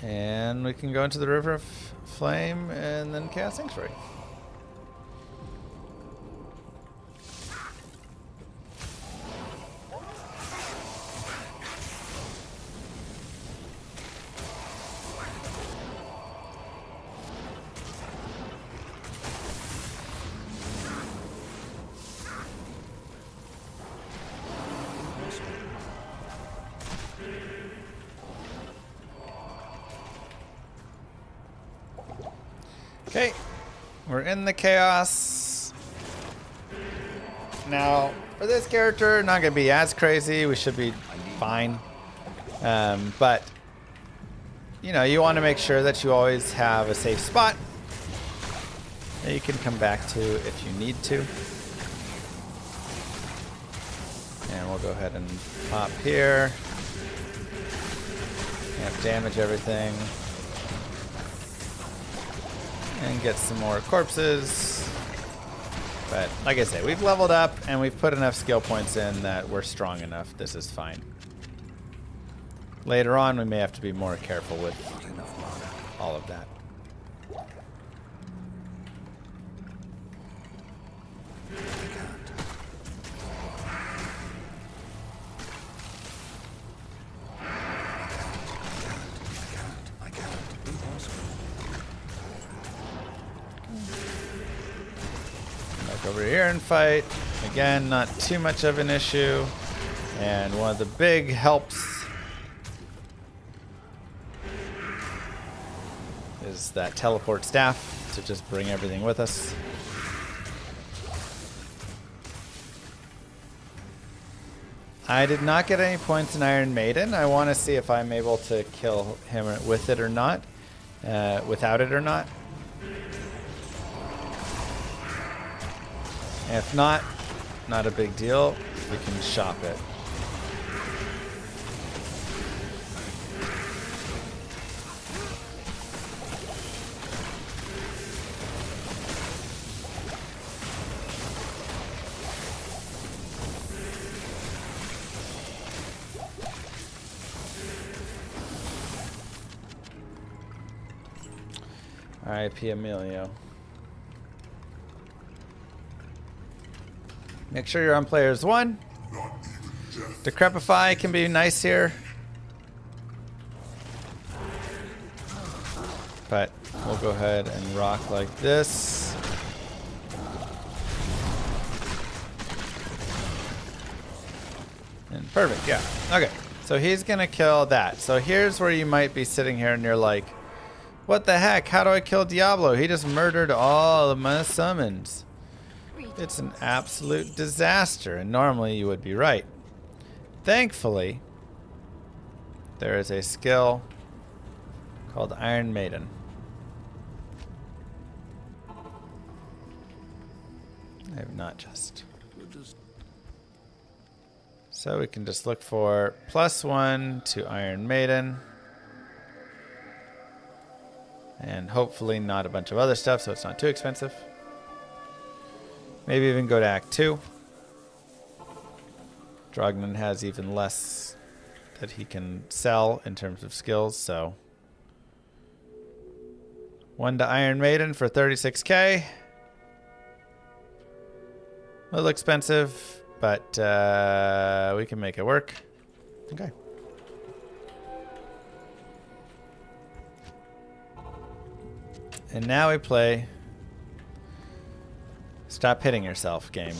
And we can go into the River of Flame and then Chaos Sanctuary. Okay, we're in the chaos. Now, for this character, not going to be as crazy. We should be fine. But, you want to make sure that you always have a safe spot that you can come back to if you need to. And we'll go ahead and pop here. And damage everything. And get some more corpses. But like I say, we've leveled up and we've put enough skill points in that we're strong enough. This is fine. Later on, we may have to be more careful with all of that. Over here and fight. Again, not too much of an issue. And one of the big helps is that teleport staff to just bring everything with us. I did not get any points in Iron Maiden. I want to see if I'm able to kill him with it or not. Without it or not. If not a big deal. We can shop it. R.I.P. Emilio. Make sure you're on players 1. Decrepify can be nice here. But we'll go ahead and rock like this. And perfect, yeah. Okay, so he's gonna kill that. So here's where you might be sitting here and you're like, what the heck? How do I kill Diablo? He just murdered all of my summons. It's an absolute disaster, and normally you would be right. Thankfully, there is a skill called Iron Maiden. I have not just. So we can just look for +1 to Iron Maiden. And hopefully not a bunch of other stuff, so it's not too expensive. Maybe even go to Act 2. Drognan has even less that he can sell in terms of skills, so 1 to Iron Maiden for 36k. A little expensive, but we can make it work. Okay. And now we play Stop Hitting Yourself game.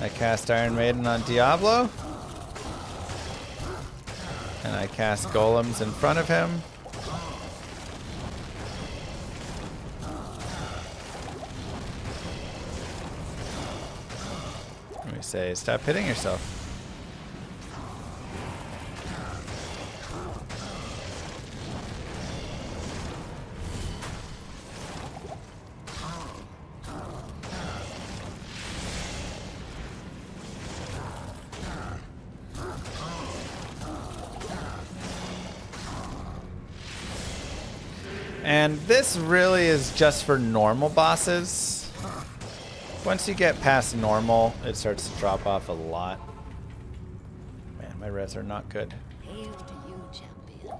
I cast Iron Maiden on Diablo. And I cast golems in front of him. And we say, stop hitting yourself. And this really is just for normal bosses. Once you get past normal, it starts to drop off a lot. Man, my res are not good. Hail to you, champion.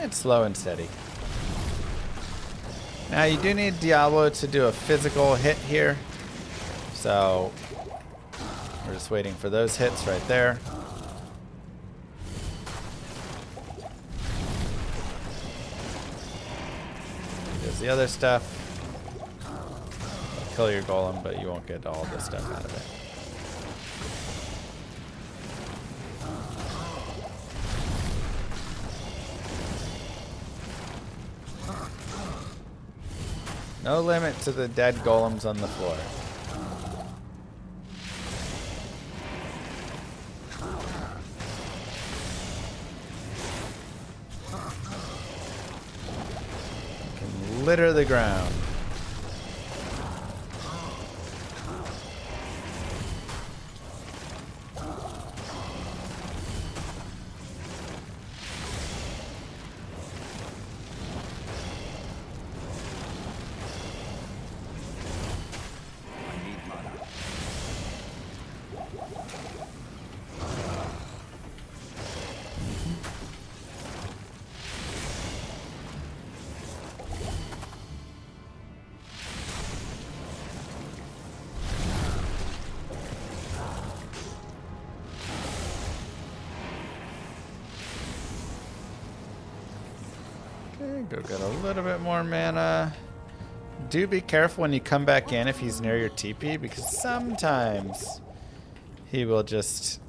It's slow and steady. Now you do need Diablo to do a physical hit here. So we're just waiting for those hits right there. There's the other stuff. Kill your golem, but you won't get all this stuff out of it. No limit to the dead golems on the floor. You can litter the ground. Go get a little bit more mana. Do be careful when you come back in if he's near your TP, because sometimes he will just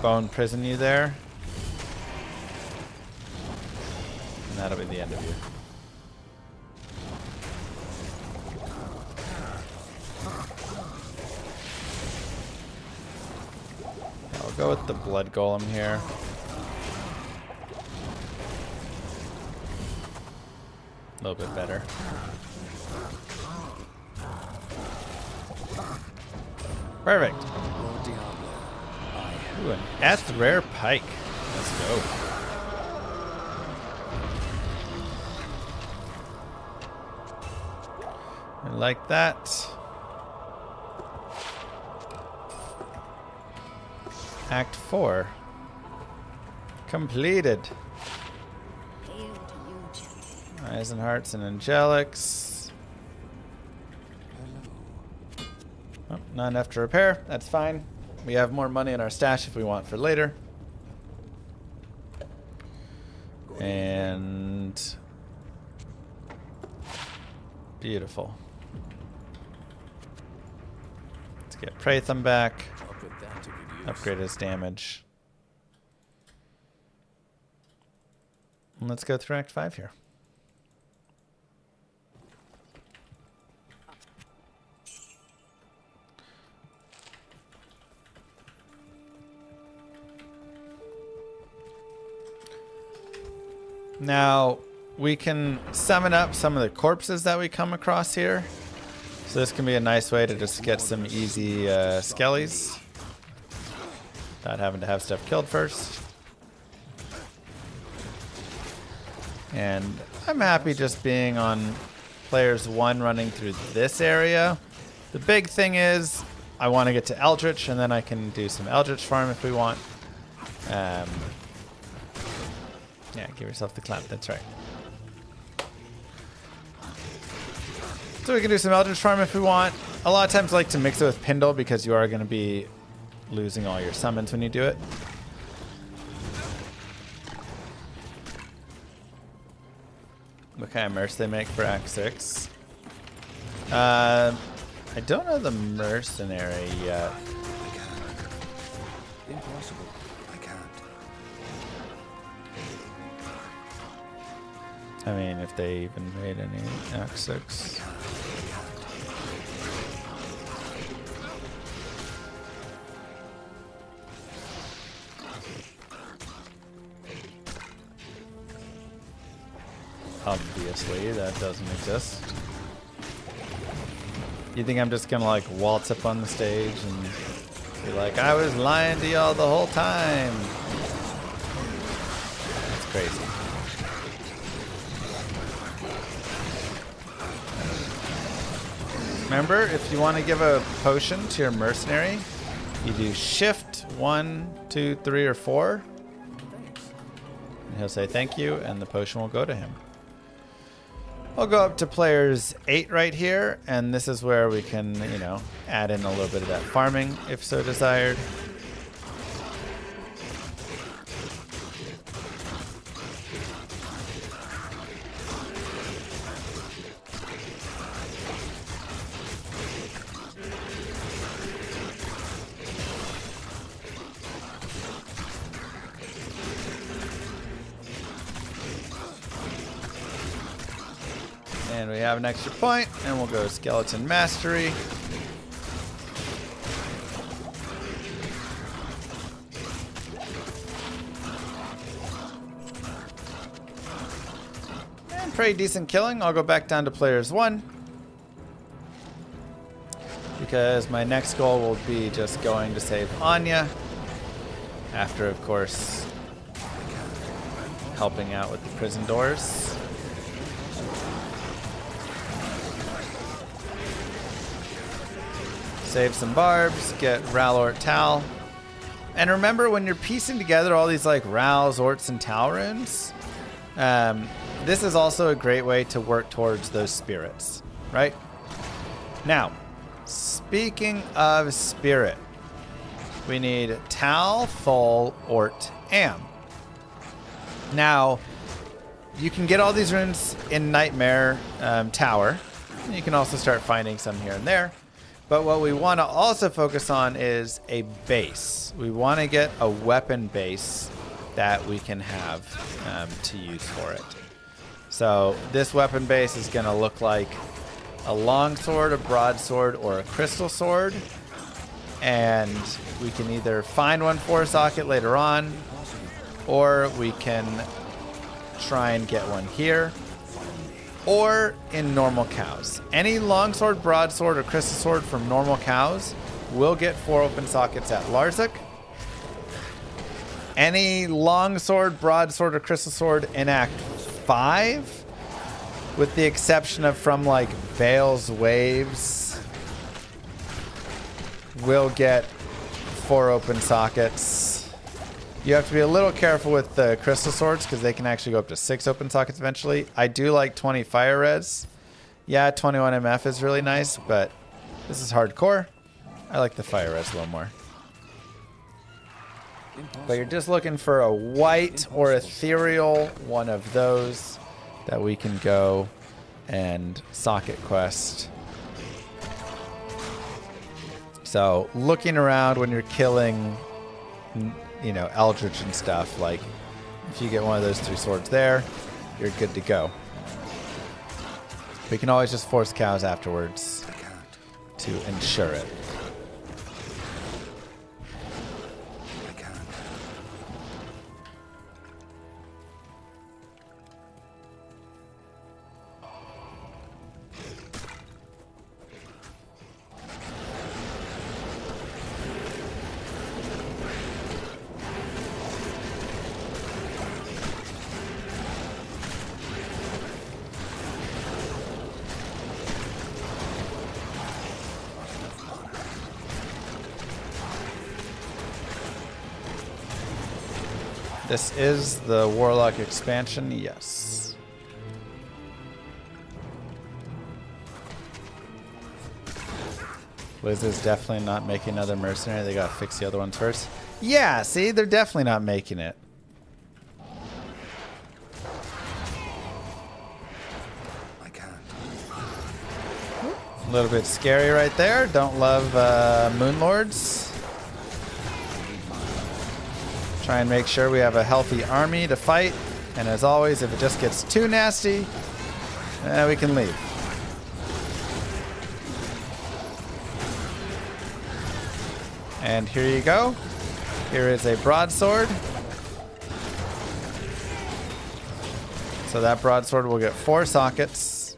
bone prison you there. And that'll be the end of you. I'll go with the blood golem here. A little bit better. Perfect. Ooh, an S rare pike. Let's go. I like that. Act 4. Completed. Eyes and hearts and angelics. Oh, not enough to repair. That's fine. We have more money in our stash if we want for later. And beautiful. Let's get Pratham back. Upgrade his damage. And let's go through Act 5 here. Now, we can summon up some of the corpses that we come across here. So this can be a nice way to just get some easy skellies without having to have stuff killed first. And I'm happy just being on players 1 running through this area. The big thing is I want to get to Eldritch, and then I can do some Eldritch farm if we want. Yeah, give yourself the clap, that's right. So we can do some Eldritch farm if we want. A lot of times I like to mix it with Pindle because you are going to be losing all your summons when you do it. What kind of merc they make for Act 6? I don't know the mercenary yet. I can't. Impossible. I can't. I mean, if they even made any Act 6. Obviously, that doesn't exist. You think I'm just gonna like waltz up on the stage and be like, I was lying to y'all the whole time? That's crazy. Remember, if you want to give a potion to your mercenary, you do shift 1, 2, 3, or 4. And he'll say thank you, and the potion will go to him. We'll go up to players 8 right here, and this is where we can, you know, add in a little bit of that farming if so desired. And we have an extra point, and we'll go Skeleton Mastery. And pretty decent killing. I'll go back down to players 1. Because my next goal will be just going to save Anya. After, of course, helping out with the prison doors. Save some barbs, get Ral, Ort, Tal. And remember, when you're piecing together all these like Rals, Orts, and Tal runes, this is also a great way to work towards those spirits, right? Now, speaking of spirit, we need Tal, Thol, Ort, Am. Now, you can get all these runes in Nightmare Tower. And you can also start finding some here and there. But what we want to also focus on is a base. We want to get a weapon base that we can have to use for it. So this weapon base is going to look like a longsword, a broadsword, or a crystal sword. And we can either find one for a socket later on, or we can try and get one here, or in normal cows. Any longsword, broadsword, or crystal sword from normal cows will get 4 open sockets at Larzik. Any longsword, broadsword, or crystal sword in Act 5, with the exception of from like Bale's Waves, will get 4 open sockets. You have to be a little careful with the crystal swords because they can actually go up to 6 open sockets eventually. I do like 20 fire res. Yeah, 21 MF is really nice, but this is hardcore. I like the fire res a little more. But you're just looking for a white or ethereal one of those that we can go and socket quest. So looking around when you're killing, you know, Eldritch and stuff, like if you get one of those 3 swords there, you're good to go. We can always just force cows afterwards to ensure it. I can't. This is the Warlock expansion, yes. Blizzard's definitely not making another mercenary. They gotta fix the other ones first. Yeah, see, they're definitely not making it. I can't. A little bit scary right there. Don't love Moonlords. Try and make sure we have a healthy army to fight. And as always, if it just gets too nasty, we can leave. And here you go. Here is a broadsword. So that broadsword will get 4 sockets.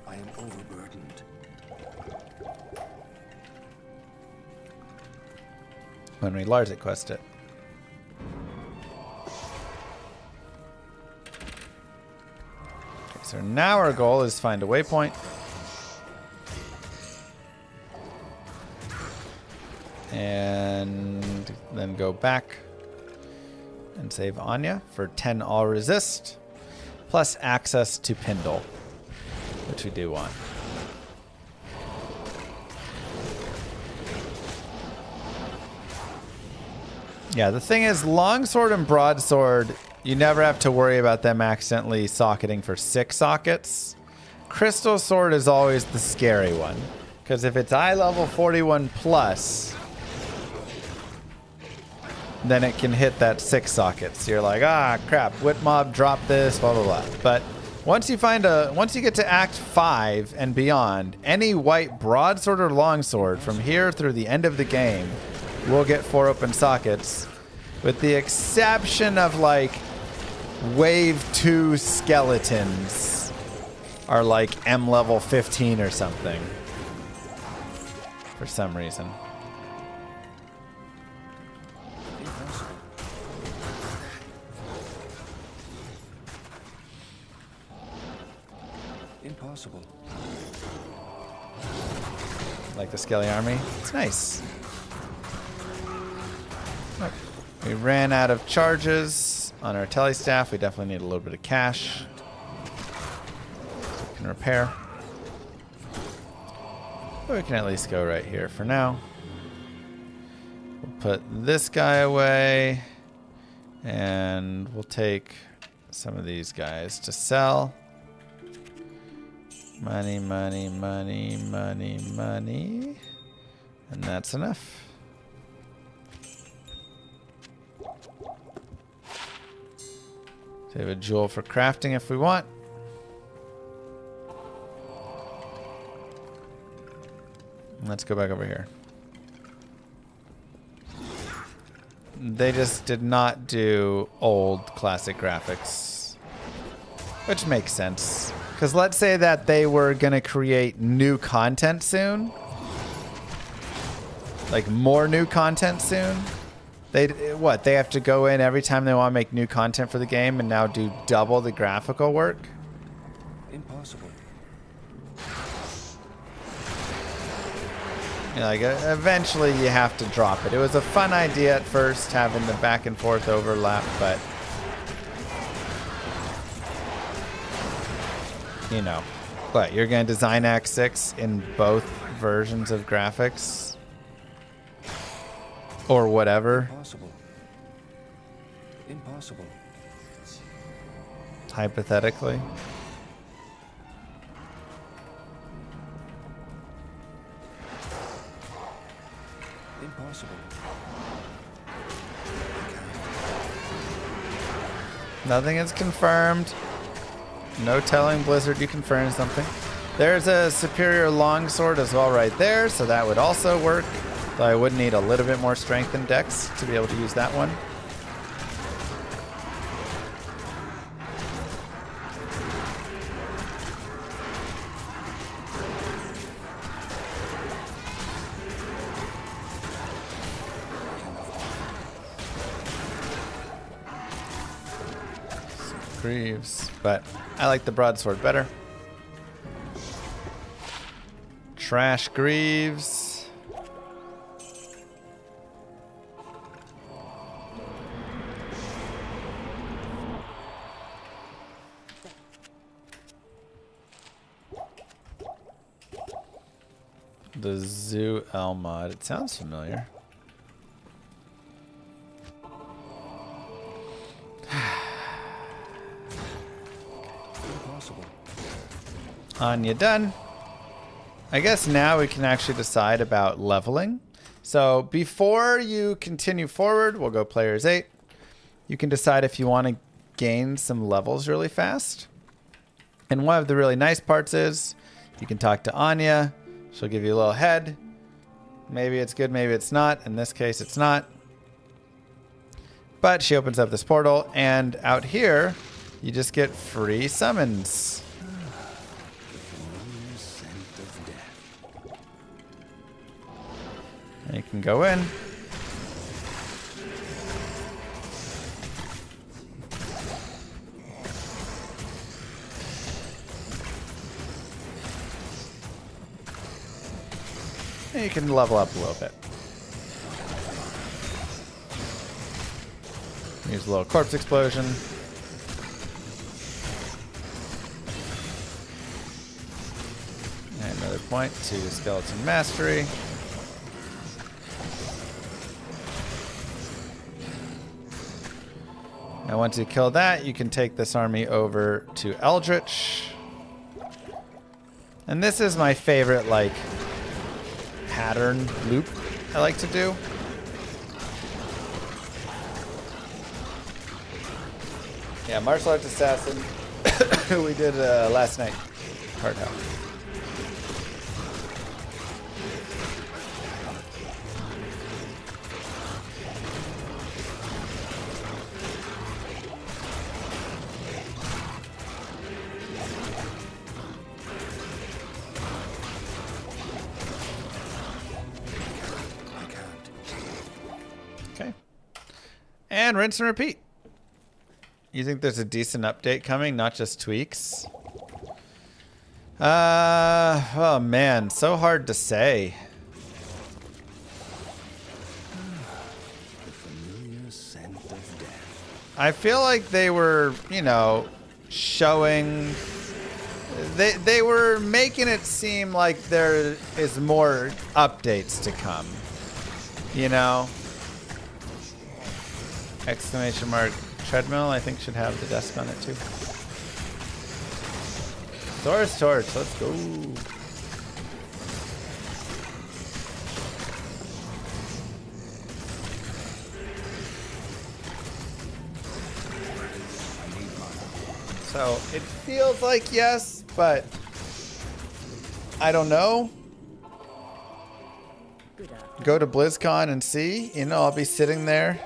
I am overburdened. When we Larzik quest it. Okay, so now our goal is find a waypoint. And then go back and save Anya for 10 all resist, plus access to Pindle, which we do want. Yeah, the thing is, longsword and broadsword, you never have to worry about them accidentally socketing for 6 sockets. Crystal sword is always the scary one, because if it's eye level 41 plus, then it can hit that 6 sockets. So you're like, ah, crap, Wit Mob, drop this, blah, blah, blah. But once you get to Act 5 and beyond, any white broadsword or longsword from here through the end of the game will get 4 open sockets, with the exception of like Wave 2 skeletons are like M level 15 or something. For some reason. Impossible. Like the Skelly army. It's nice. Look, we ran out of charges on our telestaff. We definitely need a little bit of cash. So we can repair. But we can at least go right here for now. We'll put this guy away. And we'll take some of these guys to sell. Money, money, money, money, money. And that's enough. Save a jewel for crafting if we want. Let's go back over here. They just did not do old classic graphics. Which makes sense. Because let's say that they were going to create new content soon. Like more new content soon. They have to go in every time they want to make new content for the game and now do double the graphical work? Impossible. You know, like eventually you have to drop it. It was a fun idea at first, having the back and forth overlap, but you know, what, you're going to design Act 6 in both versions of graphics? Or whatever. Impossible. Impossible. Hypothetically. Impossible. Nothing is confirmed. No telling Blizzard you confirmed something. There's a superior longsword as well right there, so that would also work. Though I would need a little bit more strength and dex to be able to use that one. Greaves, but I like the broadsword better. Trash Greaves. the Zoo L mod. It sounds familiar. Impossible. Anya done. I guess now we can actually decide about leveling. So before you continue forward, we'll go players 8. You can decide if you want to gain some levels really fast. And one of the really nice parts is you can talk to Anya. She'll give you a little head. Maybe it's good, maybe it's not. In this case, it's not. But she opens up this portal, and out here, you just get free summons. And you can go in. And you can level up a little bit. Use a little corpse explosion. And another point to skeleton mastery. And once you kill that, you can take this army over to Eldritch. And this is my favorite, like, pattern loop I like to do. Yeah, martial arts assassin, who we did last night. Hard help. Okay. And rinse and repeat. You think there's a decent update coming, not just tweaks? Oh man, so hard to say. The familiar scent of death. I feel like they were, you know, showing... They were making it seem like there is more updates to come. You know? Exclamation mark. Treadmill, I think, should have the desk on it too. Thor's torch, let's go. So it feels like yes, but I don't know. Go to BlizzCon and see. You know, I'll be sitting there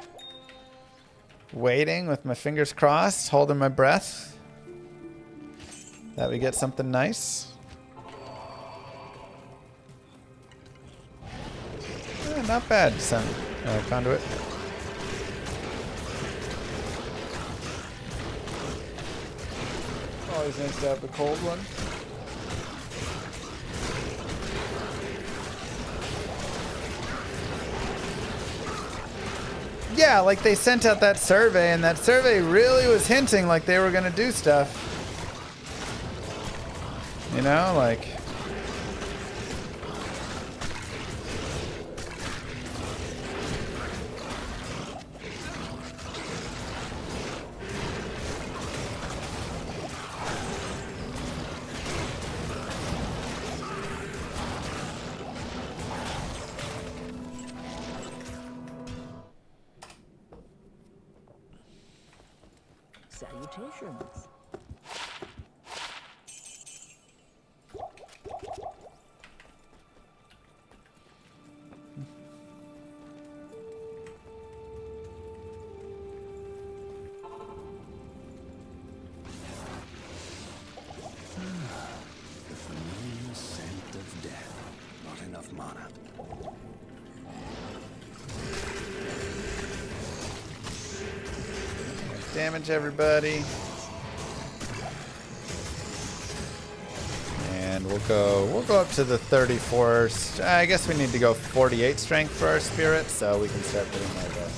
waiting with my fingers crossed, holding my breath that we get something nice. Not bad, son. Conduit. Always nice to have the cold one. Yeah, like they sent out that survey, and that survey really was hinting like they were going to do stuff. You know, like... Salutations. The familiar scent of death. Not enough mana. Damage everybody. And we'll go up to the 34. I guess we need to go 48 strength for our spirit, so we can start putting like a...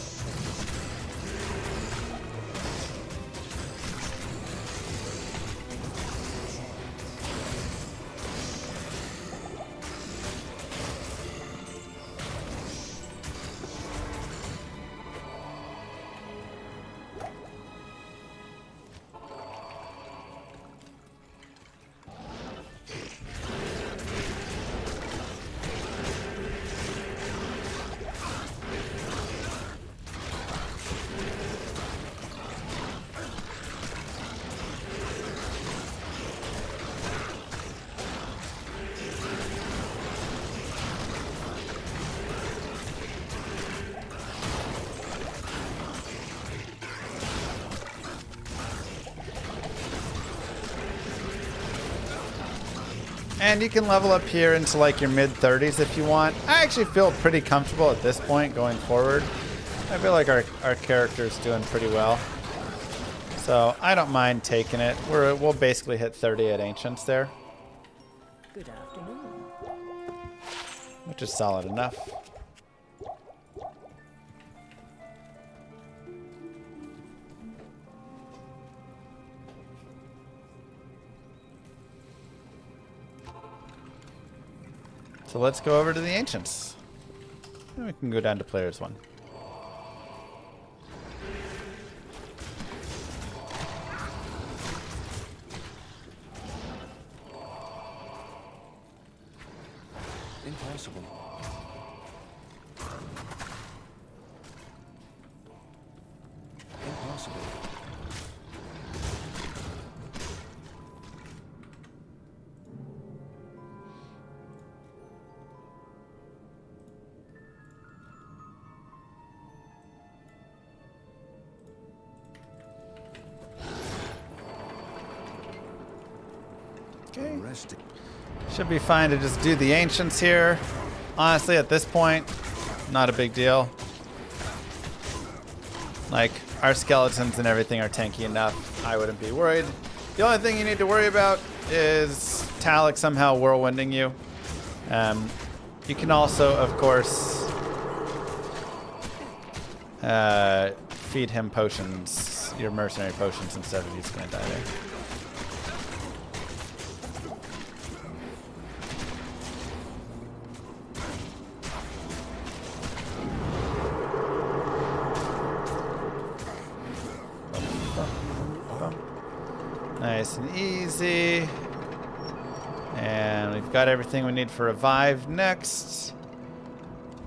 And you can level up here into like your mid 30s if you want. I actually feel pretty comfortable at this point going forward. I feel like our character's doing pretty well. So I don't mind taking it. We'll basically hit 30 at Ancients there. Good afternoon. Which is solid enough. So let's go over to the Ancients. And we can go down to Players 1. Impossible. Impossible. Okay. Resting. Should be fine to just do the Ancients here. Honestly, at this point, not a big deal. Like, our skeletons and everything are tanky enough. I wouldn't be worried. The only thing you need to worry about is Talik somehow whirlwinding you. You can also, of course, feed him potions, your mercenary potions, instead of he's going to die there. Nice and easy. And we've got everything we need for Revive next.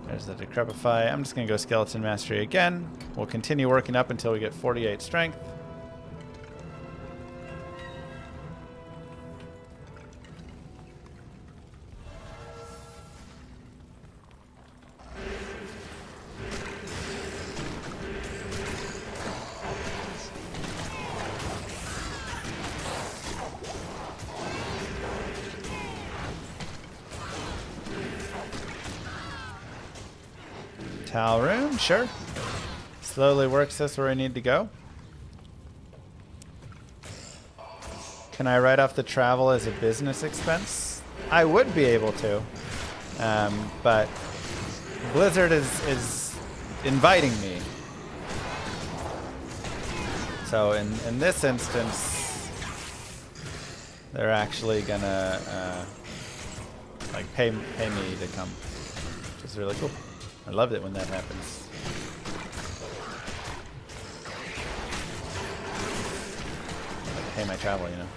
There's the Decrepify. I'm just going to go Skeleton Mastery again. We'll continue working up until we get 48 Strength. Tal Room, sure. Slowly works us where I need to go. Can I write off the travel as a business expense? I would be able to, but Blizzard is inviting me. So in this instance, they're actually gonna like pay me to come, which is really cool. I love it when that happens. Like pay my travel, you know.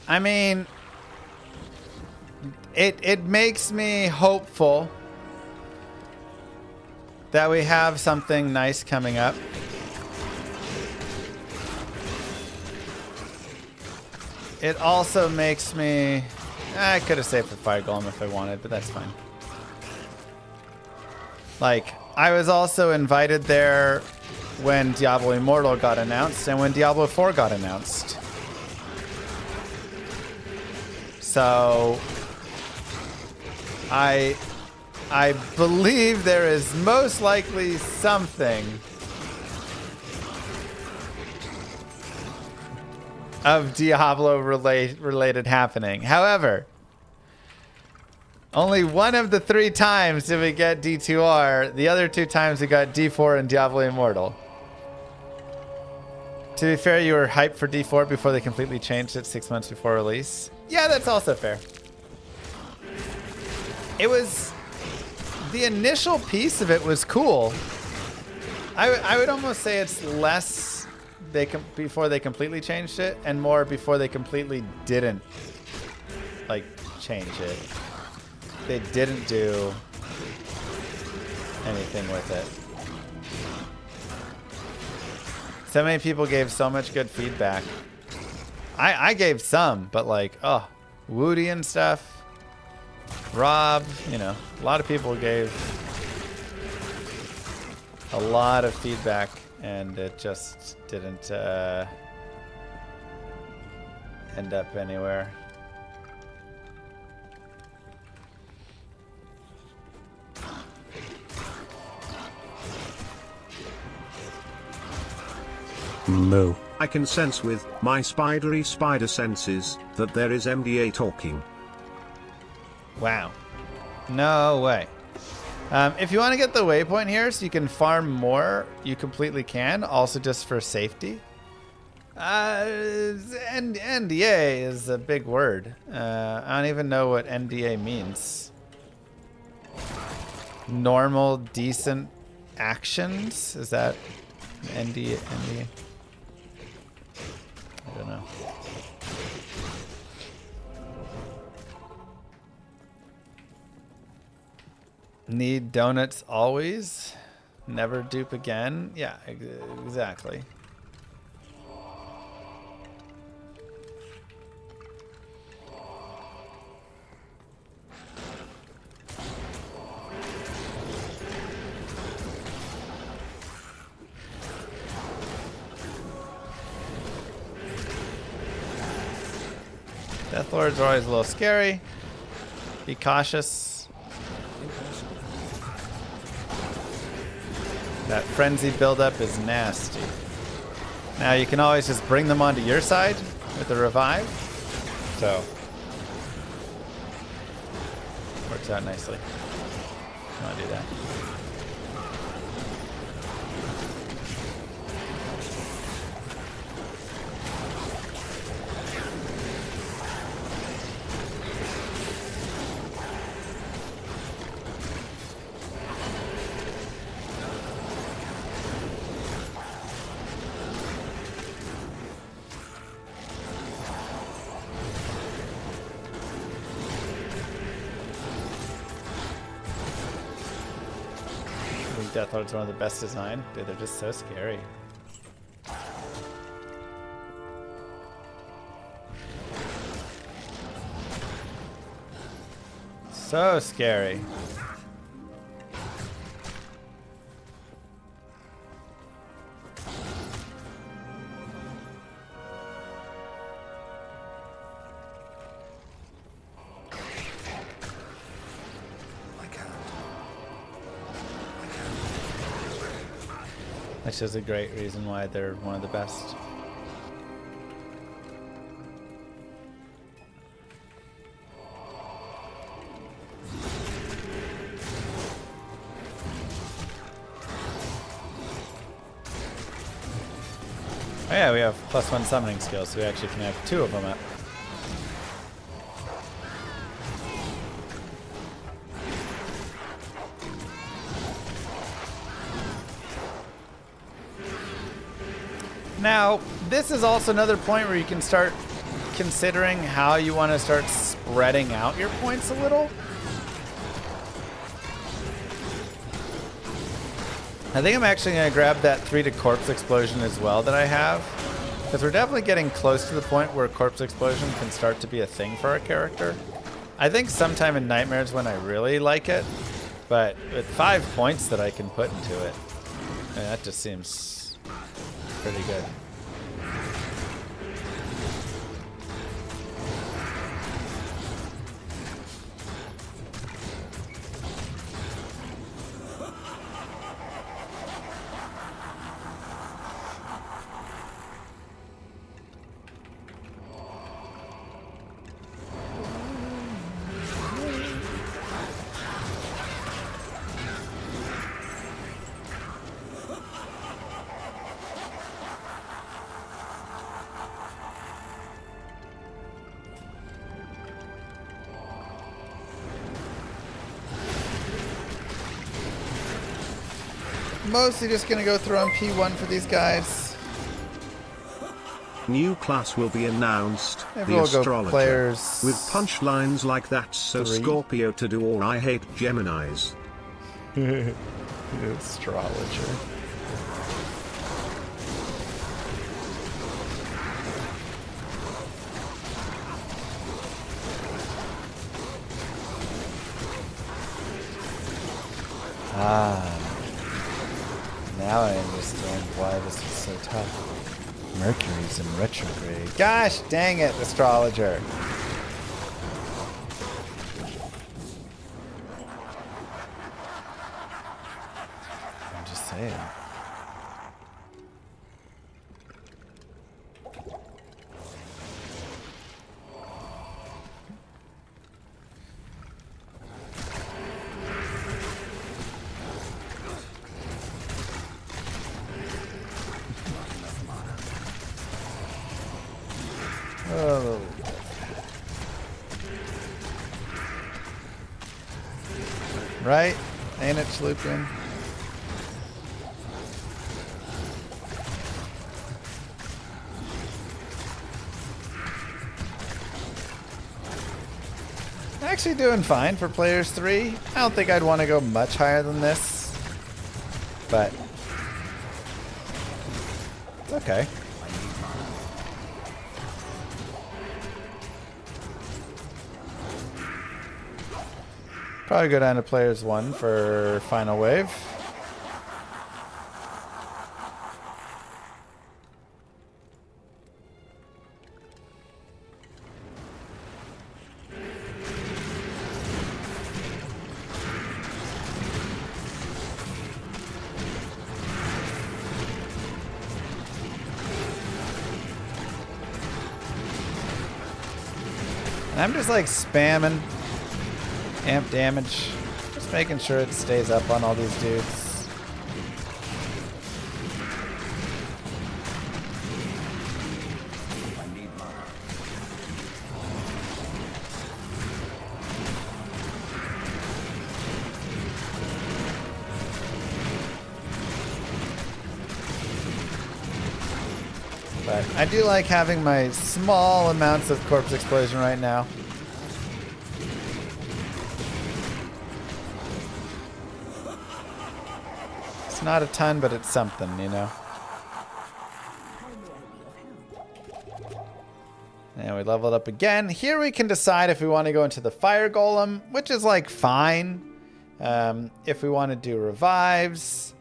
I mean, it makes me hopeful that we have something nice coming up. It also makes me... I could have saved for Fire Golem if I wanted, but that's fine. Like, I was also invited there when Diablo Immortal got announced and when Diablo 4 got announced. So I believe there is most likely something of Diablo related happening. However, only one of the 3 times did we get D2R. The other 2 times we got D4 and Diablo Immortal. To be fair, you were hyped for D4 before they completely changed it 6 months before release. Yeah, that's also fair. It was... The initial piece of it was cool. I would almost say it's less before they completely changed it, and more before they completely didn't like change it. They didn't do anything with it. So many people gave so much good feedback. I gave some, but like, oh, Woody and stuff, Rob, you know, a lot of people gave a lot of feedback, and it just didn't end up anywhere. Moo. I can sense with my spidery spider senses that there is MDA talking. Wow. No way. If you want to get the waypoint here so you can farm more, you completely can. Also just for safety. NDA is a big word. I don't even know what NDA means. Normal, decent actions? Is that NDA? I don't know. Need donuts always? Never dupe again? Yeah, exactly. Death Lords are always a little scary. Be cautious. That frenzy buildup is nasty. Now you can always just bring them onto your side with the revive. So works out nicely. I want to do that. Death Lord's one of the best design. Dude, they're just so scary. So scary. Which is a great reason why they're one of the best. Oh yeah, we have +1 summoning skills, so we actually can have 2 of them up. Now, this is also another point where you can start considering how you want to start spreading out your points a little. I think I'm actually going to grab that 3 to Corpse Explosion as well that I have. Because we're definitely getting close to the point where Corpse Explosion can start to be a thing for our character. I think sometime in Nightmare's when I really like it. But with 5 points that I can put into it, that just seems pretty good. Mostly just gonna go through on P1 for these guys. new class will be announced, Maybe the we'll go astrologer. players With punchlines like that, so 3. Scorpio to do, or I hate Geminis. Astrologer. Now I understand why this is so tough. Mercury's in retrograde. Gosh dang it, astrologer. I'm just saying. Oh. Right? Ain't it, Schloopin? Actually doing fine for players 3. I don't think I'd want to go much higher than this. But it's okay. Probably go down to players 1 for final wave. And I'm just like spamming amp damage, just making sure it stays up on all these dudes. But I do like having my small amounts of corpse explosion right now. It's not a ton, but it's something, you know. And we leveled up again. Here we can decide if we want to go into the fire golem, which is like fine. If we want to do revives,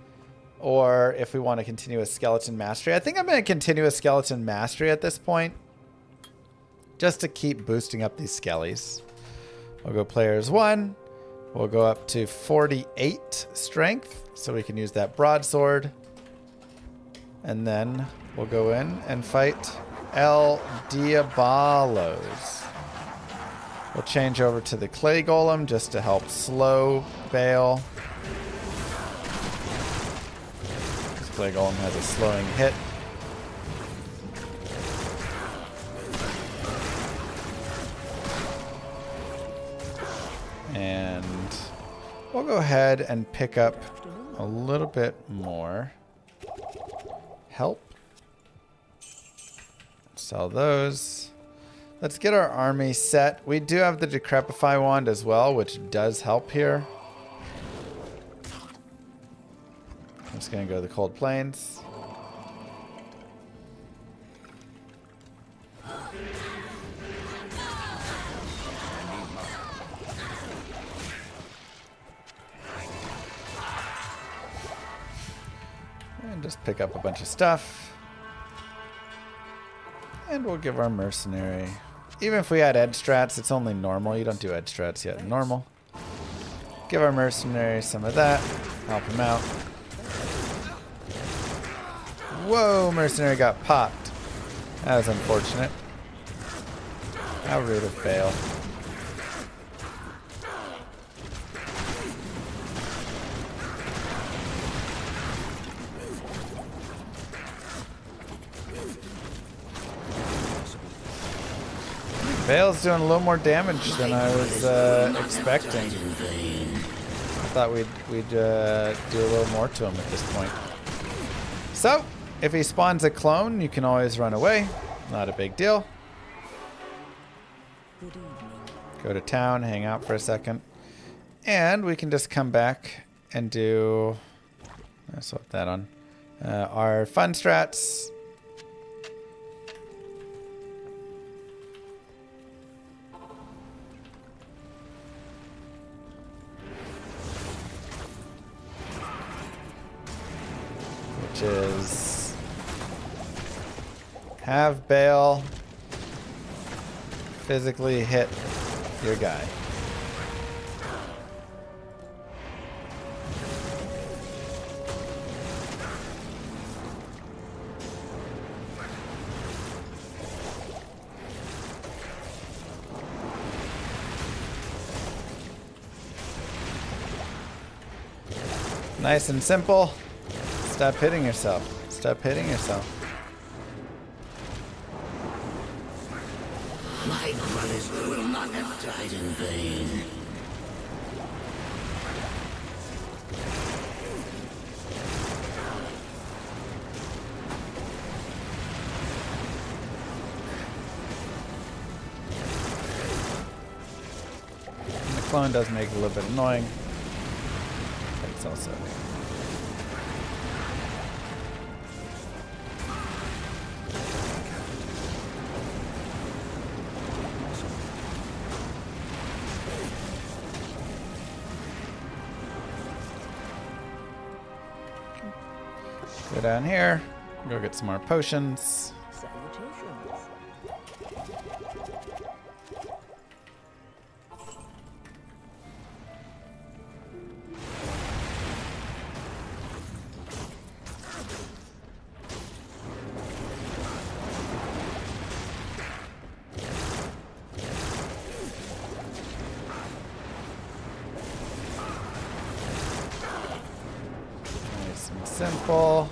or if we want to continue with skeleton mastery. I think I'm going to continue with skeleton mastery at this point, just to keep boosting up these skellies. We'll go players 1. We'll go up to 48 strength, so we can use that broadsword. And then we'll go in and fight El Diabolos. We'll change over to the clay golem just to help slow Bale. This clay golem has a slowing hit. And we'll go ahead and pick up a little bit more help. Sell those. Let's get our army set. We do have the Decrepify wand as well, which does help here. I'm just going to go to the Cold Plains. And just pick up a bunch of stuff. And we'll give our mercenary. Even if we had edge strats, it's only normal. You don't do edge strats yet in normal. Give our mercenary some of that. Help him out. Whoa, mercenary got popped. That was unfortunate. How rude of Bale. Bale's doing a little more damage than I was expecting. I thought we'd do a little more to him at this point. So, if he spawns a clone, you can always run away. Not a big deal. Good evening. Go to town, hang out for a second. And we can just come back and do... I'll swap that on. Our fun strats. Which is... have Bale physically hit your guy. Nice and simple. Stop hitting yourself. Stop hitting yourself. My brothers will not have died in vain. And the clone does make it a little bit annoying. But it's also... Go down here, go get some more potions. Salutations. Nice and simple.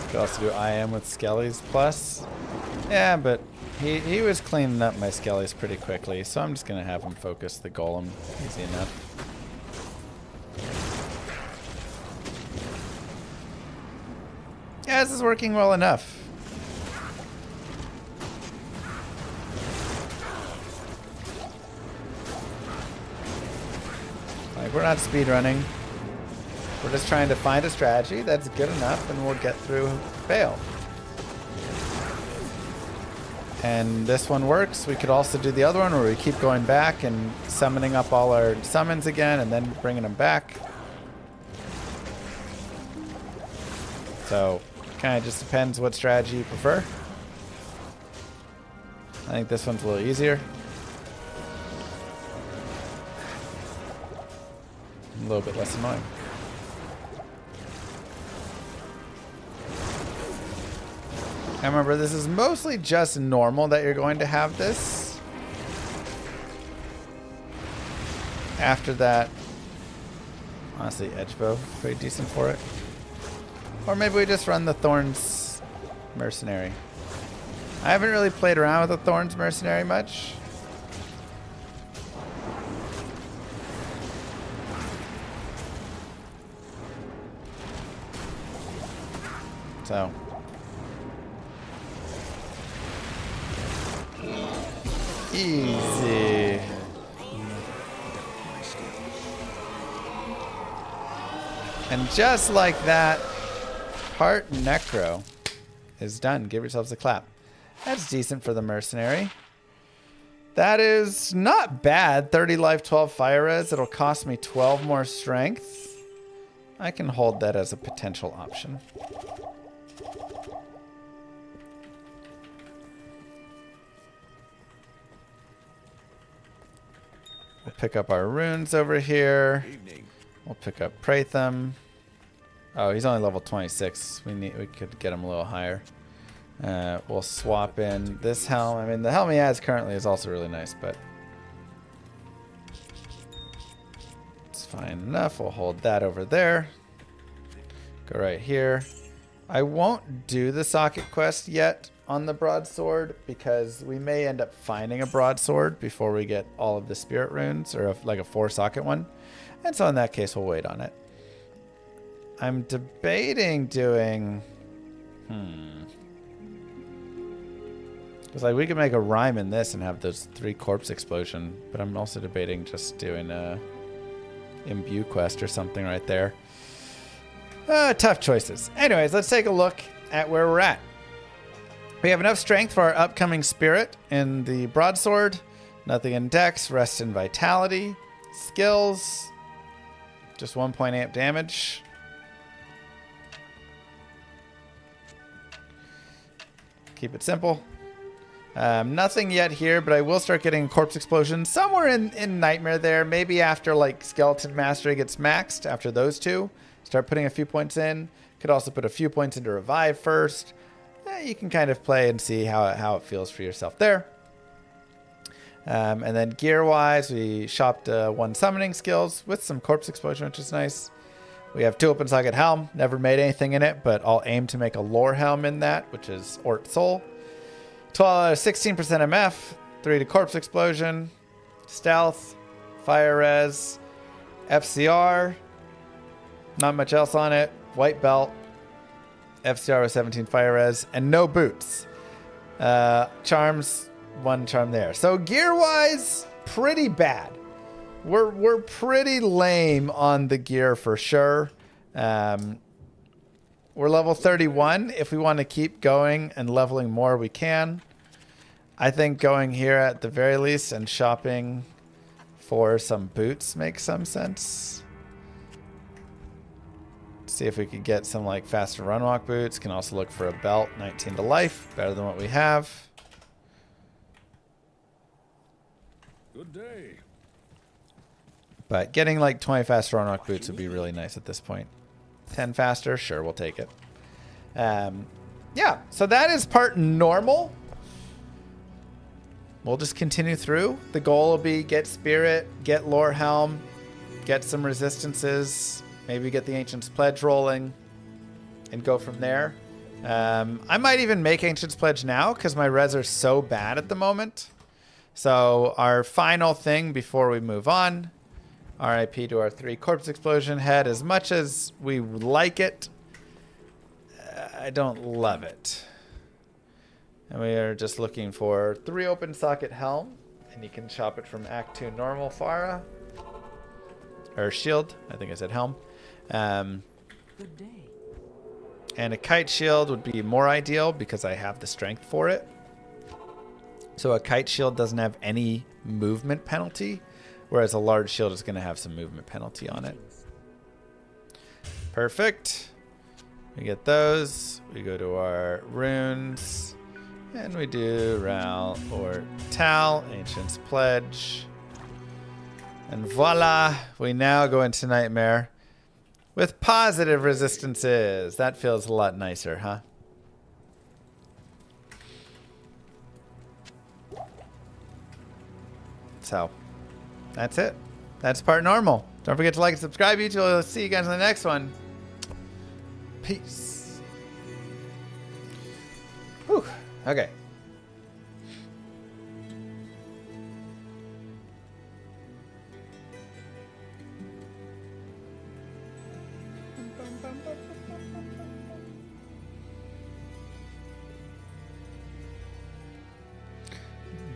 Could also do IM with Skelly's plus. Yeah, but he was cleaning up my Skellies pretty quickly, so I'm just gonna have him focus the golem. Easy enough. Yeah, this is working well enough. Like, we're not speedrunning. We're just trying to find a strategy that's good enough and we'll get through Bale. And this one works. We could also do the other one where we keep going back and summoning up all our summons again and then bringing them back. So, kind of just depends what strategy you prefer. I think this one's a little easier. A little bit less annoying. And remember, this is mostly just normal that you're going to have this. After that, honestly, Edgebow, pretty decent for it. Or maybe we just run the Thorns Mercenary. I haven't really played around with the Thorns Mercenary much. So... easy. And just like that, part Necro is done. Give yourselves a clap. That's decent for the mercenary. That is not bad. 30 life, 12 fire res. It'll cost me 12 more strength. I can hold that as a potential option. We'll pick up our runes over here. We'll pick up Pratham. Oh, he's only level 26. We could get him a little higher. We'll swap in this helm. I mean, the helm he has currently is also really nice, but it's fine enough. We'll hold that over there. Go right here. I won't do the socket quest yet on the broadsword because we may end up finding a broadsword before we get all of the spirit runes, or like a 4-socket one. And so in that case, we'll wait on it. I'm debating doing... Because like we could make a rhyme in this and have those 3 corpse explosion, but I'm also debating just doing a imbue quest or something right there. Tough choices. Anyways, let's take a look at where we're at. We have enough strength for our upcoming spirit in the broadsword. Nothing in dex, rest in vitality. Skills, just 1.8 damage. Keep it simple. Nothing yet here, but I will start getting corpse explosion somewhere in Nightmare there. Maybe after like Skeleton Mastery gets maxed, after those 2. Start putting a few points in. Could also put a few points into Revive first. You can kind of play and see how it feels for yourself there. And then gear-wise, we shopped 1 summoning skills with some corpse explosion, which is nice. We have 2 open socket helm. Never made anything in it, but I'll aim to make a lore helm in that, which is Ort Soul. 16% MF, 3 to corpse explosion, stealth, fire res, FCR. Not much else on it. White belt, FCR with 17 fire res, and no boots. Charms, 1 charm there. So gear-wise, pretty bad. We're pretty lame on the gear for sure. We're level 31. If we want to keep going and leveling more, we can. I think going here at the very least and shopping for some boots makes some sense. See if we could get some like faster run walk boots. Can also look for a belt, 19 to life, better than what we have. Good day. But getting like 20 faster run walk boots would be really nice at this point. 10 faster, sure, we'll take it. Yeah, so that is part normal. We'll just continue through. The goal will be get spirit, get lore helm, get some resistances. Maybe get the Ancient's Pledge rolling and go from there. I might even make Ancient's Pledge now because my res are so bad at the moment. So our final thing before we move on, RIP to our 3 corpse explosion head. As much as we like it, I don't love it. And we are just looking for 3 open socket helm. And you can shop it from Act 2 normal Farah. Or shield. I think I said helm. Good day. And a kite shield would be more ideal because I have the strength for it. So a kite shield doesn't have any movement penalty, whereas a large shield is going to have some movement penalty on it. Perfect. We get those. We go to our runes. And we do Ral or Tal, Ancient's Pledge. And voila, we now go into Nightmare with positive resistances. That feels a lot nicer, huh? So, that's it. That's part normal. Don't forget to like and subscribe. We'll see you guys in the next one. Peace. Whew. Okay.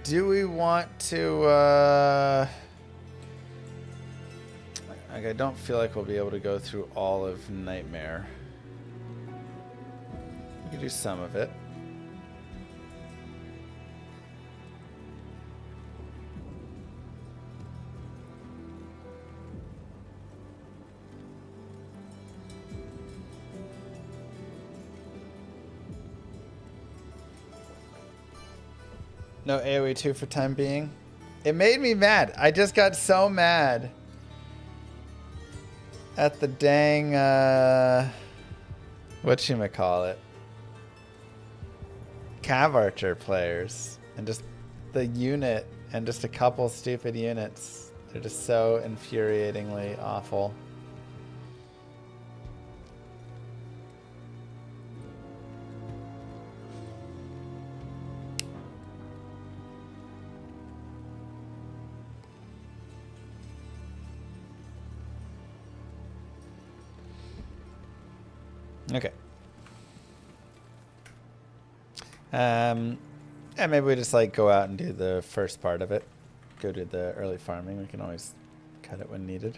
Do we want to, like, I don't feel like we'll be able to go through all of Nightmare. We can do some of it. No AoE 2 for time being. It made me mad. I just got so mad at the dang, whatchamacallit, Cav Archer players. And just the unit and just a couple stupid units. They're just so infuriatingly awful. Okay. And maybe we just like go out and do the first part of it. Go do the early farming. We can always cut it when needed.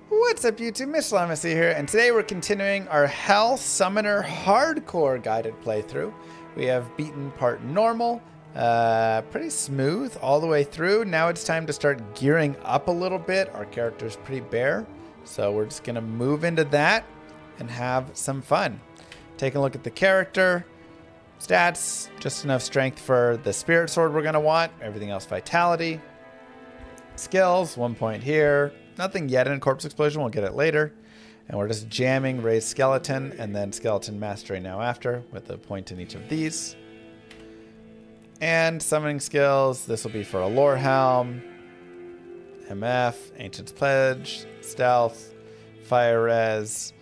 What's up, YouTube? Miss Llama here, and today we're continuing our Hell Summoner Hardcore guided playthrough. We have beaten part normal, pretty smooth all the way through. Now it's time to start gearing up a little bit. Our character's pretty bare, so we're just gonna move into that and have some fun. Taking a look at the character. Stats, just enough strength for the spirit sword we're gonna want. Everything else vitality. Skills, 1 point here. Nothing yet in Corpse Explosion, we'll get it later. And we're just jamming Raised Skeleton and then Skeleton Mastery now after with a point in each of these. And summoning skills, this will be for a Lore Helm, MF, Ancient's Pledge, Stealth, Fire Res.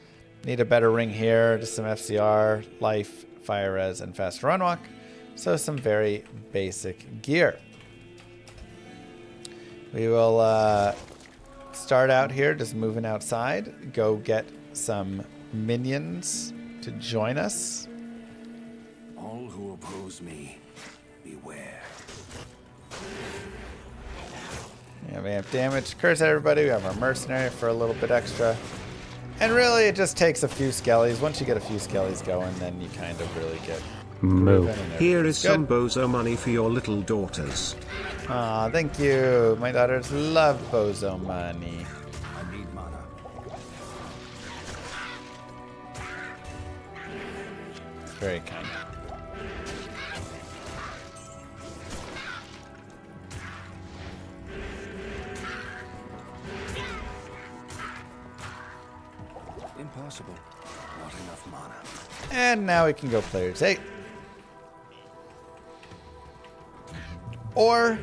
Need a better ring here, just some FCR, Life, Fire Res, and Fast Run Walk. So some very basic gear. We will start out here just moving outside. Go get some minions to join us. All who oppose me, beware. Yeah, we have damage. Curse everybody. We have our mercenary for a little bit extra. And really, it just takes a few skellies. Once you get a few skellies going, then you kind of really get Move. moving and Here is everything's some good. bozo money for your little daughters. Aw, thank you. My daughters love bozo money. I need mana. Very kind. Impossible. Not enough mana. And now we can go players 8. Or,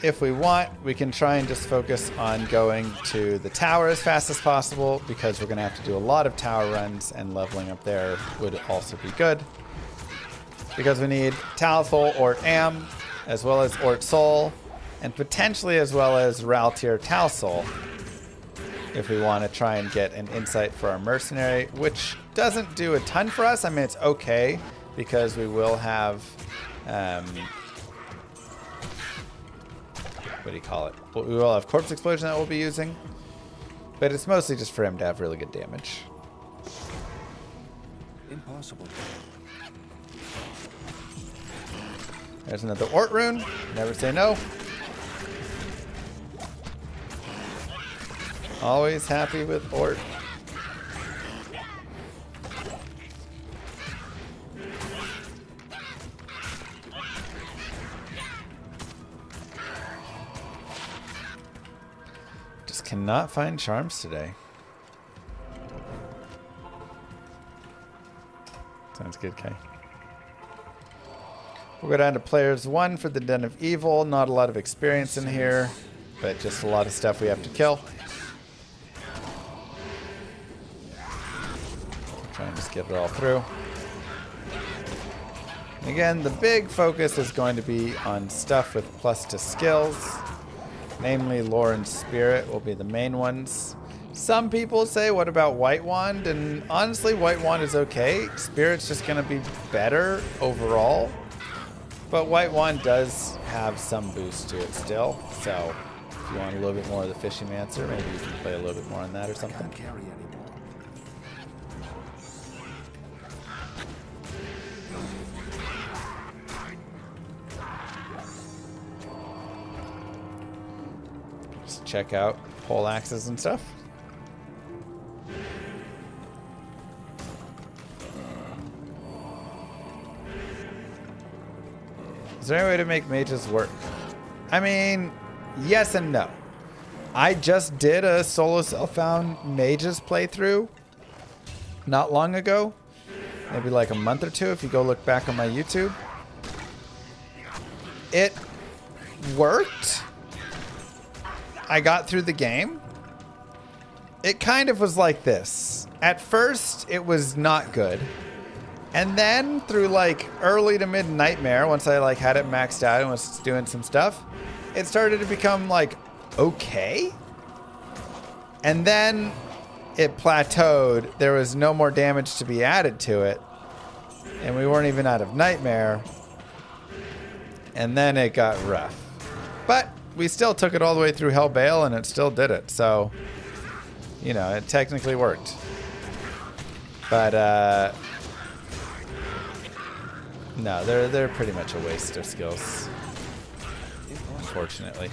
if we want, we can try and just focus on going to the tower as fast as possible, because we're going to have to do a lot of tower runs, and leveling up there would also be good. Because we need Talthol, Ort Am, as well as Ort Sol, and potentially as well as Raltir Talsol, if we want to try and get an insight for our mercenary, which doesn't do a ton for us. I mean, it's okay, because we will have... what do you call it? We will have Corpse Explosion that we'll be using. But it's mostly just for him to have really good damage. Impossible. There's another Ort rune. Never say no. Always happy with Ort. Just cannot find charms today. Sounds good, Kai. We'll go down to players 1 for the Den of Evil. Not a lot of experience in here, but just a lot of stuff we have to kill. Try and just get it all through. Again, the big focus is going to be on stuff with plus to skills. Namely, Lore and Spirit will be the main ones. Some people say, what about White Wand? And honestly, White Wand is okay. Spirit's just going to be better overall. But White Wand does have some boost to it still. So if you want a little bit more of the Fishymancer, maybe you can play a little bit more on that or something. Can't carry anymore. Just check out pole axes and stuff. Is there any way to make mages work? I mean, yes and no. I just did a solo self-found mages playthrough not long ago. Maybe like a month or two if you go look back on my YouTube. It worked. I got through the game. It kind of was like this. At first, it was not good. And then through like early to mid Nightmare, once I like had it maxed out and was doing some stuff, it started to become like okay. And then it plateaued. There was no more damage to be added to it. And we weren't even out of Nightmare. And then it got rough. But we still took it all the way through Hellbale and it still did it. So, you know, it technically worked. But, no, they're pretty much a waste of skills. Unfortunately.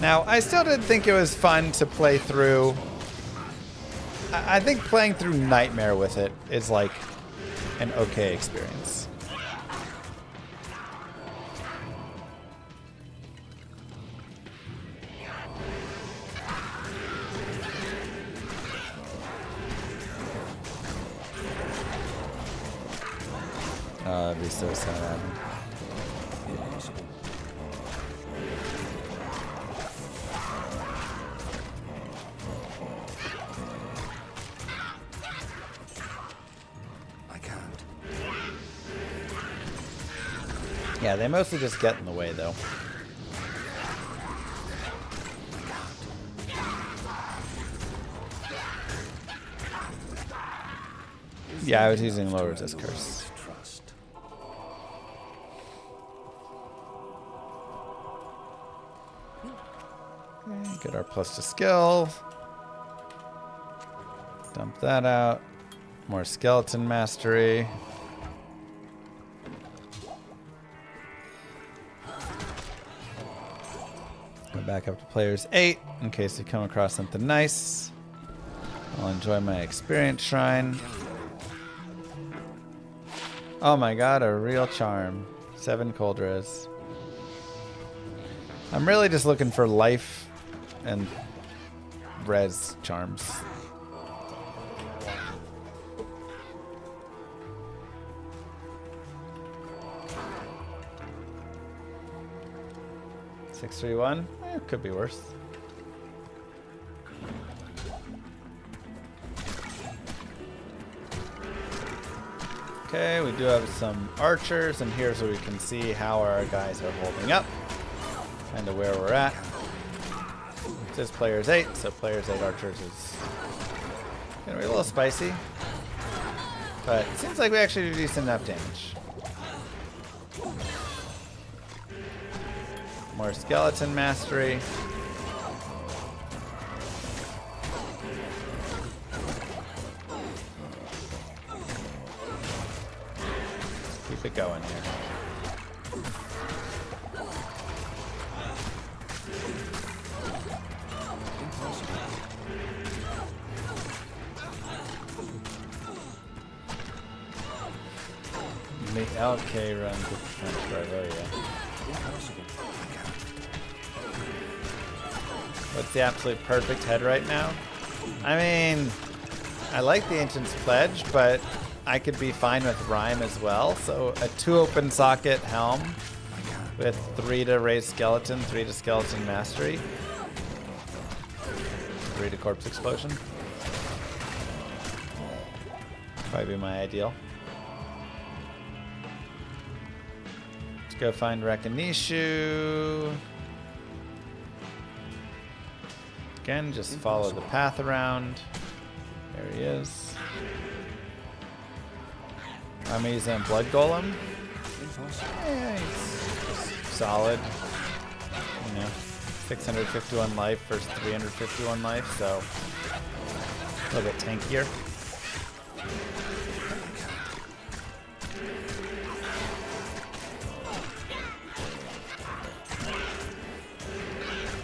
Now, I still did think it was fun to play through. I think playing through Nightmare with it is like an okay experience. Oh, that'd be so sad. Yeah, they mostly just get in the way, though. Yeah, I was using low resist curse. Okay, get our plus to skill. Dump that out. More skeleton mastery. Go back up to players 8 in case we come across something nice. I'll enjoy my experience shrine. Oh my god, a real charm. 7 cold res. I'm really just looking for life and res charms. Six, 3, 1. Could be worse. Okay, we do have some archers, and here's where we can see how our guys are holding up. Kind of where we're at. It says players 8, so players 8 archers is gonna be a little spicy. But it seems like we actually do decent enough damage. More skeleton mastery. Keep it going here. The LK runs with the punch right, oh yeah. What's the absolute perfect head right now? I mean, I like the Ancient's Pledge, but I could be fine with Rhyme as well. So a 2 open socket helm with 3 to raise skeleton, 3 to skeleton mastery, 3 to corpse explosion. Probably be my ideal. Let's go find Rekinishu. Again, just follow the path around. There he is. I'm using Blood Golem. Yeah, he's solid. You know, 651 life versus 351 life, so a little bit tankier.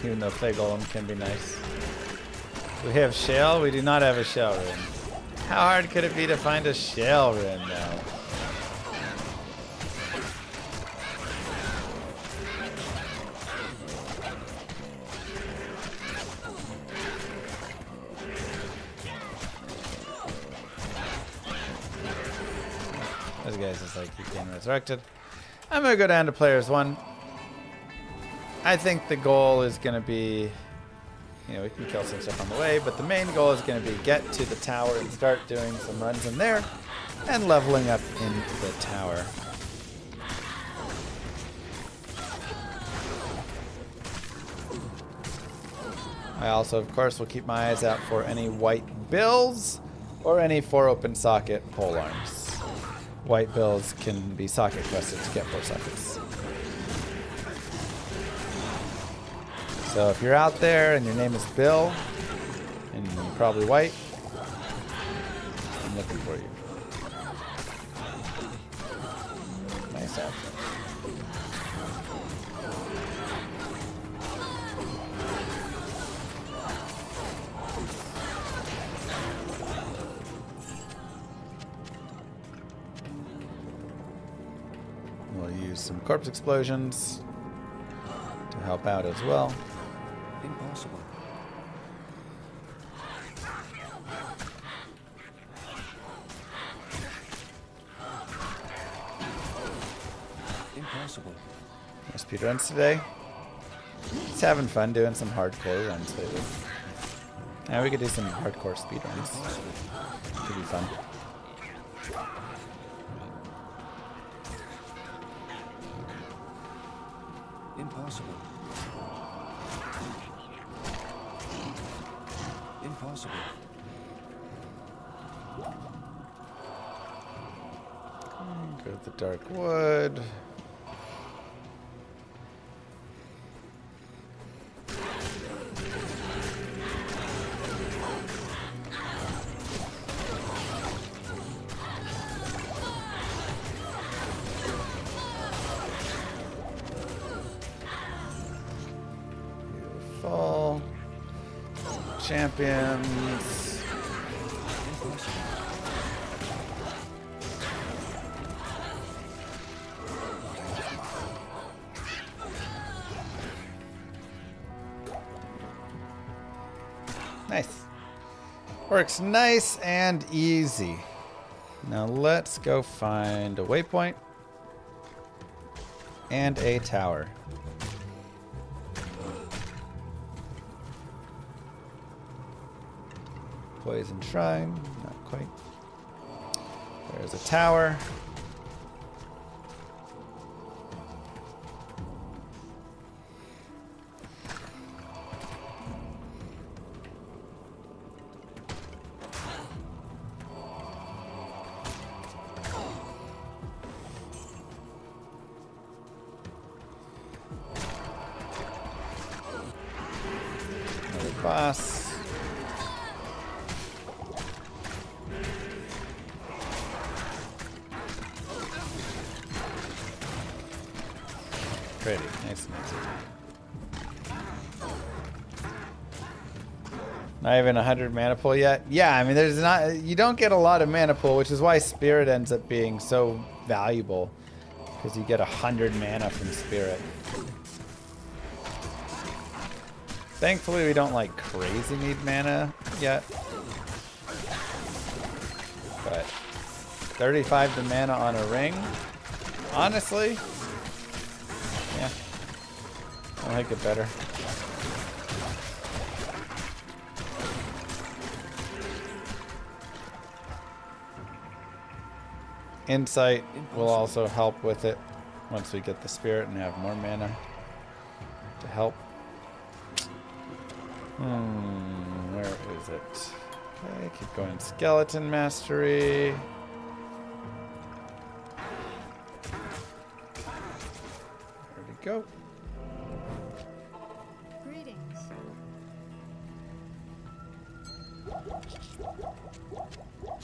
Even though Clay Golem can be nice. We have Shale? We do not have a Shale Rune. How hard could it be to find a Shale Rune now? Those guys just like keep getting resurrected. I'm gonna go down to players 1. I think the goal is gonna be you know, we can kill some stuff on the way, but the main goal is going to be get to the tower and start doing some runs in there and leveling up in the tower. I also, of course, will keep my eyes out for any white bills or any 4 open socket pole arms. White bills can be socket quested to get 4 sockets. So if you're out there and your name is Bill, and you're probably white, I'm looking for you. Nice outfit. We'll use some corpse explosions to help out as well. Impossible. Impossible. No speed runs today. Just having fun doing some hardcore runs lately. Now we could do some hardcore speed runs. Could be fun. Impossible. Impossible. Go to the dark wood. Beautiful. Champions. Nice. Works nice and easy. Now let's go find a waypoint and a tower. Poison Shrine, not quite. There's a tower. Another boss. Pretty nice and easy. Not even 100 mana pool yet? Yeah, I mean, you don't get a lot of mana pool, which is why Spirit ends up being so valuable, because you get 100 mana from Spirit. Thankfully, we don't like crazy need mana yet, but 35 to mana on a ring, honestly. Yeah, I like it better. Insight will also help with it once we get the spirit and have more mana to help. Where is it? Okay, keep going. Skeleton Mastery. There we go. Greetings.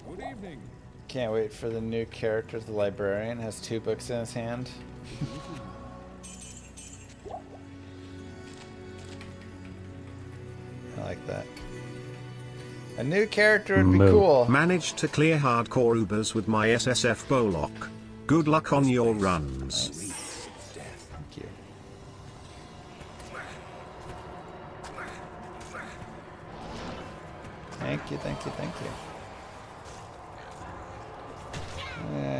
Good evening. Can't wait for the new character. The librarian has 2 books in his hand. I like that. A new character would be cool. Managed to clear hardcore Ubers with my SSF Bolock. Good luck on your runs. Nice. Thank you. Thank you, thank you, thank you.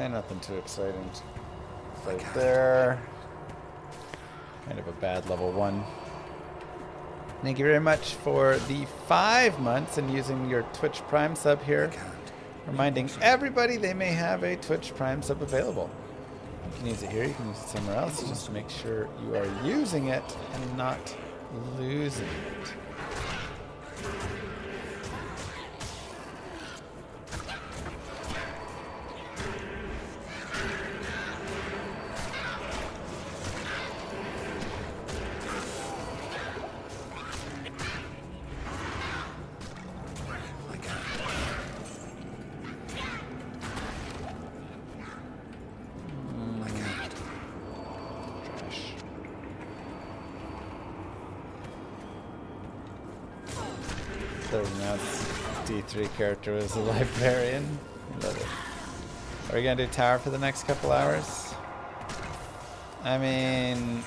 Nothing too exciting. Right there. Kind of a bad level 1. Thank you very much for the 5 months and using your Twitch Prime sub here. Reminding everybody they may have a Twitch Prime sub available. You can use it here, you can use it somewhere else. Just make sure you are using it and not losing it. D3 character was a librarian. Love it. Are we gonna do tower for the next couple hours? I mean,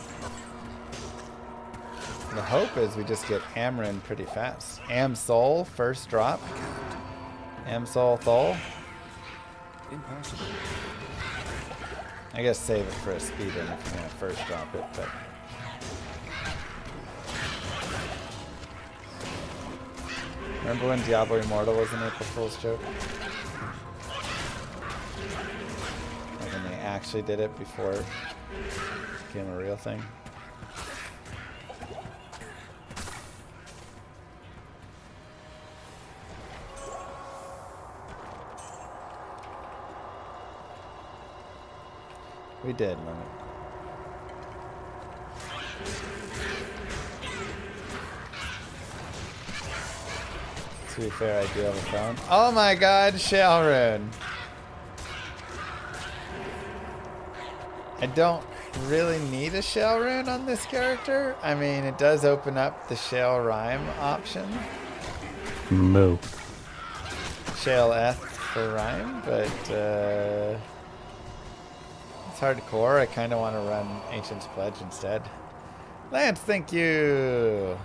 the hope is we just get Amarin pretty fast. Am-Sol, first drop. Am-Sol Thol. Impossible. I guess save it for a speed run if you're gonna first drop it, but. Remember when Diablo Immortal was an April Fool's joke? Like when they actually did it before it became a real thing? We did, Limit. To be fair, I do have a phone. Oh my god, Shalrune! I don't really need a Shalrune on this character. I mean, it does open up the Shale Rhyme option. Moo. Shale Eth for Rhyme, but it's hardcore. I kind of want to run Ancient's Pledge instead. Lance, thank you!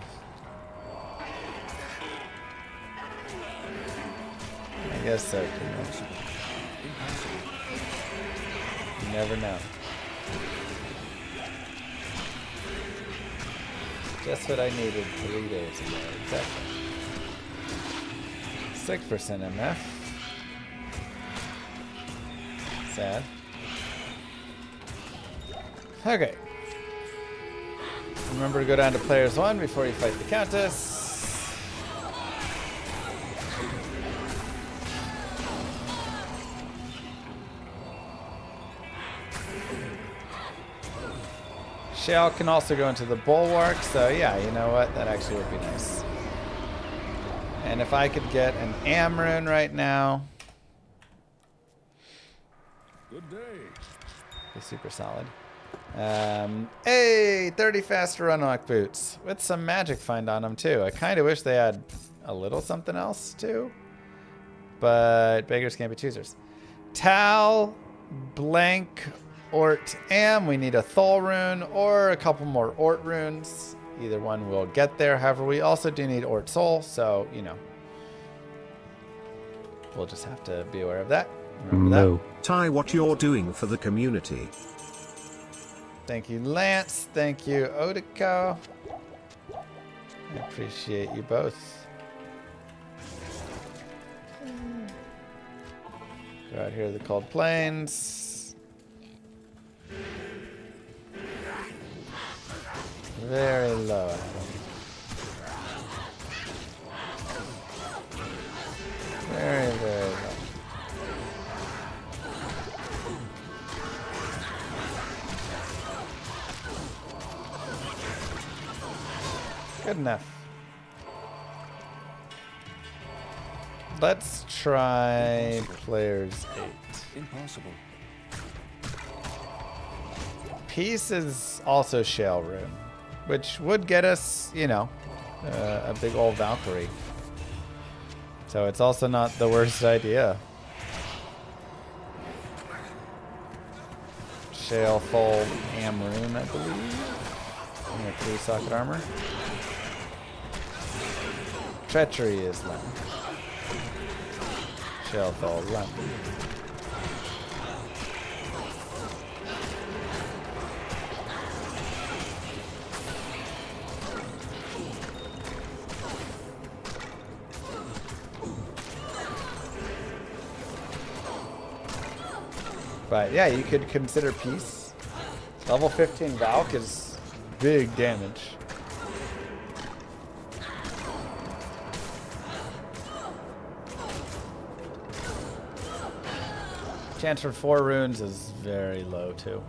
I guess so. You never know. Just what I needed 3 days ago. Exactly. 6% MF. Sad. Okay. Remember to go down to players 1 before you fight the Countess. Shale can also go into the Bulwark, so yeah, you know what? That actually would be nice. And if I could get an Amarin right now, Good day. be super solid. Hey, 30 faster unlock boots with some magic find on them too. I kind of wish they had a little something else too, but beggars can't be choosers. Tal, blank, Ort, Am. We need a Thol rune or a couple more Ort runes. Either one will get there. However, we also do need Ort Soul, so you know, we'll just have to be aware of that. Remember Moo. that. Ty, what you're doing for the community. Thank you, Lance. Thank you, Odiko. I appreciate you both. Go out here to the Cold Plains. Very low, Adam. Very, very low. Good enough. Let's try players 8. Impossible. Peace is also Shale Rune, which would get us, you know, a big old Valkyrie. So it's also not the worst idea. Shale Fold Amrune, I believe. And a 3-socket armor. Treachery is Lem. Shale Fold Lem. But yeah, you could consider peace. Level 15 Valk is big damage. Chance for 4 runes is very low too.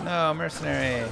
No, mercenary.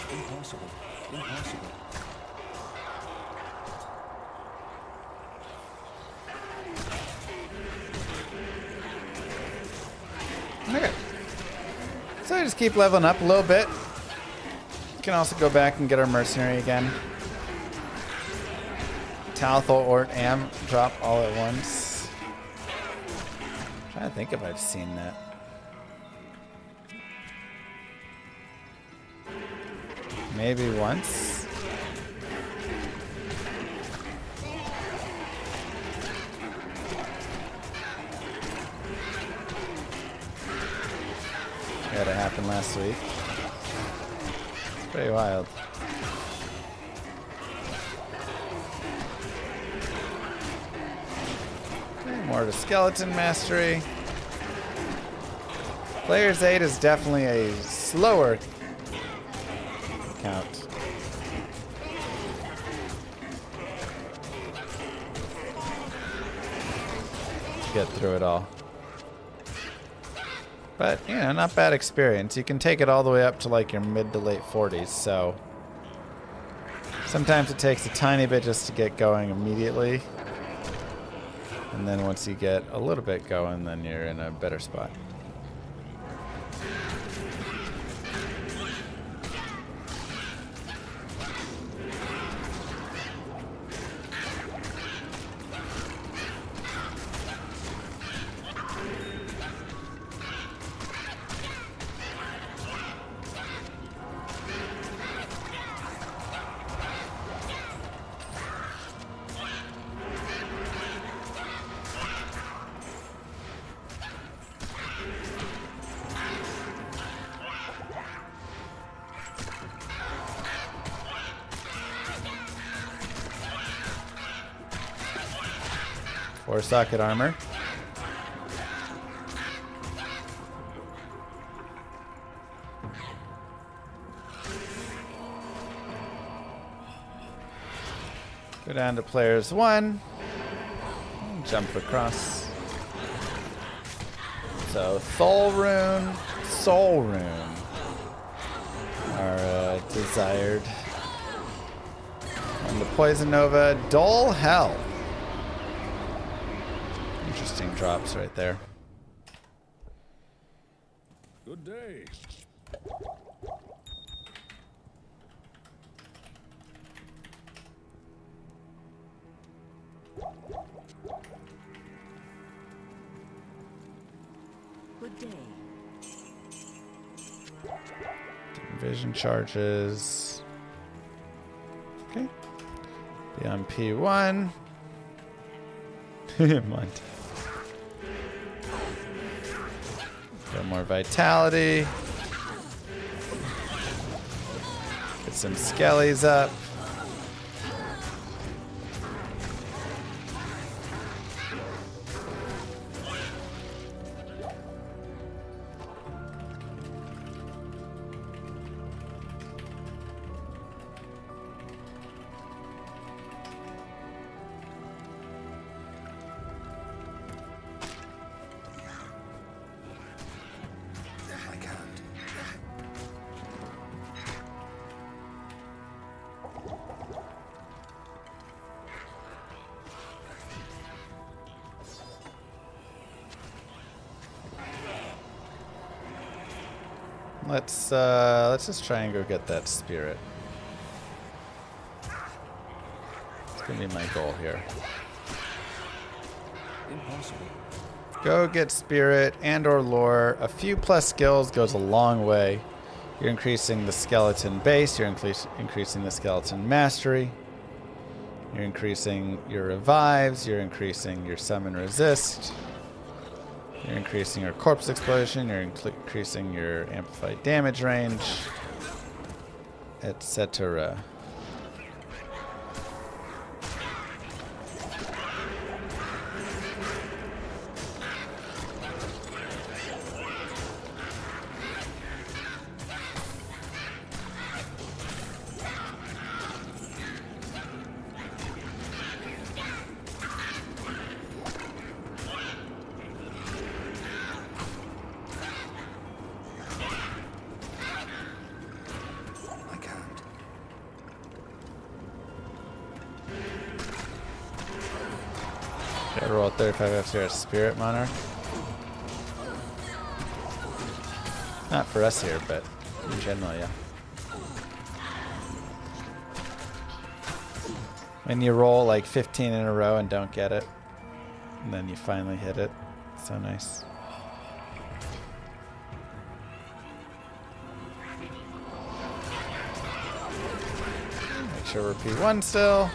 Impossible. Impossible. Okay. So I just keep leveling up a little bit. Can also go back and get our mercenary again. Talthol or Am drop all at once. I'm trying to think if I've seen that. Maybe once. That happened last week. It's pretty wild. Okay, more to skeleton mastery. Player's 8 is definitely a slower count. To get through it all. But, you know, not bad experience. You can take it all the way up to like your mid to late 40s, so sometimes it takes a tiny bit just to get going immediately. And then once you get a little bit going, then you're in a better spot. Or socket armor. Go down to players 1. Jump across. So Thol rune, Soul rune are desired. And the Poison Nova, Dull Hell. Interesting drops right there. Good day. Good day. Vision charges. Okay. Be on P1. Monte. Got more vitality. Get some skellies up. Let's just try and go get that spirit. It's gonna be my goal here. Impossible. Go get spirit and or lore. A few plus skills goes a long way. You're increasing the skeleton base. You're increasing the skeleton mastery. You're increasing your revives. You're increasing your summon resist. You're increasing your corpse explosion. You're increasing your amplified damage range, etc. I can't. Okay, roll 35 FCR Spirit Monarch. Not for us here, but in general, yeah. When you roll like 15 in a row and don't get it, and then you finally hit it. So nice. Make sure we're P1 still.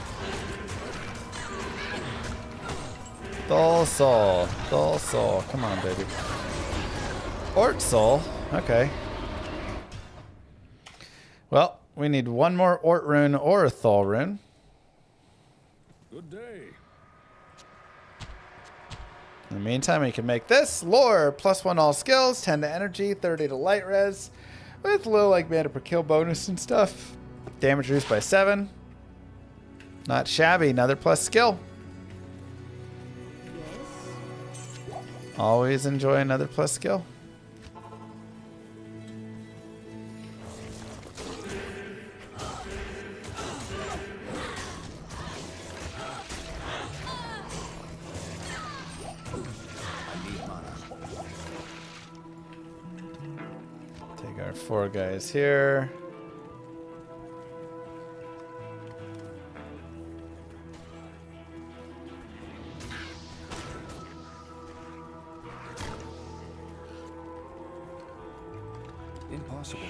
Dull Soul. Dull Soul. Come on, baby. Ort Soul. Okay. Well, we need one more Ort rune or a Thol rune. Good day. In the meantime, we can make this lore +1 all skills, 10 to energy, 30 to light res, with a little like mana per kill bonus and stuff. Damage reduced by 7. Not shabby. Another plus skill. Always enjoy another plus skill. Take our 4 guys here. Impossible.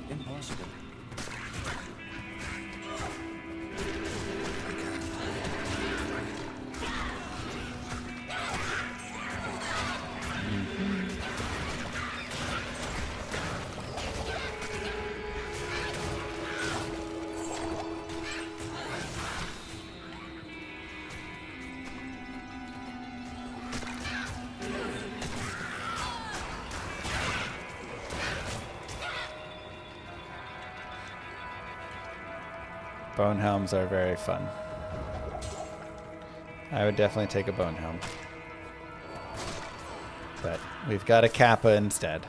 Impossible. Bone helms are very fun. I would definitely take a bone helm. But we've got a Kappa instead.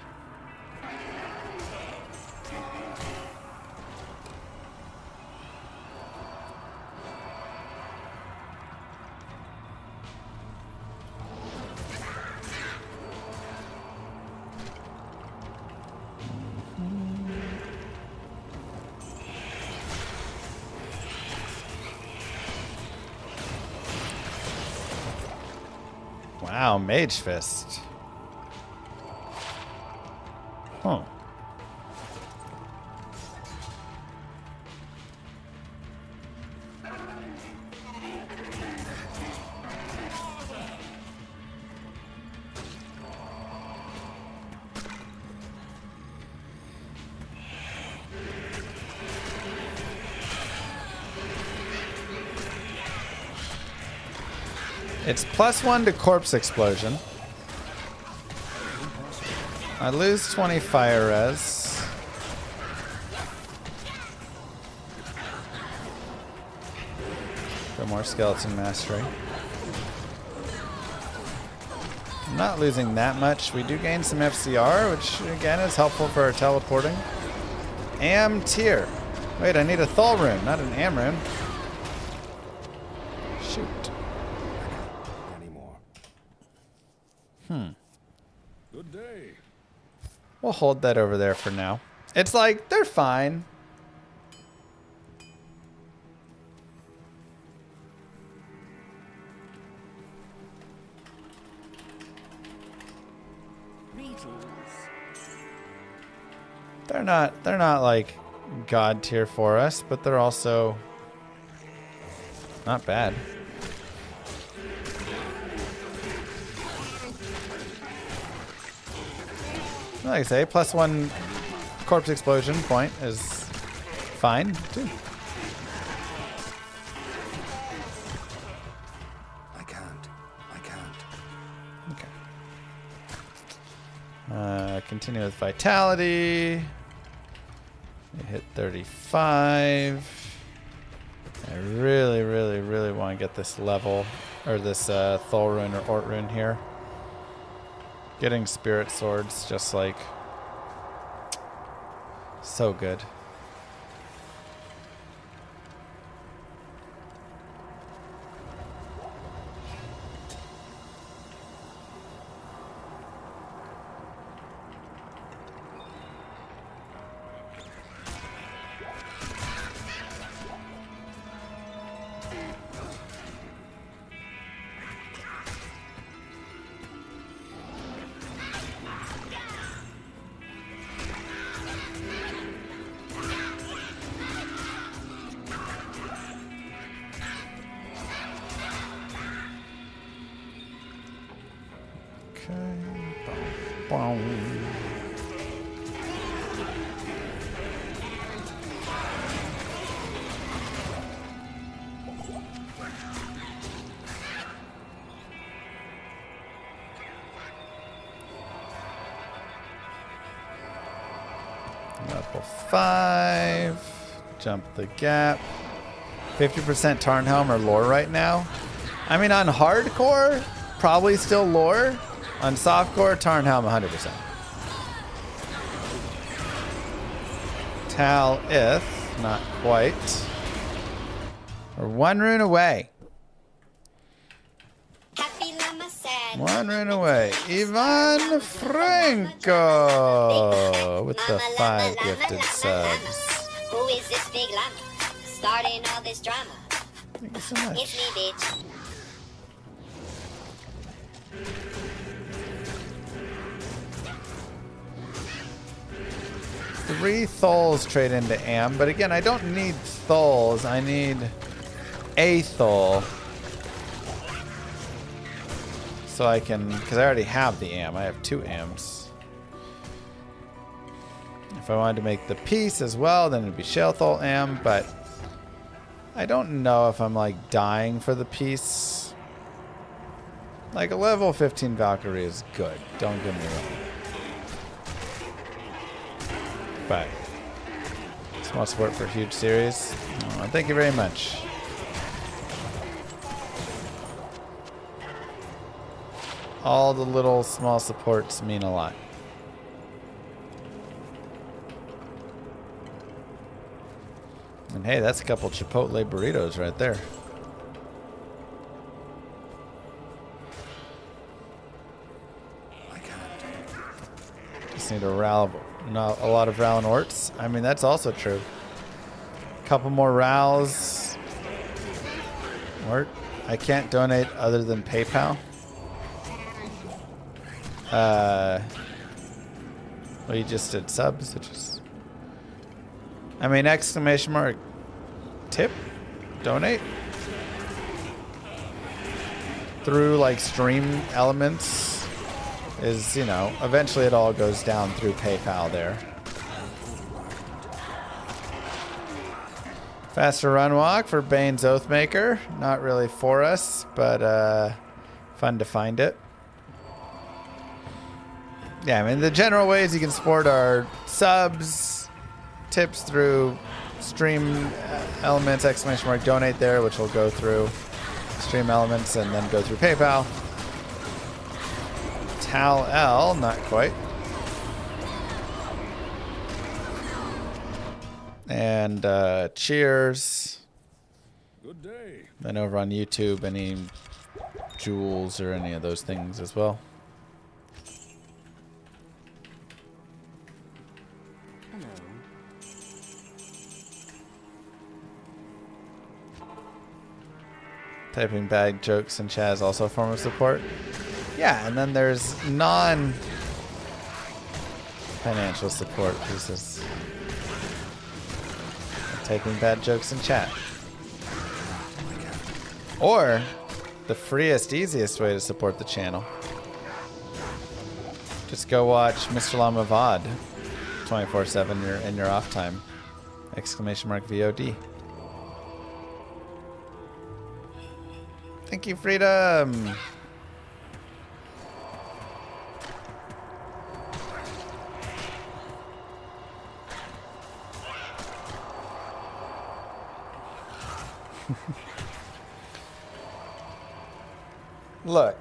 Wow, Mage Fist. Huh. It's +1 to corpse explosion. I lose 20 fire res. More skeleton mastery. I'm not losing that much. We do gain some FCR, which again is helpful for our teleporting. Am tier. Wait, I need a Thul rune, not an Am rune. Shoot. Anymore. Good day. We'll hold that over there for now. It's like, they're fine. They're not like god tier for us, but they're also not bad. Like I say, +1 corpse explosion point is fine too. I can't. Okay. Continue with vitality. We hit 35. I really, really, really want to get this level, or this Thul rune or Ort rune here. Getting spirit swords just like so good. Level 5. Jump the gap. 50% Tarnhelm or lore right now. I mean, on hardcore, probably still lore. On softcore, Tarnhelm 100%. Tal Ith, not quite. We're 1 rune away. One rune away. Ivan Franco with the 5 gifted subs. Who is this big llama? Starting all this drama. Thank you so much. It's me, bitch. Three Thuls trade into Am, but again, I don't need Thuls. I need a Thul. So I can, because I already have the Am. I have 2 Ams. If I wanted to make the piece as well, then it'd be Shale Thul Am, but I don't know if I'm like dying for the piece. Like a level 15 Valkyrie is good, don't get me wrong. But small support for a huge series. Oh, thank you very much. All the little small supports mean a lot. And hey, that's a couple Chipotle burritos right there. Just need a lot of Ral and Orts. I mean, that's also true. Couple more Rals. Ort. I can't donate other than PayPal. Well, you just did subs, which is... I mean, exclamation mark, tip, donate. Through, like, stream elements is, you know, eventually it all goes down through PayPal there. Faster run walk for Bane's Oathmaker. Not really for us, but, Fun to find it. Yeah, I mean, the general ways you can support are subs, tips through stream elements, ! donate there, which will go through stream elements and then go through PayPal. Tal L, not quite. And cheers. Good day. Then over on YouTube, any jewels or any of those things as well. Hello. Typing bad jokes in chat is also a form of support. Yeah, and then there's non-financial support pieces. Typing bad jokes in chat. Or the freest, easiest way to support the channel. Just go watch Mr. Llama VOD 24/7 in your off time. !VOD. Thank you, Freedom. Look,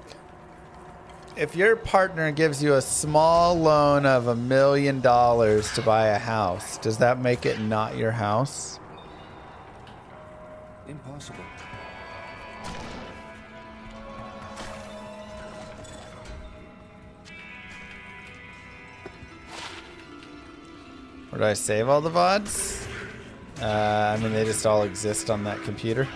if your partner gives you a small loan of $1 million to buy a house, does that make it not your house? Impossible. Where do I save all the VODs? I mean, they just all exist on that computer.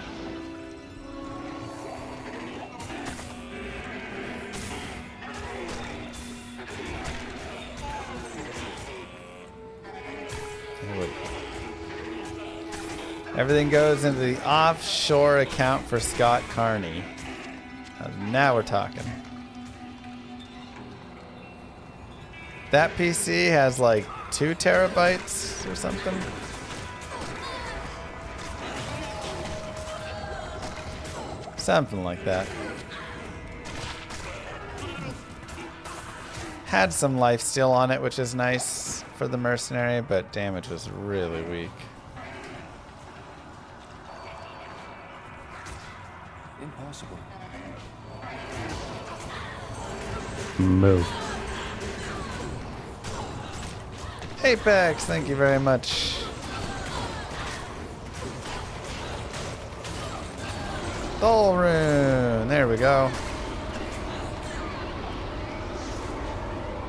Everything goes into the offshore account for Scott Carney. Now we're talking. That PC has like 2 terabytes or something. Something like that. Had some lifesteal on it, which is nice for the mercenary, but damage was really weak. Impossible. Move. Apex, thank you very much. Soul Rune, there we go.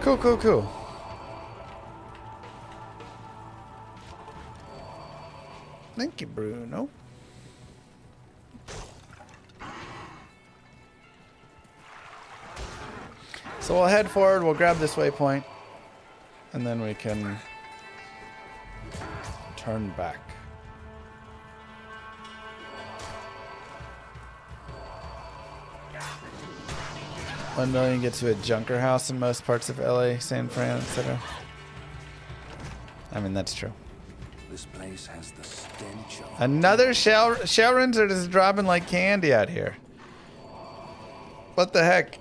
Cool, cool, cool. Thank you, Bruno. So we'll head forward, we'll grab this waypoint, and then we can turn back. $1 million gets you a junker house in most parts of LA, San Fran, etc. I mean, that's true. This place has the stench of Another shell runes are just dropping like candy out here. What the heck?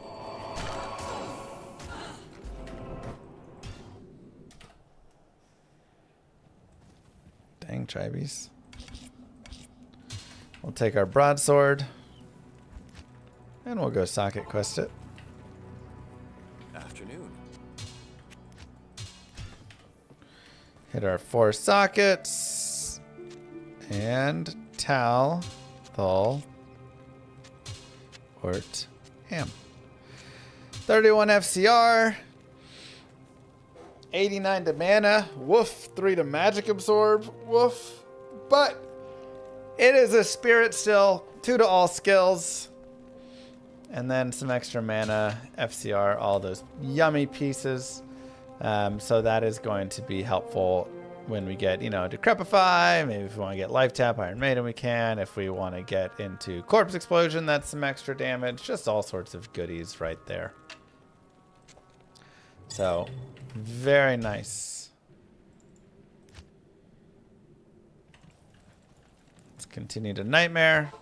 Dang, tribes. We'll take our broadsword. And we'll go socket quest it. afternoon. Hit our 4 sockets. And Tal, Thal, Ort, Ham. 31 FCR. 89 to mana. Woof. 3 to magic absorb. Woof. But it is a spirit still. 2 to all skills. And then some extra mana, FCR, all those yummy pieces. So that is going to be helpful when we get, Decrepify. Maybe if we want to get Life Tap, Iron Maiden, we can. If we want to get into Corpse Explosion, that's some extra damage. Just all sorts of goodies right there. So, very nice. Let's continue to Nightmare.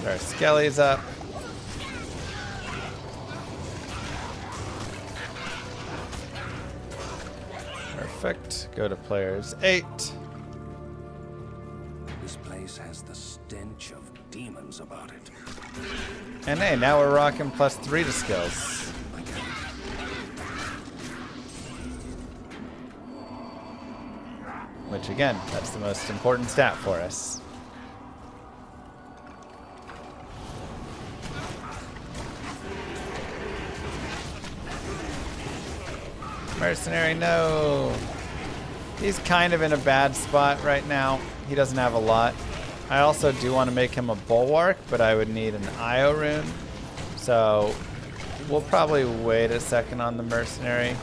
Get our skellies up. Perfect. Go to players 8. This place has the stench of demons about it. And hey, now we're rocking +3 to skills. Which again, that's the most important stat for us. Mercenary, no. He's kind of in a bad spot right now. He doesn't have a lot. I also do want to make him a bulwark, but I would need an IO rune. So we'll probably wait a second on the mercenary.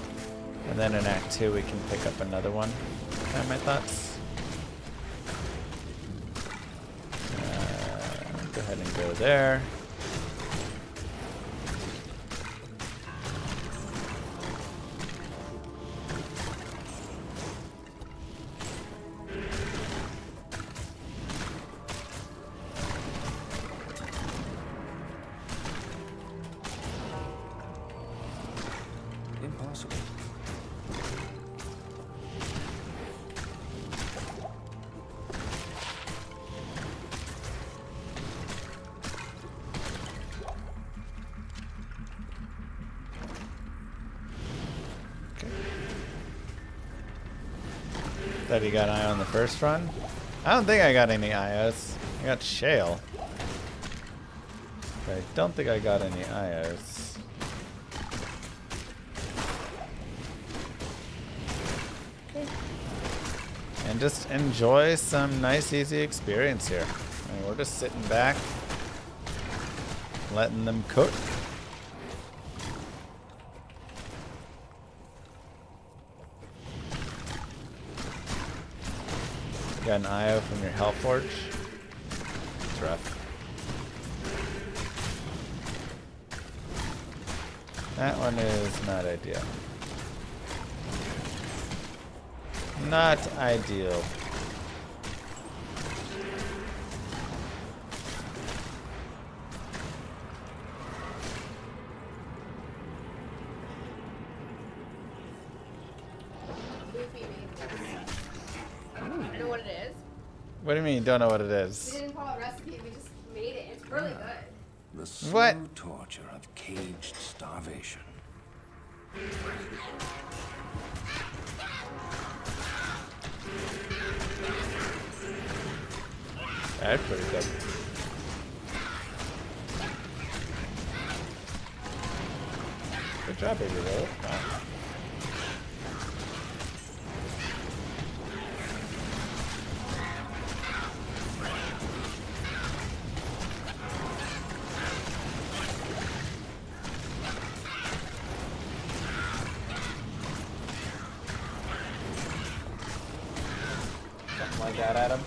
And then in Act 2 we can pick up another one. Kind of my thoughts. Go ahead and go there. Impossible. That he got an eye on the first run? I don't think I got any IOs. I got shale. But I don't think I got any IOs. Okay. And just enjoy some nice easy experience here. I mean, we're just sitting back, letting them cook. Got an IO from your Hellforge. It's rough. That one is not ideal. Not ideal. I know what it is. What do you mean you don't know what it We is? didn't call it recipe, we just made it. It's really good. The slow What? torture of caged starvation. That's pretty good. Good job, baby roll. Wow. Something like that, Adam.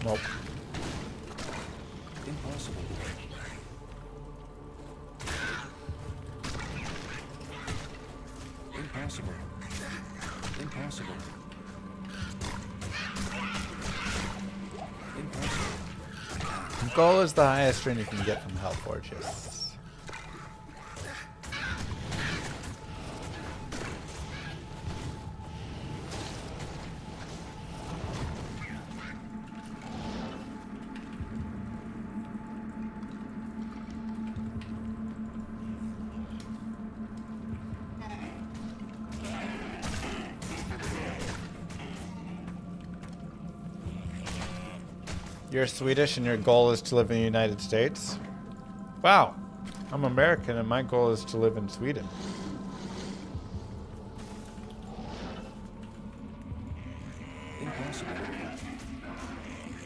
Nope. Impossible. Impossible. Impossible. Impossible. Goal is the highest rune you can get from Hellforges. You're Swedish and your goal is to live in the United States? Wow. I'm American and my goal is to live in Sweden. Impossible.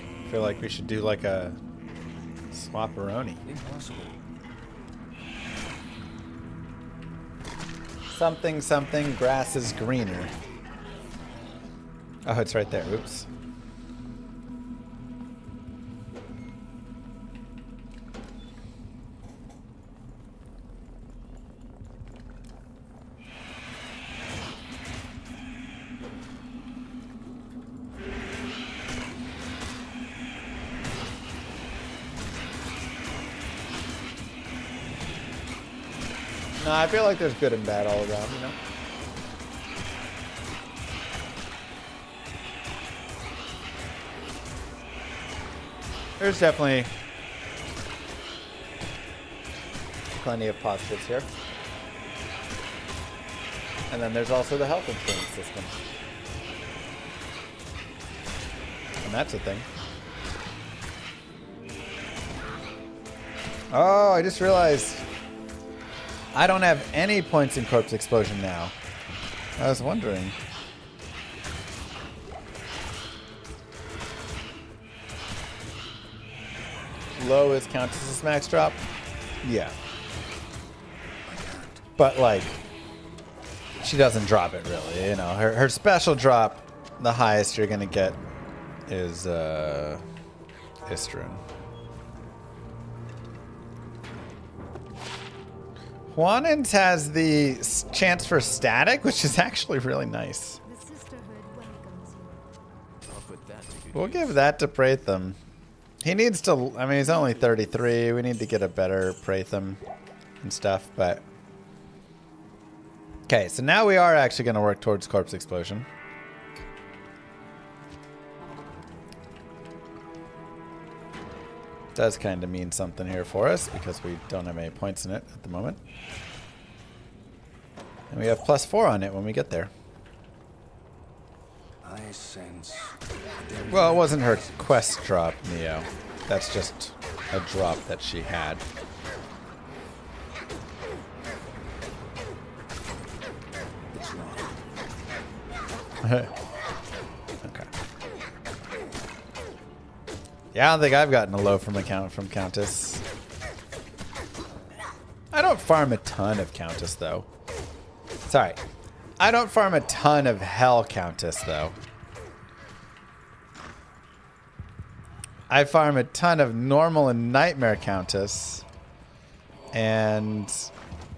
I feel like we should do like a swap-a-roni. Impossible. Something, something, grass is greener. Oh, it's right there. Oops. No, I feel like there's good and bad all around, you know? There's definitely plenty of positives here. And then there's also the health insurance system. And that's a thing. Oh, I just realized I don't have any points in Corpse Explosion now. I was wondering. Low is Countess's as max drop? Yeah. But like, she doesn't drop it really, you know. Her special drop, the highest you're gonna get is Istrun. Juanin's has the chance for static, which is actually really nice. We'll give that to Pratham. He needs to, I mean, he's only 33. We need to get a better Pratham and stuff, but... Okay, so now we are actually going to work towards Corpse Explosion. Does kind of mean something here for us because we don't have any points in it at the moment. And we have +4 on it when we get there. I sense. Well, it wasn't her quest drop, Neo. That's just a drop that she had. It's not. Okay. Yeah, I don't think I've gotten a low from Countess. I don't farm a ton of Countess, though. Sorry. I don't farm a ton of Hell Countess, though. I farm a ton of Normal and Nightmare Countess. And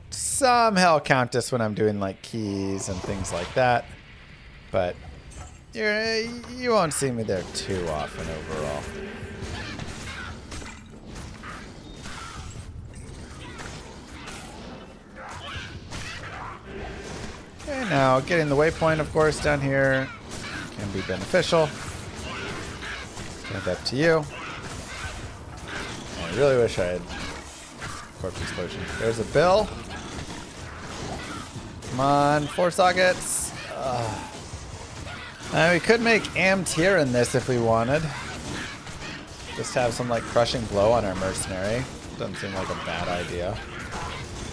some Hell Countess when I'm doing, like, keys and things like that. But you won't see me there too often overall. Okay, now getting the waypoint, of course, down here can be beneficial. Leave that to you. I really wish I had Corpse Explosion. There's a Bill. Come on, 4 sockets. We could make Am tier in this if we wanted. Just have some like crushing blow on our mercenary. Doesn't seem like a bad idea.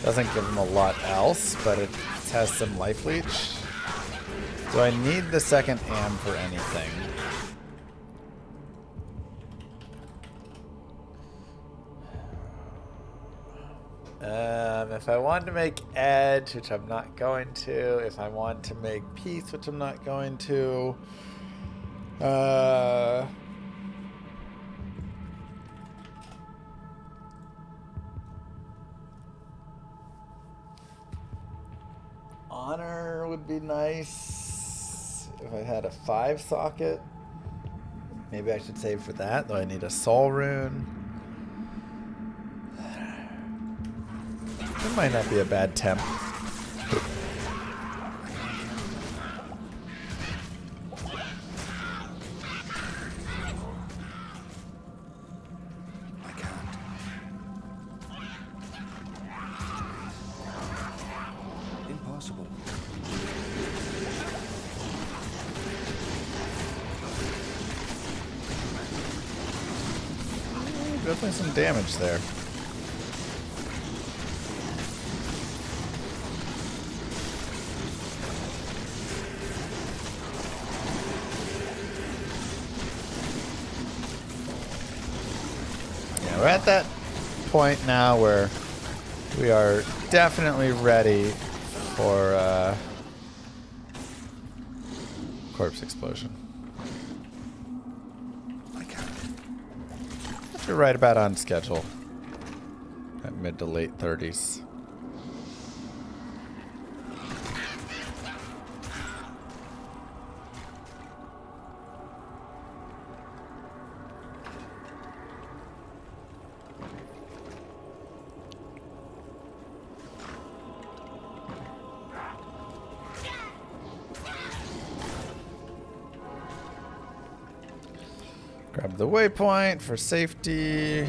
Doesn't give him a lot else, but it has some life leech. Do I need the second Am for anything? If I want to make Edge, which I'm not going to, if I want to make Peace, which I'm not going to, Honor would be nice if I had a 5 socket. Maybe I should save for that, though I need a Soul Rune. That might not be a bad temp. I can't. Impossible. Definitely some damage there. We're at that point now where we are definitely ready for corpse explosion. You're right about on schedule. At mid to late 30s. Grab the waypoint for safety.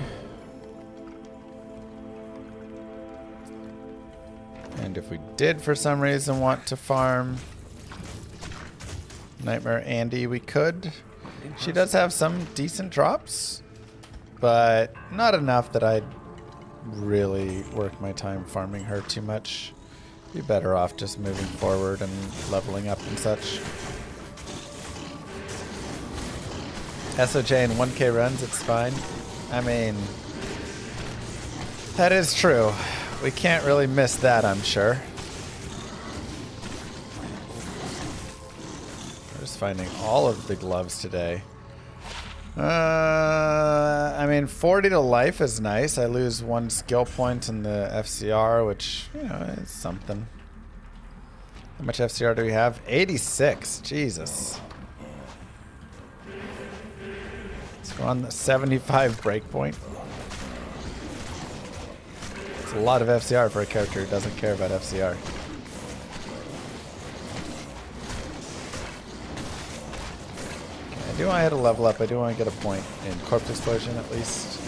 And if we did for some reason want to farm Nightmare Andy, we could. She does have some decent drops, but not enough that I'd really work my time farming her too much. Be better off just moving forward and leveling up and such. SOJ in 1K runs, it's fine. I mean, that is true. We can't really miss that, I'm sure. We're just finding all of the gloves today. I mean, 40 to life is nice. I lose 1 skill point in the FCR, which, you know, is something. How much FCR do we have? 86. Jesus. We're on the 75 breakpoint. It's a lot of FCR for a character who doesn't care about FCR. Okay, I do want to hit a level up. I do want to get a point in Corpse Explosion at least.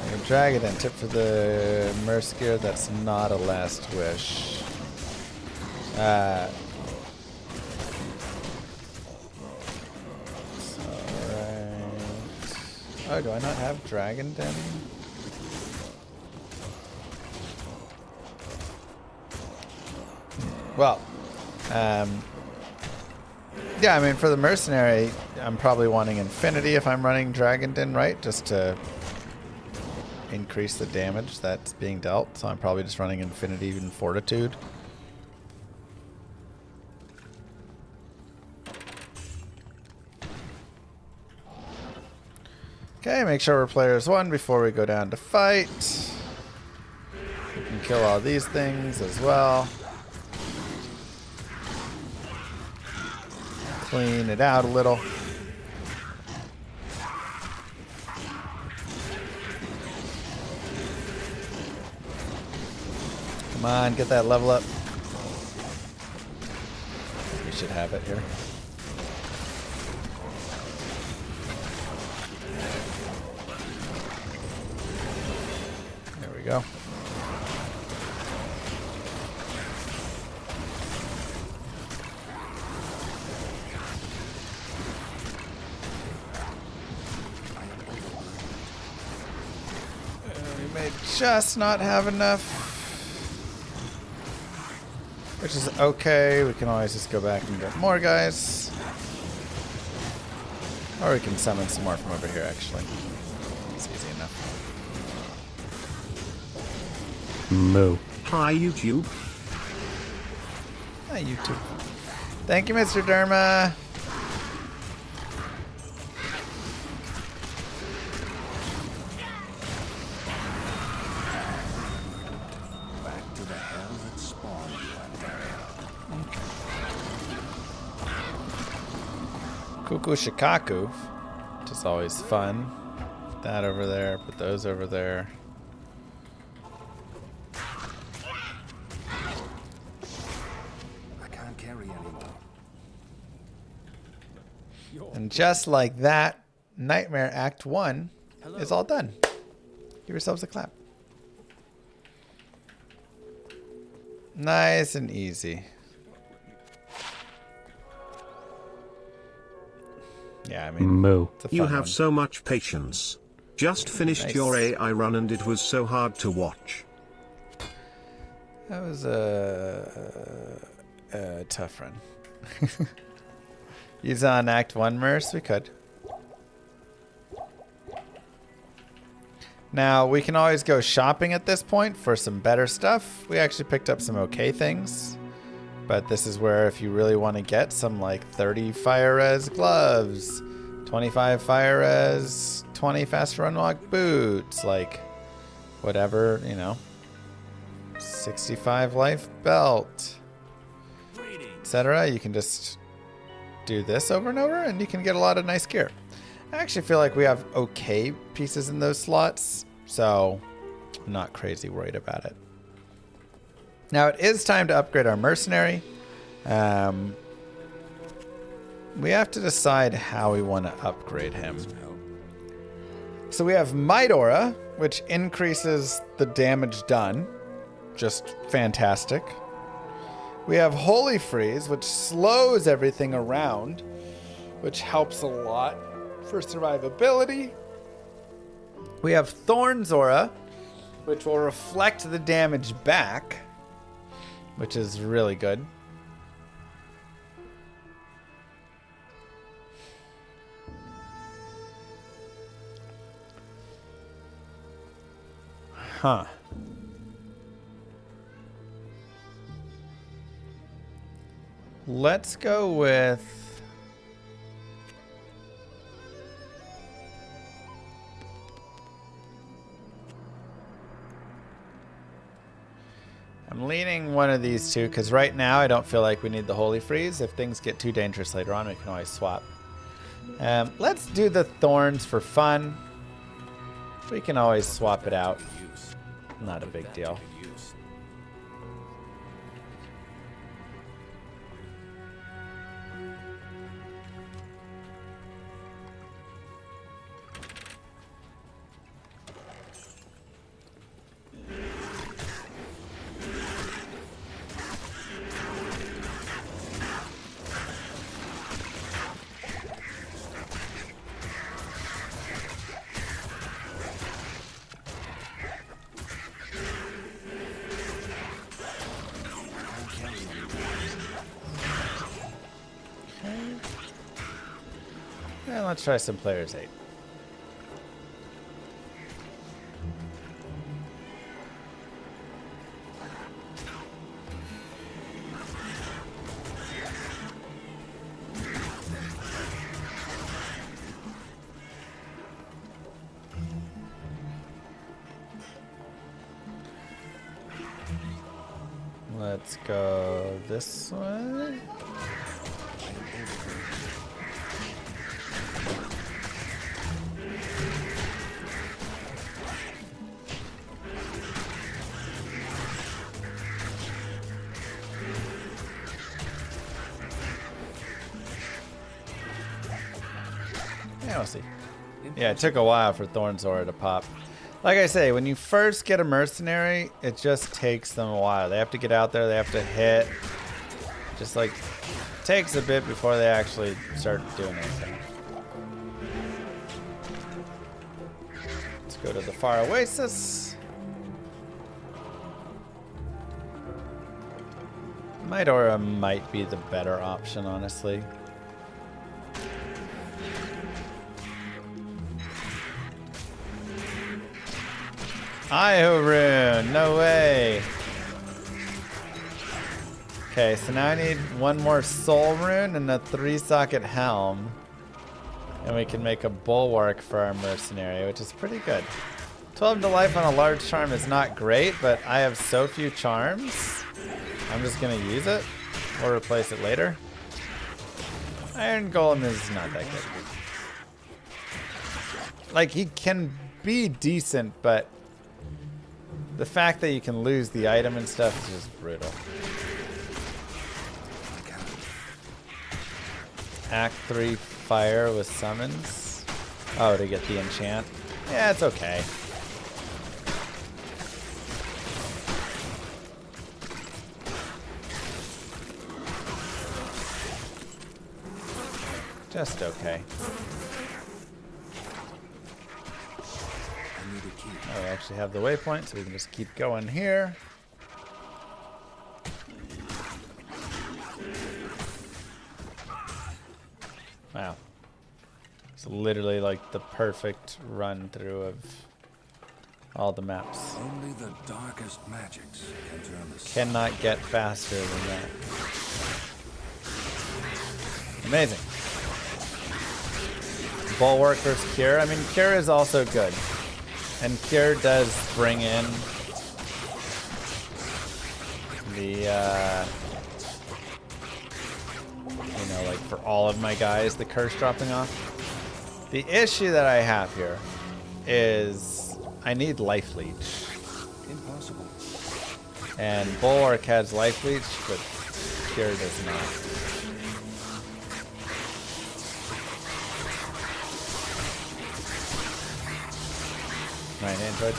I can drag it in. Tip for the Merc gear. That's not a last wish. Oh, do I not have Dragon Den? Well, yeah, I mean, for the Mercenary, I'm probably wanting Infinity if I'm running Dragon Den, right? Just to increase the damage that's being dealt. So I'm probably just running Infinity and Fortitude. Okay, make sure we're players 1 before we go down to fight. We can kill all these things as well. Clean it out a little. Come on, get that level up. We should have it here. Go. We may just not have enough, which is okay. We can always just go back and get more guys, or we can summon some more from over here. Actually, it's easy enough. Moo. Hi, YouTube. Hi, YouTube. Thank you, Mr. Derma. Back to the hell that spawned you. Kuku Shikaku, which is always fun. Put that over there. Put those over there. And just like that, Nightmare Act 1 is all done. Give yourselves a clap. Nice and easy. Yeah, I mean, Moo. You have so much patience. Just finished Nice. your AI run and it was so hard to watch. That was a tough run. Use on Act 1 Merc? We could. Now, we can always go shopping at this point for some better stuff. We actually picked up some okay things. But this is where if you really want to get some like 30 fire res gloves, 25 fire res, 20 fast run walk boots, like whatever, you know, 65 life belt, etc. You can just do this over and over and you can get a lot of nice gear. I actually feel like we have okay pieces in those slots, so I'm not crazy worried about it. Now it is time to upgrade our mercenary. We have to decide how we want to upgrade him. So we have Might Aura, which increases the damage done. Just fantastic. We have Holy Freeze, which slows everything around, which helps a lot for survivability. We have Thorn's Aura, which will reflect the damage back, which is really good. Huh. Let's go with... I'm leaning one of these two because right now I don't feel like we need the Holy Freeze. If things get too dangerous later on, we can always swap. Let's do the Thorns for fun. We can always swap it out. Not a big deal. And let's try some players 8. Let's go this way. Yeah, we'll see. Yeah, it took a while for Thorn's Aura to pop. Like I say, when you first get a mercenary, it just takes them a while. They have to get out there, they have to hit. Just like, takes a bit before they actually start doing anything. Let's go to the Far Oasis. Might Aura might be the better option, honestly. Io rune, no way. Okay, so now I need one more soul rune and a 3-socket helm. And we can make a bulwark for our mercenary, which is pretty good. 12 to life on a large charm is not great, but I have so few charms. I'm just gonna use it or replace it later. Iron Golem is not that good. Like, he can be decent, but the fact that you can lose the item and stuff is just brutal. Act 3 fire with summons. Oh, to get the enchant. Yeah, it's okay. Just okay. Oh, we actually have the waypoint, so we can just keep going here. Wow. It's literally like the perfect run through of all the maps. Only the darkest magics can turn the Cannot get faster than that. Amazing. Bulwark versus Cure. I mean, Cure is also good. And Cure does bring in the, you know, like for all of my guys, the curse dropping off. The issue that I have here is I need life leech. impossible. And Bulwark has life leech, but Cure does not. Right, Android.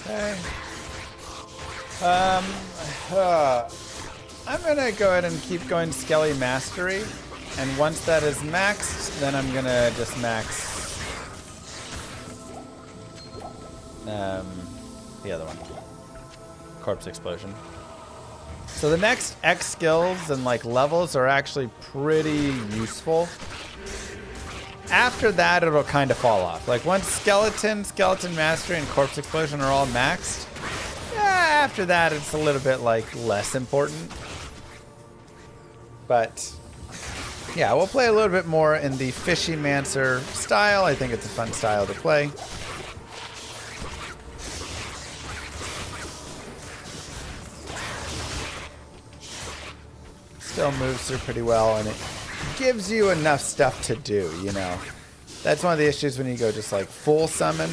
Okay. I'm gonna go ahead and keep going Skelly Mastery, and once that is maxed, then I'm gonna just max the other one, Corpse Explosion. So the next X skills and like levels are actually pretty useful. After that, it'll kind of fall off. Like once Skeleton Mastery, and Corpse Explosion are all maxed, after that it's a little bit like less important. But yeah, we'll play a little bit more in the Fishy Mancer style. I think it's a fun style to play. Still moves through pretty well, and it gives you enough stuff to do, you know. That's one of the issues when you go just like full summon.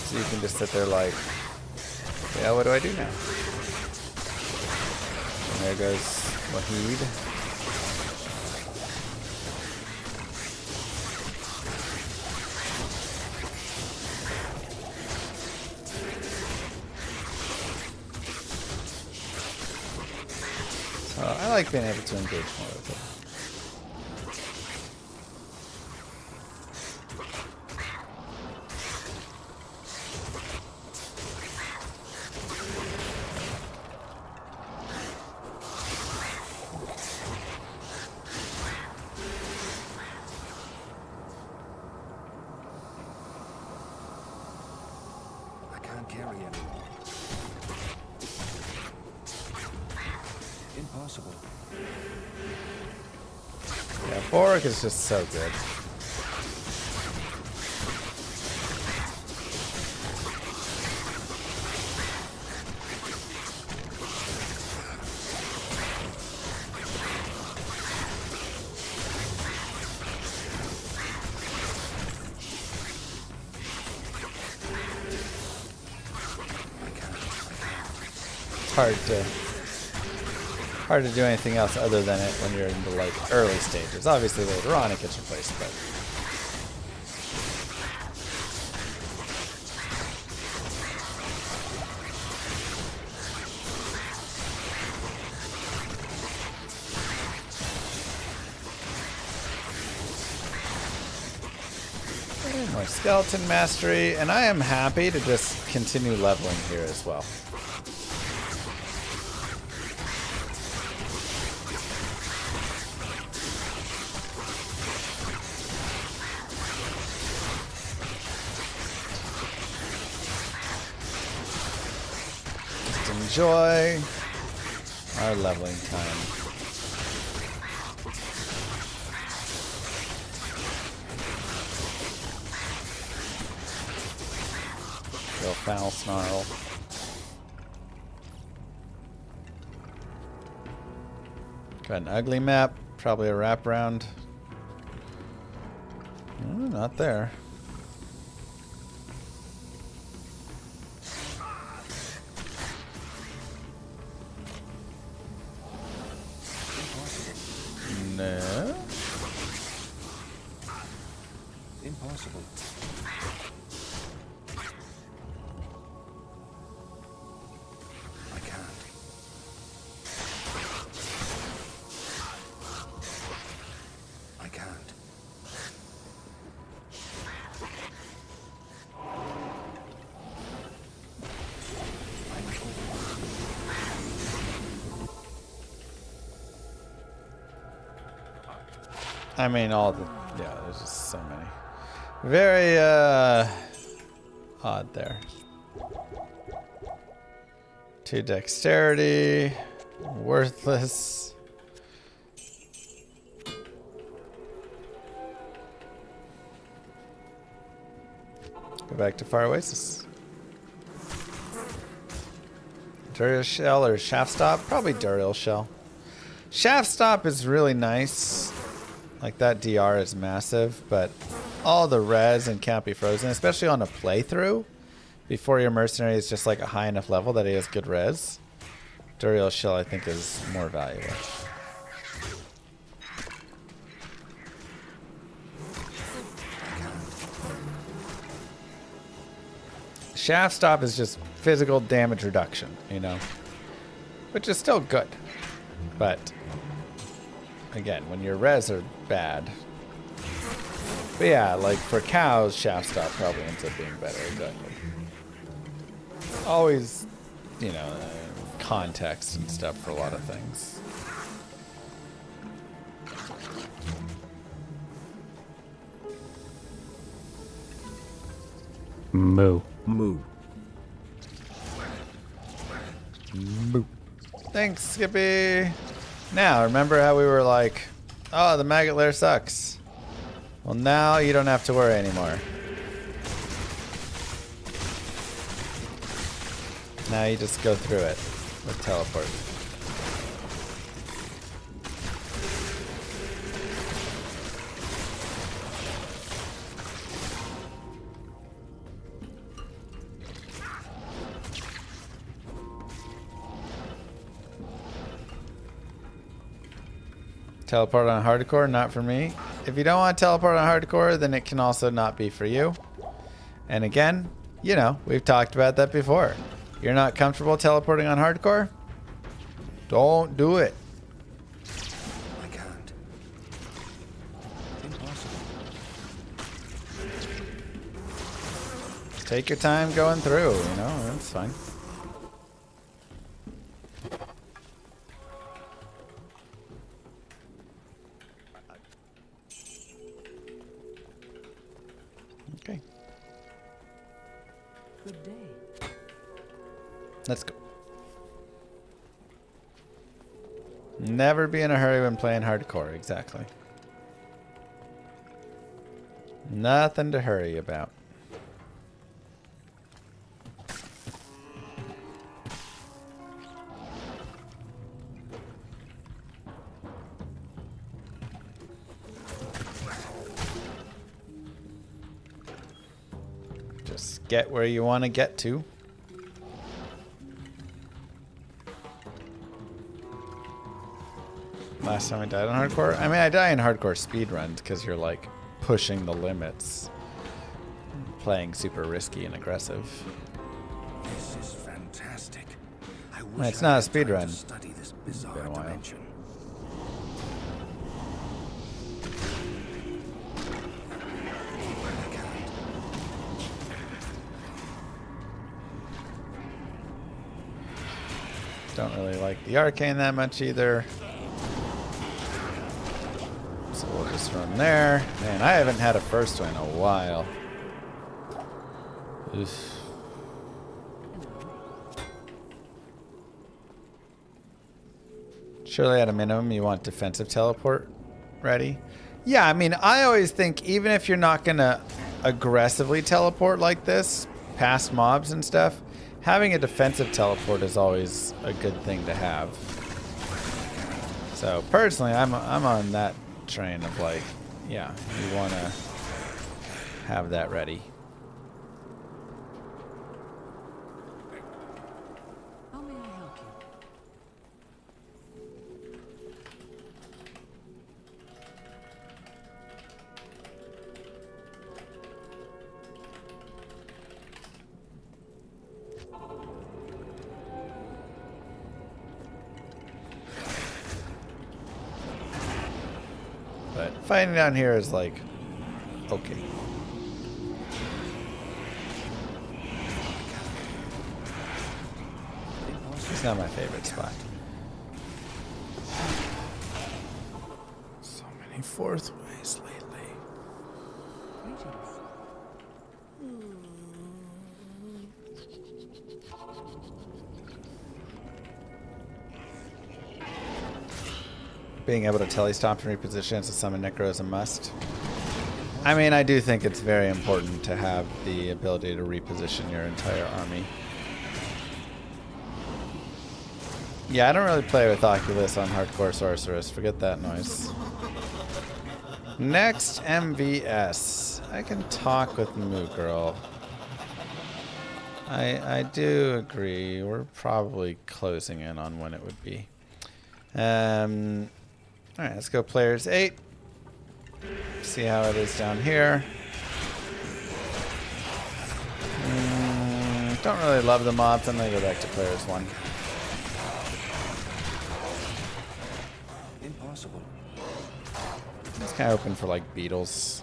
So you can just sit there like, yeah, what do I do now? And there goes Wahid. So I like being able to engage more with it. Carry anymore. Impossible. Yeah, Boric is just so good. Hard to do anything else other than it when you're in the like early stages. Obviously later on it gets replaced, but more skeleton mastery, and I am happy to just continue leveling here as well. Enjoy our leveling time. Go foul snarl. Got an ugly map, probably a wraparound. Not there. No. Impossible. I can't. I can't. I mean, all the... Yeah, there's just so many. Very, odd there. 2 dexterity. Worthless. Go back to Far Oasis. Duriel Shell or Shaft Stop? Probably Duriel Shell. Shaft Stop is really nice. Like, that DR is massive, but all the res and can't be frozen, especially on a playthrough, before your mercenary is just like a high enough level that he has good res. Duriel Shell, I think, is more valuable. Shaft Stop is just physical damage reduction, you know, which is still good, but again, when your res are bad. But yeah, like for cows, Shaft Stop probably ends up being better, exactly. Always, you know, context and stuff for a lot of things. Moo. Moo. Moo. Thanks, Skippy. Now, remember how we were like, oh, the maggot lair sucks. Well, now you don't have to worry anymore. Now you just go through it with teleport. Teleport on hardcore, not for me. If you don't want to teleport on hardcore, then it can also not be for you. And again, you know, we've talked about that before. You're not comfortable teleporting on hardcore? Don't do it. I can't. Impossible. Take your time going through, you know, that's fine. Okay. Good day. Let's go. Never be in a hurry when playing hardcore, exactly. Nothing to hurry about. Just get where you want to get to. Last time I died on hardcore? I mean, I die in hardcore speedruns because you're like pushing the limits. Playing super risky and aggressive. This is fantastic. I wish Well, it's I not a had time speed run. to study this bizarre Been a while. dimension. I can't. Don't really like the arcane that much either. So we'll just run there. Man, I haven't had a first one in a while. Oof. Surely at a minimum you want defensive teleport ready. Yeah, I mean, I always think even if you're not going to aggressively teleport like this, past mobs and stuff, having a defensive teleport is always a good thing to have. So personally, I'm on that train of like, yeah, you want to have that ready. How may I help you? But fighting down here is like, okay. It's not my favorite spot. So many fourth ways lately. Being able to telestomp and reposition to summon Necro is a must. I mean, I do think it's very important to have the ability to reposition your entire army. Yeah, I don't really play with Oculus on Hardcore Sorceress. Forget that noise. Next, MVS. I can talk with Moo Girl. I do agree. We're probably closing in on when it would be. Alright, let's go players 8. See how it is down here. Don't really love the mobs. I'm going to go back to players 1. Impossible. It's kind of open for like beetles.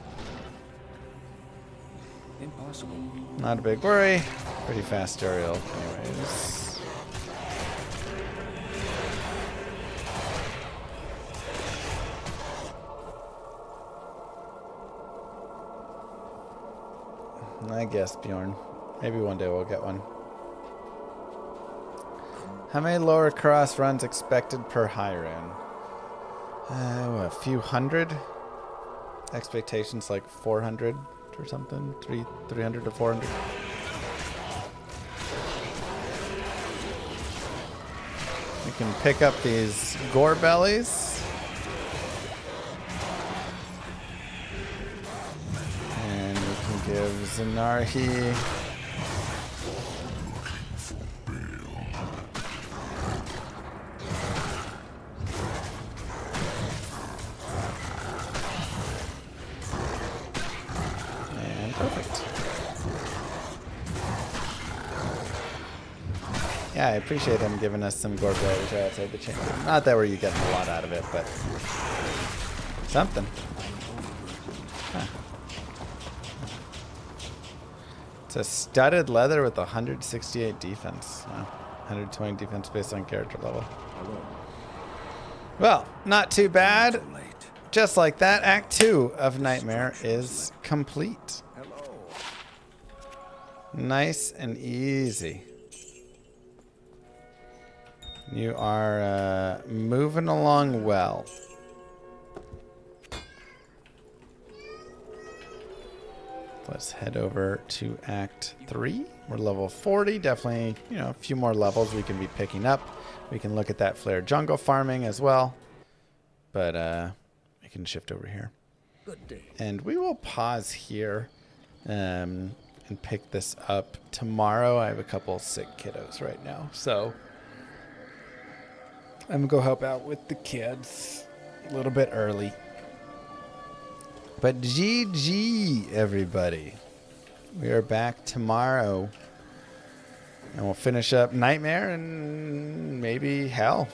Impossible. Not a big worry. Pretty fast aerial anyways. I guess, Bjorn. Maybe one day we'll get one. How many lower cross runs expected per high rune? A few hundred. Expectations like 400 or something. 300 to 400. We can pick up these gore bellies. And we can give Zenarhi yeah, I appreciate him giving us some gore blades right outside the chamber. Not that we're getting a lot out of it, but something. Huh. It's a studded leather with 168 defense. Wow. 120 defense based on character level. Well, not too bad. Just like that, Act 2 of Nightmare is complete. Nice and easy. You are moving along well. Let's head over to Act 3. We're level 40. Definitely, you know, a few more levels we can be picking up. We can look at that flare jungle farming as well. But we can shift over here. Good day. And we will pause here and pick this up tomorrow. I have a couple sick kiddos right now, so I'm going to go help out with the kids a little bit early. But GG, everybody. We are back tomorrow. And we'll finish up Nightmare and maybe Hell.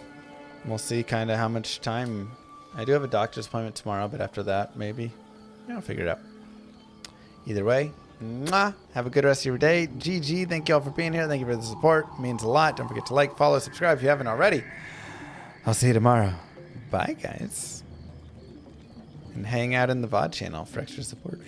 We'll see kind of how much time. I do have a doctor's appointment tomorrow, but after that, maybe. I'll figure it out. Either way, mwah, have a good rest of your day. GG, thank you all for being here. Thank you for the support. It means a lot. Don't forget to like, follow, subscribe if you haven't already. I'll see you tomorrow. Bye, guys. And hang out in the VOD channel for extra support.